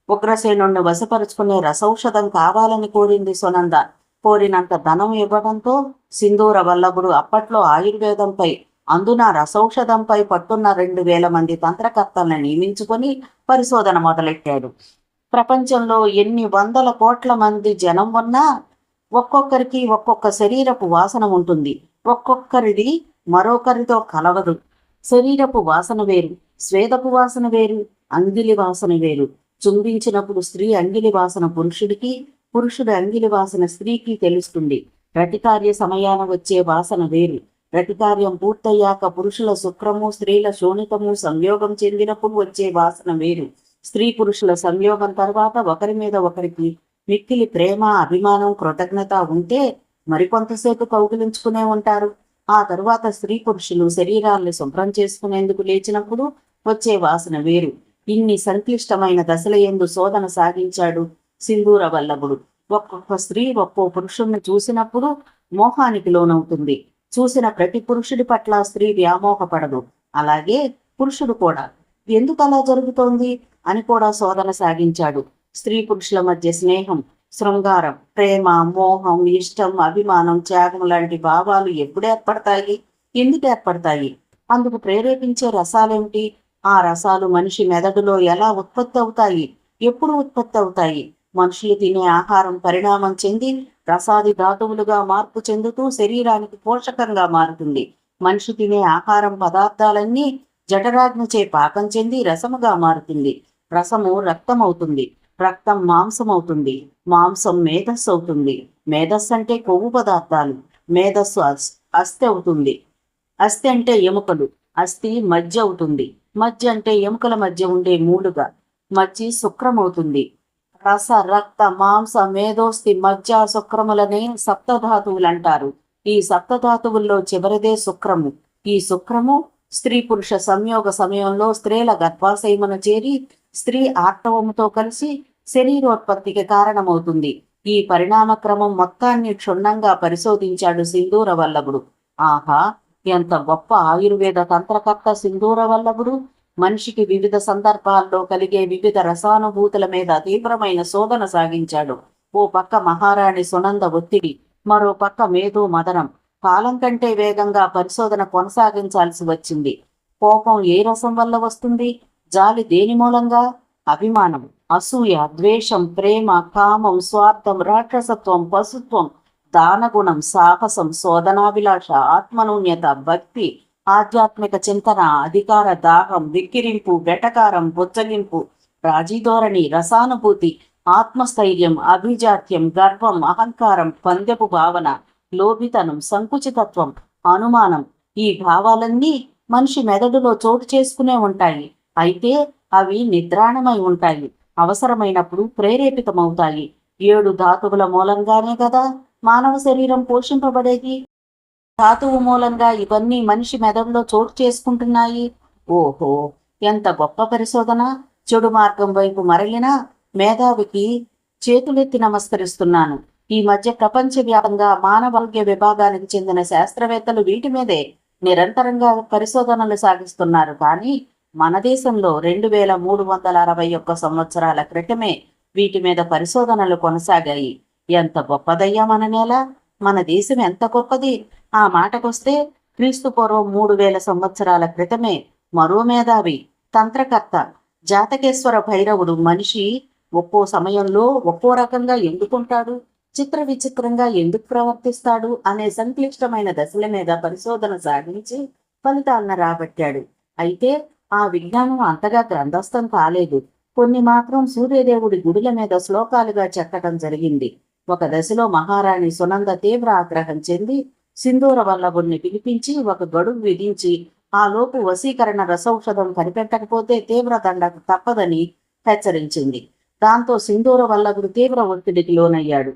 ఉగ్రసేనుణ్ణి వశపరుచుకునే రసౌషధం కావాలని కోరింది సునంద. కోరినంత ధనం ఇవ్వడంతో సింధూర వల్లభుడు అప్పట్లో ఆయుర్వేదంపై, అందున రసౌషధంపై పట్టున్న 2000 మంది తంత్రకర్తలను నియమించుకొని పరిశోధన మొదలెట్టాడు. ప్రపంచంలో ఎన్ని వందల కోట్ల మంది జనం ఉన్నా ఒక్కొక్కరికి ఒక్కొక్క శరీరపు వాసన ఉంటుంది. ఒక్కొక్కరిది మరొకరితో కలవదు. శరీరపు వాసన వేరు, స్వేదపు వాసన వేరు, అంగిలి వాసన వేరు. చుంబించినప్పుడు స్త్రీ అంగిలి వాసన పురుషుడికి, పురుషుడి అంగిలి వాసన స్త్రీకి తెలుస్తుంది. రతికార్య సమయాన వచ్చే వాసన వేరు. రతికార్యం పూర్తయ్యాక పురుషుల శుక్రము, స్త్రీల శోణితము సంయోగం చెందినప్పుడు వచ్చే వాసన వేరు. స్త్రీ పురుషుల సంయోగం తర్వాత ఒకరి మీద ఒకరికి మిక్కిలి ప్రేమ, అభిమానం, కృతజ్ఞత ఉంటే మరికొంతసేపు కౌగిలించుకునే ఉంటారు. ఆ తరువాత స్త్రీ పురుషులు శరీరాల్ని శుభ్రం చేసుకునేందుకు లేచినప్పుడు వచ్చే వాసన వేరు. ఇన్ని సంక్లిష్టమైన దశల యందు శోధన సాగించాడు సింధూర వల్లభుడు. ఒక్కొక్క స్త్రీ ఒక్కో పురుషుణ్ణి చూసినప్పుడు మోహానికి లోనవుతుంది. చూసిన ప్రతి పురుషుడి పట్ల స్త్రీ వ్యామోహపడదు. అలాగే పురుషుడు కూడా ఎందుకు అలా జరుగుతోంది అని కూడా శోధన సాగించాడు. స్త్రీ పురుషుల మధ్య స్నేహం, శృంగారం, ప్రేమ, మోహం, ఇష్టం, అభిమానం, త్యాగం లాంటి భావాలు ఎప్పుడు ఏర్పడతాయి, ఎందుకు ఏర్పడతాయి, అందుకు ప్రేరేపించే రసాలేమిటి, ఆ రసాలు మనిషి మెదడులో ఎలా ఉత్పత్తి అవుతాయి, ఎప్పుడు ఉత్పత్తి అవుతాయి? మనుషులు తినే ఆహారం పరిణామం చెంది రసాది ధాతువులుగా మార్పు చెందుతూ శరీరానికి పోషకంగా మారుతుంది. మనిషి తినే ఆహారం పదార్థాలన్నీ జఠరాగ్నిచే పాకం చెంది రసముగా మారుతుంది. రసము రక్తం అవుతుంది. రక్తం మాంసం అవుతుంది. మాంసం మేధస్సు అవుతుంది. మేధస్సు అంటే కొవ్వు పదార్థాలు. మేధస్సు అస్థి అవుతుంది. అస్థి అంటే ఎముకలు. అస్థి మజ్జ అవుతుంది. మజ్జ అంటే ఎముకల మధ్య ఉండే మూలుగా. మజ్జి శుక్రం అవుతుంది. రస, రక్త, మాంస, మేధోస్థి, మజ్జ, శుక్రములనే సప్తధాతువులు అంటారు. ఈ సప్తధాతువుల్లో చివరిదే శుక్రము. ఈ శుక్రము స్త్రీ పురుష సంయోగ సమయంలో స్త్రీల గర్భాశయమును చేరి స్త్రీ ఆర్తవముతో కలిసి శరీరోత్పత్తికి కారణమవుతుంది. ఈ పరిణామ క్రమం మొత్తాన్ని క్షుణ్ణంగా పరిశోధించాడు సింధూర వల్లభుడు. ఆహా, ఎంత గొప్ప ఆయుర్వేద తంత్రకర్త సింధూర వల్లభుడు! మనిషికి వివిధ సందర్భాల్లో కలిగే వివిధ రసానుభూతుల మీద తీవ్రమైన శోధన సాగించాడు. ఓ పక్క మహారాణి సునంద ఒత్తిడి, మరో పక్క మేధో మదనం. కాలం కంటే వేగంగా పరిశోధన కొనసాగించాల్సి వచ్చింది. కోపం ఏ రసం వల్ల వస్తుంది? జాలి దేని మూలంగా? అభిమానం, అసూయ, ద్వేషం, ప్రేమ, కామం, స్వార్థం, రాక్షసత్వం, పశుత్వం, దానగుణం, సాహసం, శోధనాభిలాష, ఆత్మనూన్యత, భక్తి, ఆధ్యాత్మిక చింతన, అధికార దాహం, విక్కిరింపు, వెటకారం, బుచ్చగింపు, రాజీధోరణి, రసానుభూతి, ఆత్మస్థైర్యం, అభిజాత్యం, గర్వం, అహంకారం, పందెపు భావన, లోభితనం, సంకుచితత్వం, అనుమానం. ఈ భావాలన్నీ మనిషి మెదడులో చోటు చేసుకునే ఉంటాయి. అయితే అవి నిద్రాణమై ఉంటాయి. అవసరమైనప్పుడు ప్రేరేపితమవుతాయి. 7 ధాతువుల మూలంగానే కదా మానవ శరీరం పోషింపబడేది. ధాతువు మూలంగా ఇవన్నీ మనిషి మెదడులో చోటు చేసుకుంటున్నాయి. ఓహో, ఎంత గొప్ప పరిశోధన! చెడు మార్గం వైపు మరలిన మేధావికి చేతులెత్తి నమస్కరిస్తున్నాను. ఈ మధ్య ప్రపంచవ్యాప్తంగా మానవారోగ్య విభాగానికి చెందిన శాస్త్రవేత్తలు వీటి మీదే నిరంతరంగా పరిశోధనలు సాగిస్తున్నారు. కానీ మన దేశంలో 2361 సంవత్సరాల క్రితమే వీటి మీద పరిశోధనలు కొనసాగాయి. ఎంత గొప్పదయ్యా మన నేల! మన దేశం ఎంత గొప్పది! ఆ మాటకొస్తే క్రీస్తుపూర్వం 3000 సంవత్సరాల క్రితమే మరో మేధావి తంత్రకర్త జాతకేశ్వర భైరవుడు మనిషి ఒక్కో సమయంలో ఒక్కో రకంగా ఎందుకుంటాడు, చిత్ర విచిత్రంగా ఎందుకు ప్రవర్తిస్తాడు అనే సంక్లిష్టమైన దశల మీద పరిశోధన సాగించి ఫలితాలను రాబట్టాడు. అయితే ఆ విజ్ఞానం అంతగా గ్రంథస్థం కాలేదు. కొన్ని మాత్రం సూర్యదేవుడి గుడుల మీద శ్లోకాలుగా చెక్కడం జరిగింది. ఒక దశలో మహారాణి సునంద తీవ్ర ఆగ్రహం చెంది సింధూర వల్లభుణ్ణి పిలిపించి ఒక గడువు విధించి ఆ లోపు వశీకరణ రసౌషధం కనిపెట్టకపోతే తీవ్ర దండకు తప్పదని హెచ్చరించింది. దాంతో సింధూర వల్లభుడు తీవ్ర ఒత్తిడికి లోనయ్యాడు.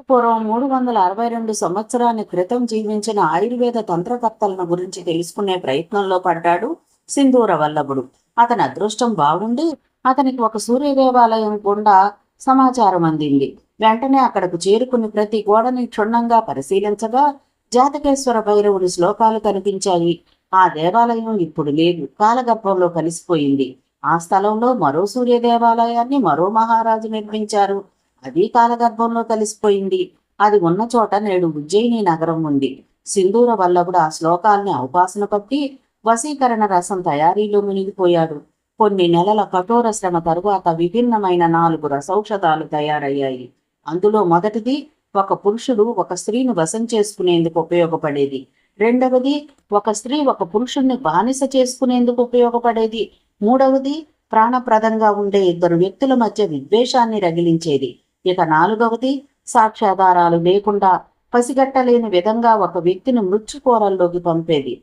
పూర్వం 362 సంవత్సరాల క్రితం జీవించిన ఆయుర్వేద తంత్రకర్తలను గురించి తెలుసుకునే ప్రయత్నంలో పడ్డాడు సింధూర వల్లభుడు. అతని అదృష్టం బాగుండి అతనికి ఒక సూర్య దేవాలయం గుండా సమాచారం అందింది. వెంటనే అక్కడకు చేరుకుని ప్రతి గోడని క్షుణ్ణంగా పరిశీలించగా జాతకేశ్వర భైరవుడి శ్లోకాలు కనిపించాయి. ఆ దేవాలయం ఇప్పుడు లేదు, కాలగర్భంలో కలిసిపోయింది. ఆ స్థలంలో మరో సూర్య దేవాలయాన్ని మరో మహారాజు నిర్మించారు. అది కాలగర్భంలో కలిసిపోయింది. అది ఉన్న చోట నేడు ఉజ్జయిని నగరం ఉంది. సింధూర వల్లభుడు ఆ శ్లోకాల్ని అవపాసన పట్టి వశీకరణ రసం తయారీలో మునిగిపోయాడు. కొన్ని నెలల కఠోర శ్రమ తరువాత విభిన్నమైన 4 రసౌషధాలు తయారయ్యాయి. అందులో మొదటిది ఒక పురుషుడు ఒక స్త్రీని వశం చేసుకునేందుకు ఉపయోగపడేది. రెండవది ఒక స్త్రీ ఒక పురుషుణ్ణి బానిస చేసుకునేందుకు ఉపయోగపడేది. మూడవది ప్రాణప్రదంగా ఉండే 2 వ్యక్తుల మధ్య విద్వేషాన్ని రగిలించేది. ఇక 4వది సాక్ష్యాధారాలు లేకుండా పసిగట్టలేని విధంగా ఒక వ్యక్తిని మృత్యుకోరల్లోకి పంపేది.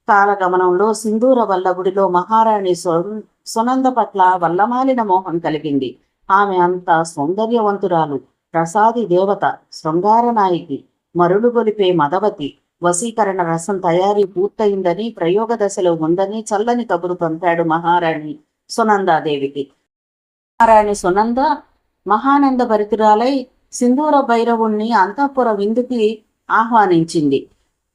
కాలగమనంలో సింధూర వల్లభుడిలో మహారాణి సునంద పట్ల వల్లమాలిన మోహం కలిగింది. ఆమె అంత సౌందర్యవంతురాలు, ప్రసాది దేవత, శృంగార నాయకి, మరులు గొలిపే మదవతి. వశీకరణ రసం తయారీ పూర్తయిందని, ప్రయోగ దశలో ఉందని చల్లని కబురు పంపాడు మహారాణి సునందాదేవికి. మహారాణి సునంద మహానంద భరితురాలై సింధూర భైరవుణ్ణి అంతఃపుర విందుకి ఆహ్వానించింది.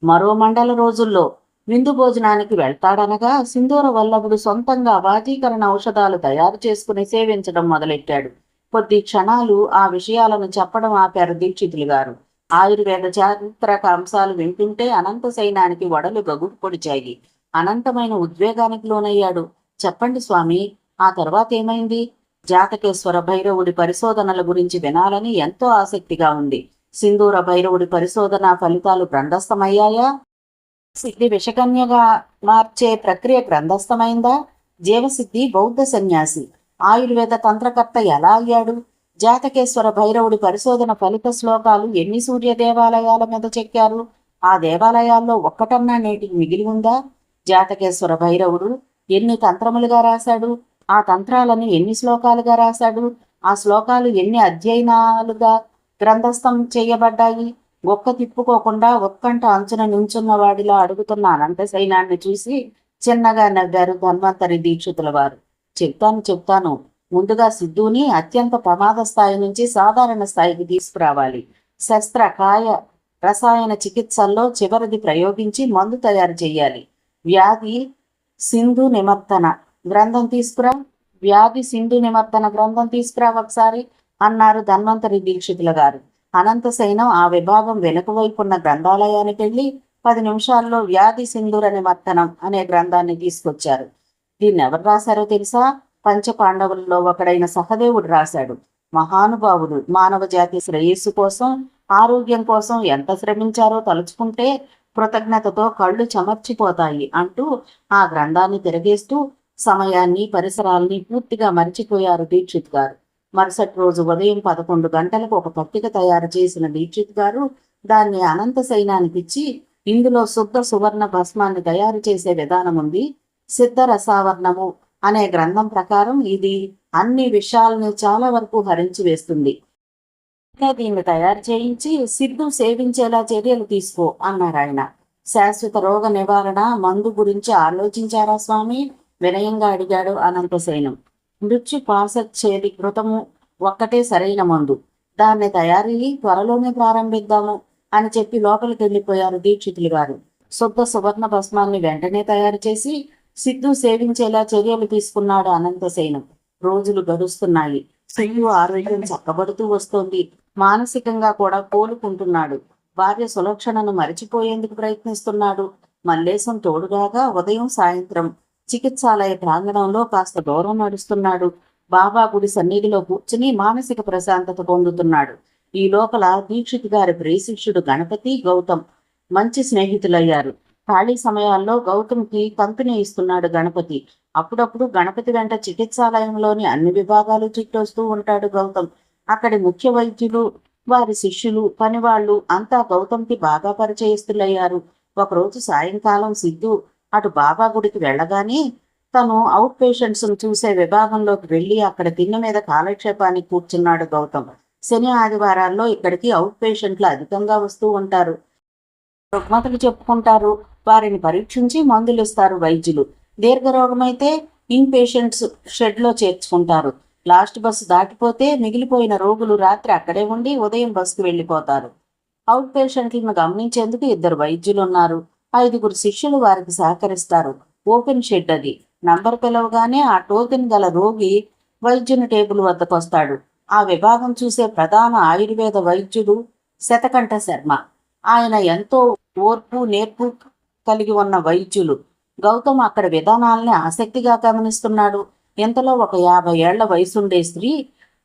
మరో మండల రోజుల్లో విందు భోజనానికి వెళ్తాడనగా సింధూర వల్లభుడు సొంతంగా వాజీకరణ ఔషధాలు తయారు చేసుకుని సేవించడం మొదలెట్టాడు. కొద్ది క్షణాలు ఆ విషయాలను చెప్పడం ఆపారు దీక్షితులు గారు. ఆయుర్వేద చారిత్రక అంశాలు వింటుంటే అనంత సైనానికి వడలు గగుడు పొడిచాయి. అనంతమైన ఉద్వేగానికి లోనయ్యాడు. చెప్పండి స్వామి, ఆ తర్వాత ఏమైంది? జాతకేశ్వర భైరవుడి పరిశోధనల గురించి వినాలని ఎంతో ఆసక్తిగా ఉంది. సింధూర భైరవుడి పరిశోధన ఫలితాలు గ్రంథస్థమయ్యాయా? సిద్ధి విషకన్యగా మార్చే ప్రక్రియ గ్రంథస్థమైందా? జీవసిద్ధి బౌద్ధ సన్యాసి, ఆయుర్వేద తంత్రకర్త ఎలా అయ్యాడు? జాతకేశ్వర భైరవుడి పరిశోధన ఫలిత శ్లోకాలు ఎన్ని సూర్య దేవాలయాల మీద చెక్కారు? ఆ దేవాలయాల్లో ఒక్కటన్నా నేటికి మిగిలి ఉందా? జాతకేశ్వర భైరవుడు ఎన్ని తంత్రములుగా రాశాడు? ఆ తంత్రాలను ఎన్ని శ్లోకాలుగా రాశాడు? ఆ శ్లోకాలు ఎన్ని అధ్యయనాలుగా గ్రంథస్థం చేయబడ్డాయి? ఒక్క తిప్పుకోకుండా ఒక్కంట అంచున నించున్న వాడిలా అడుగుతున్న అనంత సైన్యాన్ని చూసి చిన్నగా నవ్వారు ధన్వంతరి దీక్షితుల వారు. చెప్తాను. ముందుగా సిద్ధుని అత్యంత ప్రమాద స్థాయి నుంచి సాధారణ స్థాయికి తీసుకురావాలి. శస్త్ర కాయ రసాయన చికిత్సల్లో చివరిది ప్రయోగించి మందు తయారు చేయాలి. వ్యాధి సింధు నిమర్తన గ్రంథం తీసుకురా వ్యాధి సింధు నిమర్తన గ్రంథం తీసుకురా ఒకసారి అన్నారు ధన్వంతరి దీక్షితుల గారు. అనంత సైనం ఆ విభాగం వెనుక వైపున్న గ్రంథాలయానికి వెళ్ళి 10 నిమిషాల్లో వ్యాధి సింధుర నిమర్తనం అనే గ్రంథాన్ని తీసుకొచ్చారు. దీన్ని ఎవరు రాశారో తెలుసా? పంచ పాండవులలో ఒకడైన సహదేవుడు రాశాడు. మహానుభావుడు మానవ జాతి శ్రేయస్సు కోసం, ఆరోగ్యం కోసం ఎంత శ్రమించారో తలుచుకుంటే కృతజ్ఞతతో కళ్ళు చెమర్చిపోతాయి అంటూ ఆ గ్రంథాన్ని తిరగేస్తూ సమయాన్ని పరిసరాల్ని పూర్తిగా మరిచిపోయారు దీక్షిత్ గారు. మరుసటి రోజు ఉదయం 11 గంటలకు ఒక పట్టిక తయారు చేసిన దీక్షిత్ గారు దాన్ని అనంత సైనానికి ఇచ్చి, ఇందులో శుద్ధ సువర్ణ భస్మాన్ని తయారు చేసే విధానం ఉంది. సిద్ధ రసావర్ణము అనే గ్రంథం ప్రకారం ఇది అన్ని విషయాలని చాలా వరకు హరించి వేస్తుంది. దీన్ని తయారు చేయించి సిద్ధు సేవించేలా చర్యలు తీసుకో అన్నారు ఆయన. శాశ్వత రోగ నివారణ మందు గురించి ఆలోచించారా స్వామి? వినయంగా అడిగాడు అనంతసేనం. మృత్యు పాసచ్చేది కృతము ఒక్కటే సరైన మందు. దాన్ని తయారీ త్వరలోనే ప్రారంభిద్దాము అని చెప్పి లోపలికి వెళ్ళిపోయారు దీక్షితులు గారు. శుద్ధ సువర్ణ భస్మాన్ని వెంటనే తయారు చేసి సిద్ధు సేవించేలా చర్యలు తీసుకున్నాడు అనంతసేనం. రోజులు గడుస్తున్నాయి. సిద్ధు ఆరోగ్యం చక్కబడుతూ వస్తోంది. మానసికంగా కూడా కోలుకుంటున్నాడు. భార్య సులక్షణను మరిచిపోయేందుకు ప్రయత్నిస్తున్నాడు. మల్లేశం తోడుగాగా ఉదయం సాయంత్రం చికిత్సాలయ ప్రాంగణంలో కాస్త దూరం నడుస్తున్నాడు. బాబా గుడి సన్నిధిలో కూర్చుని మానసిక ప్రశాంతత పొందుతున్నాడు. ఈ లోపల దీక్షిత్ గారి ప్రియశిష్యుడు గణపతి, గౌతమ్ మంచి స్నేహితులయ్యారు. ఖాళీ సమయాల్లో గౌతమ్కి కంపెనీ ఇస్తున్నాడు గణపతి. అప్పుడప్పుడు గణపతి వెంట చికిత్సాలయంలోని అన్ని విభాగాలు చుట్టొస్తూ ఉంటాడు గౌతమ్. అక్కడి ముఖ్య వైద్యులు, వారి శిష్యులు, పనివాళ్లు అంతా గౌతమ్కి బాగా పరిచయస్తులయ్యారు. ఒకరోజు సాయంకాలం సిద్ధు అటు బాబా గుడికి వెళ్ళగానే తను అవుట్ పేషెంట్స్ చూసే విభాగంలోకి వెళ్ళి అక్కడ తిన్న మీద కాలక్షేపానికి కూర్చున్నాడు గౌతమ్. శని ఆదివారాల్లో ఇక్కడికి అవుట్ పేషెంట్లు అధికంగా వస్తూ ఉంటారు. రుగ్మతలు చెప్పుకుంటారు. వారిని పరీక్షించి మందులు ఇస్తారు వైద్యులు. దీర్ఘరోగమైతే ఇన్ పేషెంట్స్ షెడ్లో చేర్చుకుంటారు. లాస్ట్ బస్సు దాటిపోతే మిగిలిపోయిన రోగులు రాత్రి అక్కడే ఉండి ఉదయం బస్సుకు వెళ్ళిపోతారు. అవుట్ పేషెంట్లను గమనించేందుకు 2 వైద్యులు ఉన్నారు. 5 శిష్యులు వారికి సహకరిస్తారు. ఓపెన్ షెడ్ అది. నంబర్ పిలవగానే ఆ టోకెన్ గల రోగి వైద్యుని టేబుల్ వద్దకు వస్తాడు. ఆ విభాగం చూసే ప్రధాన ఆయుర్వేద వైద్యుడు శతకంఠ శర్మ. ఆయన ఎంతో ఓర్పు నేర్పు కలిగి ఉన్న వైద్యులు. గౌతమ్ అక్కడ విధానాలని ఆసక్తిగా గమనిస్తున్నాడు. ఇంతలో ఒక 50 ఏళ్ల వయసుండే స్త్రీ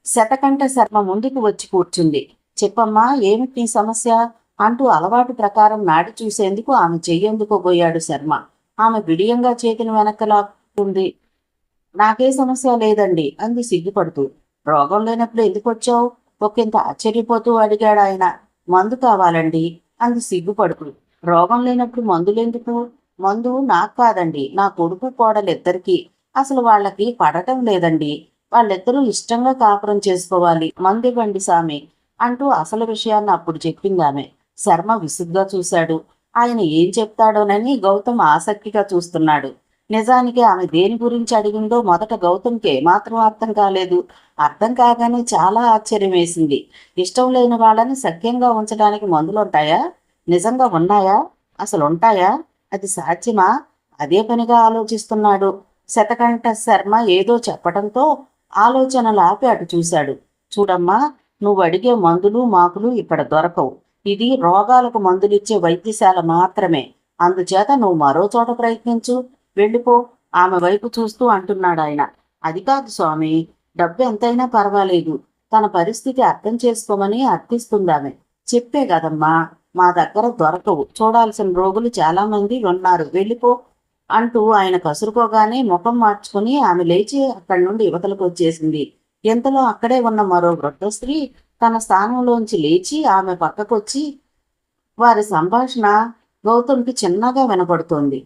శతకంఠ శర్మ ముందుకు వచ్చి కూర్చుంది. చెప్పమ్మా, ఏమిటి నీ సమస్య అంటూ అలవాటు ప్రకారం నాడి చూసేందుకు ఆమె చెయ్యందుకోబోయాడు శర్మ. ఆమె బిడియంగా చేతిని వెనక్కలాక్కుంది. నాకే సమస్య లేదండి అంది సిగ్గుపడుతూ. రోగం లేనప్పుడు ఎందుకు వచ్చావు? ఒకంత ఆశ్చర్యపోతూ అడిగాడు ఆయన. మందు కావాలండి అంది సిగ్గుపడుతూ. రోగం లేనప్పుడు మందులెందుకు? మందు నాకు కాదండి, నా కొడుకు కోడలిద్దరికీ. అసలు వాళ్ళకి పడటం లేదండి. వాళ్ళిద్దరూ ఇష్టంగా కాపురం చేసుకోవాలి. మందు ఇవ్వండి సామి అంటూ అసలు విషయాన్ని అప్పుడు చెప్పిందామె. శర్మ విసుగ్గా చూశాడు. ఆయన ఏం చెప్తాడోనని గౌతమ్ ఆసక్తిగా చూస్తున్నాడు. నిజానికి ఆమె దేని గురించి అడిగిందో మొదట గౌతమ్కి మాత్రం అర్థం కాలేదు. అర్థం కాగానే చాలా ఆశ్చర్యం వేసింది. ఇష్టం లేని వాళ్ళని సఖ్యంగా ఉంచడానికి మందులుంటాయా? నిజంగా ఉన్నాయా? అసలు ఉంటాయా? అది సాధ్యమా? అదే పనిగా ఆలోచిస్తున్నాడు. శతకంఠ శర్మ ఏదో చెప్పడంతో ఆలోచనలు ఆపి అటు చూశాడు. చూడమ్మా, నువ్వు అడిగే మందులు మాకులు ఇక్కడ దొరకవు. ఇది రోగాలకు మందులిచ్చే వైద్యశాల మాత్రమే. అందుచేత నువ్వు మరో చోట ప్రయత్నించు, వెళ్ళిపో ఆమె వైపు చూస్తూ అంటున్నాడు ఆయన. అది కాదు స్వామి, డబ్బు ఎంతైనా పర్వాలేదు. తన పరిస్థితి అర్థం చేసుకోమని అర్థిస్తుందామె. చెప్పే కదమ్మా, మా దగ్గర దొరకవు. చూడాల్సిన రోగులు చాలా మంది ఉన్నారు, వెళ్ళిపో అంటూ ఆయన కసురుకోగానే ముఖం మార్చుకుని ఆమె లేచి అక్కడి నుండి యువతలకు వచ్చేసింది. ఎంతలో అక్కడే ఉన్న మరో వృద్ధ స్త్రీ తన స్థానంలోంచి లేచి ఆమె పక్కకొచ్చి వారి సంభాషణ గౌతమ్కి చిన్నగా వినపడుతోంది.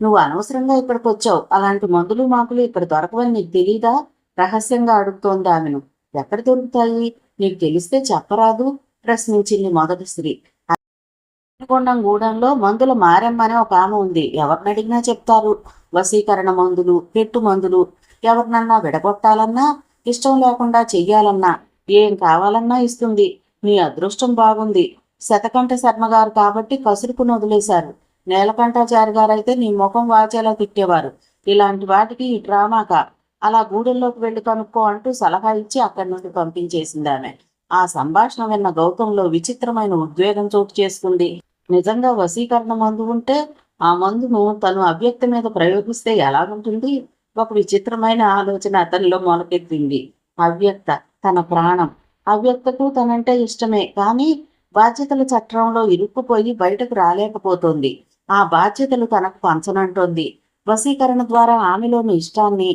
నువ్వు అనవసరంగా ఇక్కడికి వచ్చావు. అలాంటి మందులు మాకులు ఇక్కడ దొరకవని నీకు తెలీదా? రహస్యంగా అడుగుతోంది ఆమెను. ఎక్కడ దొరుకుతాయి? నీకు తెలిస్తే చెప్పరాదు ప్రశ్నించింది మొదటి స్త్రీ. గూడెంలో మందుల మారెమ్మ అనే ఒక ఆమె ఉంది. ఎవరిని అడిగినా చెప్తారు. వశీకరణ మందులు, పెట్టు మందులు, ఎవరినన్నా విడగొట్టాలన్నా, ఇష్టం లేకుండా చెయ్యాలన్నా, ఏం కావాలన్నా ఇస్తుంది. నీ అదృష్టం బాగుంది. శతకంఠ శర్మ గారు కాబట్టి కసురుకుని వదిలేశారు. నీలకంఠాచారి గారైతే నీ ముఖం వాచేలా తిట్టేవారు. ఇలాంటి వాటికి ఈ డ్రామాక, అలా గూడెంలోకి వెళ్ళి కనుక్కో అంటూ సలహా ఇచ్చి అక్కడి నుండి పంపించేసింది ఆమె. ఆ సంభాషణ విన్న గౌతంలో విచిత్రమైన ఉద్వేగం చోటు చేసుకుంది. నిజంగా వశీకరణ మందు ఉంటే ఆ మందును తను అవ్యక్త మీద ప్రయోగిస్తే ఎలాగుంటుంది? ఒక విచిత్రమైన ఆలోచన అతనిలో మొలకెత్తింది. అవ్యక్త తన ప్రాణం. అవ్యక్తకు తనంటే ఇష్టమే, కానీ బాధ్యతల చట్రంలో ఇరుక్కుపోయి బయటకు రాలేకపోతోంది. ఆ బాధ్యతలు తనకు పంచనంటోంది. వశీకరణ ద్వారా ఆమెలోని ఇష్టాన్ని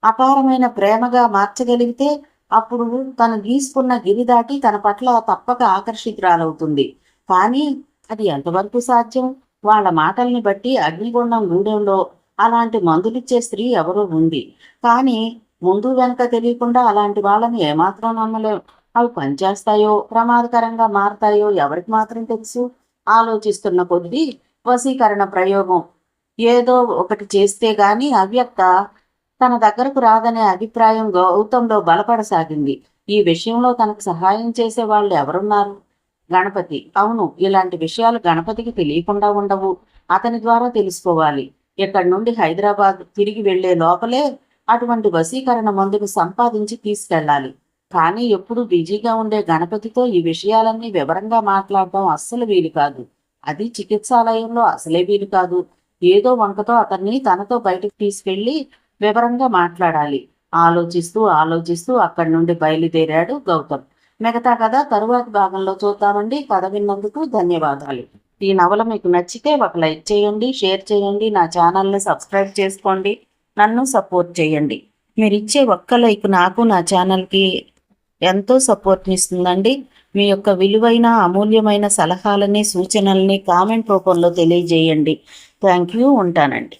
అపారమైన ప్రేమగా మార్చగలిగితే అప్పుడు తను గీసుకున్న గిరి దాటి తన పట్ల తప్పక ఆకర్షితురాలవుతుంది. కానీ అది ఎంతవరకు సాధ్యం? వాళ్ళ మాటల్ని బట్టి అగ్నిగుండం గూడెంలో అలాంటి మందులిచ్చే స్త్రీ ఎవరో ఉంది. కానీ ముందు వెనక తెలియకుండా అలాంటి వాళ్ళని ఏమాత్రం నమ్మలేం. అవి పనిచేస్తాయో ప్రమాదకరంగా మారతాయో ఎవరికి మాత్రం తెలుసు? ఆలోచిస్తున్న కొద్దీ వశీకరణ ప్రయోగం ఏదో ఒకటి చేస్తే గాని అవ్యక్త తన దగ్గరకు రాదనే అభిప్రాయం గౌతంలో బలపడసాగింది. ఈ విషయంలో తనకు సహాయం చేసే వాళ్ళు ఎవరున్నారు? గణపతి. అవును, ఇలాంటి విషయాలు గణపతికి తెలియకుండా ఉండవు. అతని ద్వారా తెలుసుకోవాలి. ఇక్కడి నుండి హైదరాబాద్ తిరిగి వెళ్లే లోపలే అటువంటి వశీకరణ మందును సంపాదించి తీసుకెళ్ళాలి. కానీ ఎప్పుడూ బిజీగా ఉండే గణపతితో ఈ విషయాలన్నీ వివరంగా మాట్లాడటం అస్సలు వీలు కాదు. అది చికిత్సాలయంలో అసలే వీలు కాదు. ఏదో వంకతో అతన్ని తనతో బయటకు తీసుకెళ్లి వివరంగా మాట్లాడాలి. ఆలోచిస్తూ ఆలోచిస్తూ అక్కడి నుండి బయలుదేరాడు గౌతమ్. మిగతా కథ తరువాతి భాగంలో చూద్దామండి. కథ విన్నందుకు ధన్యవాదాలు. ఈ నవల మీకు నచ్చితే ఒక లైక్ చేయండి, షేర్ చేయండి, నా ఛానల్ని సబ్స్క్రైబ్ చేసుకోండి, నన్ను సపోర్ట్ చేయండి. మీరు ఇచ్చే ఒక్క లైక్ నాకు, నా ఛానల్కి ఎంతో సపోర్ట్ని ఇస్తుందండి. మీ యొక్క విలువైన అమూల్యమైన సలహాలని, సూచనల్ని కామెంట్ రూపంలో తెలియజేయండి. Thank you. ఉంటానండి.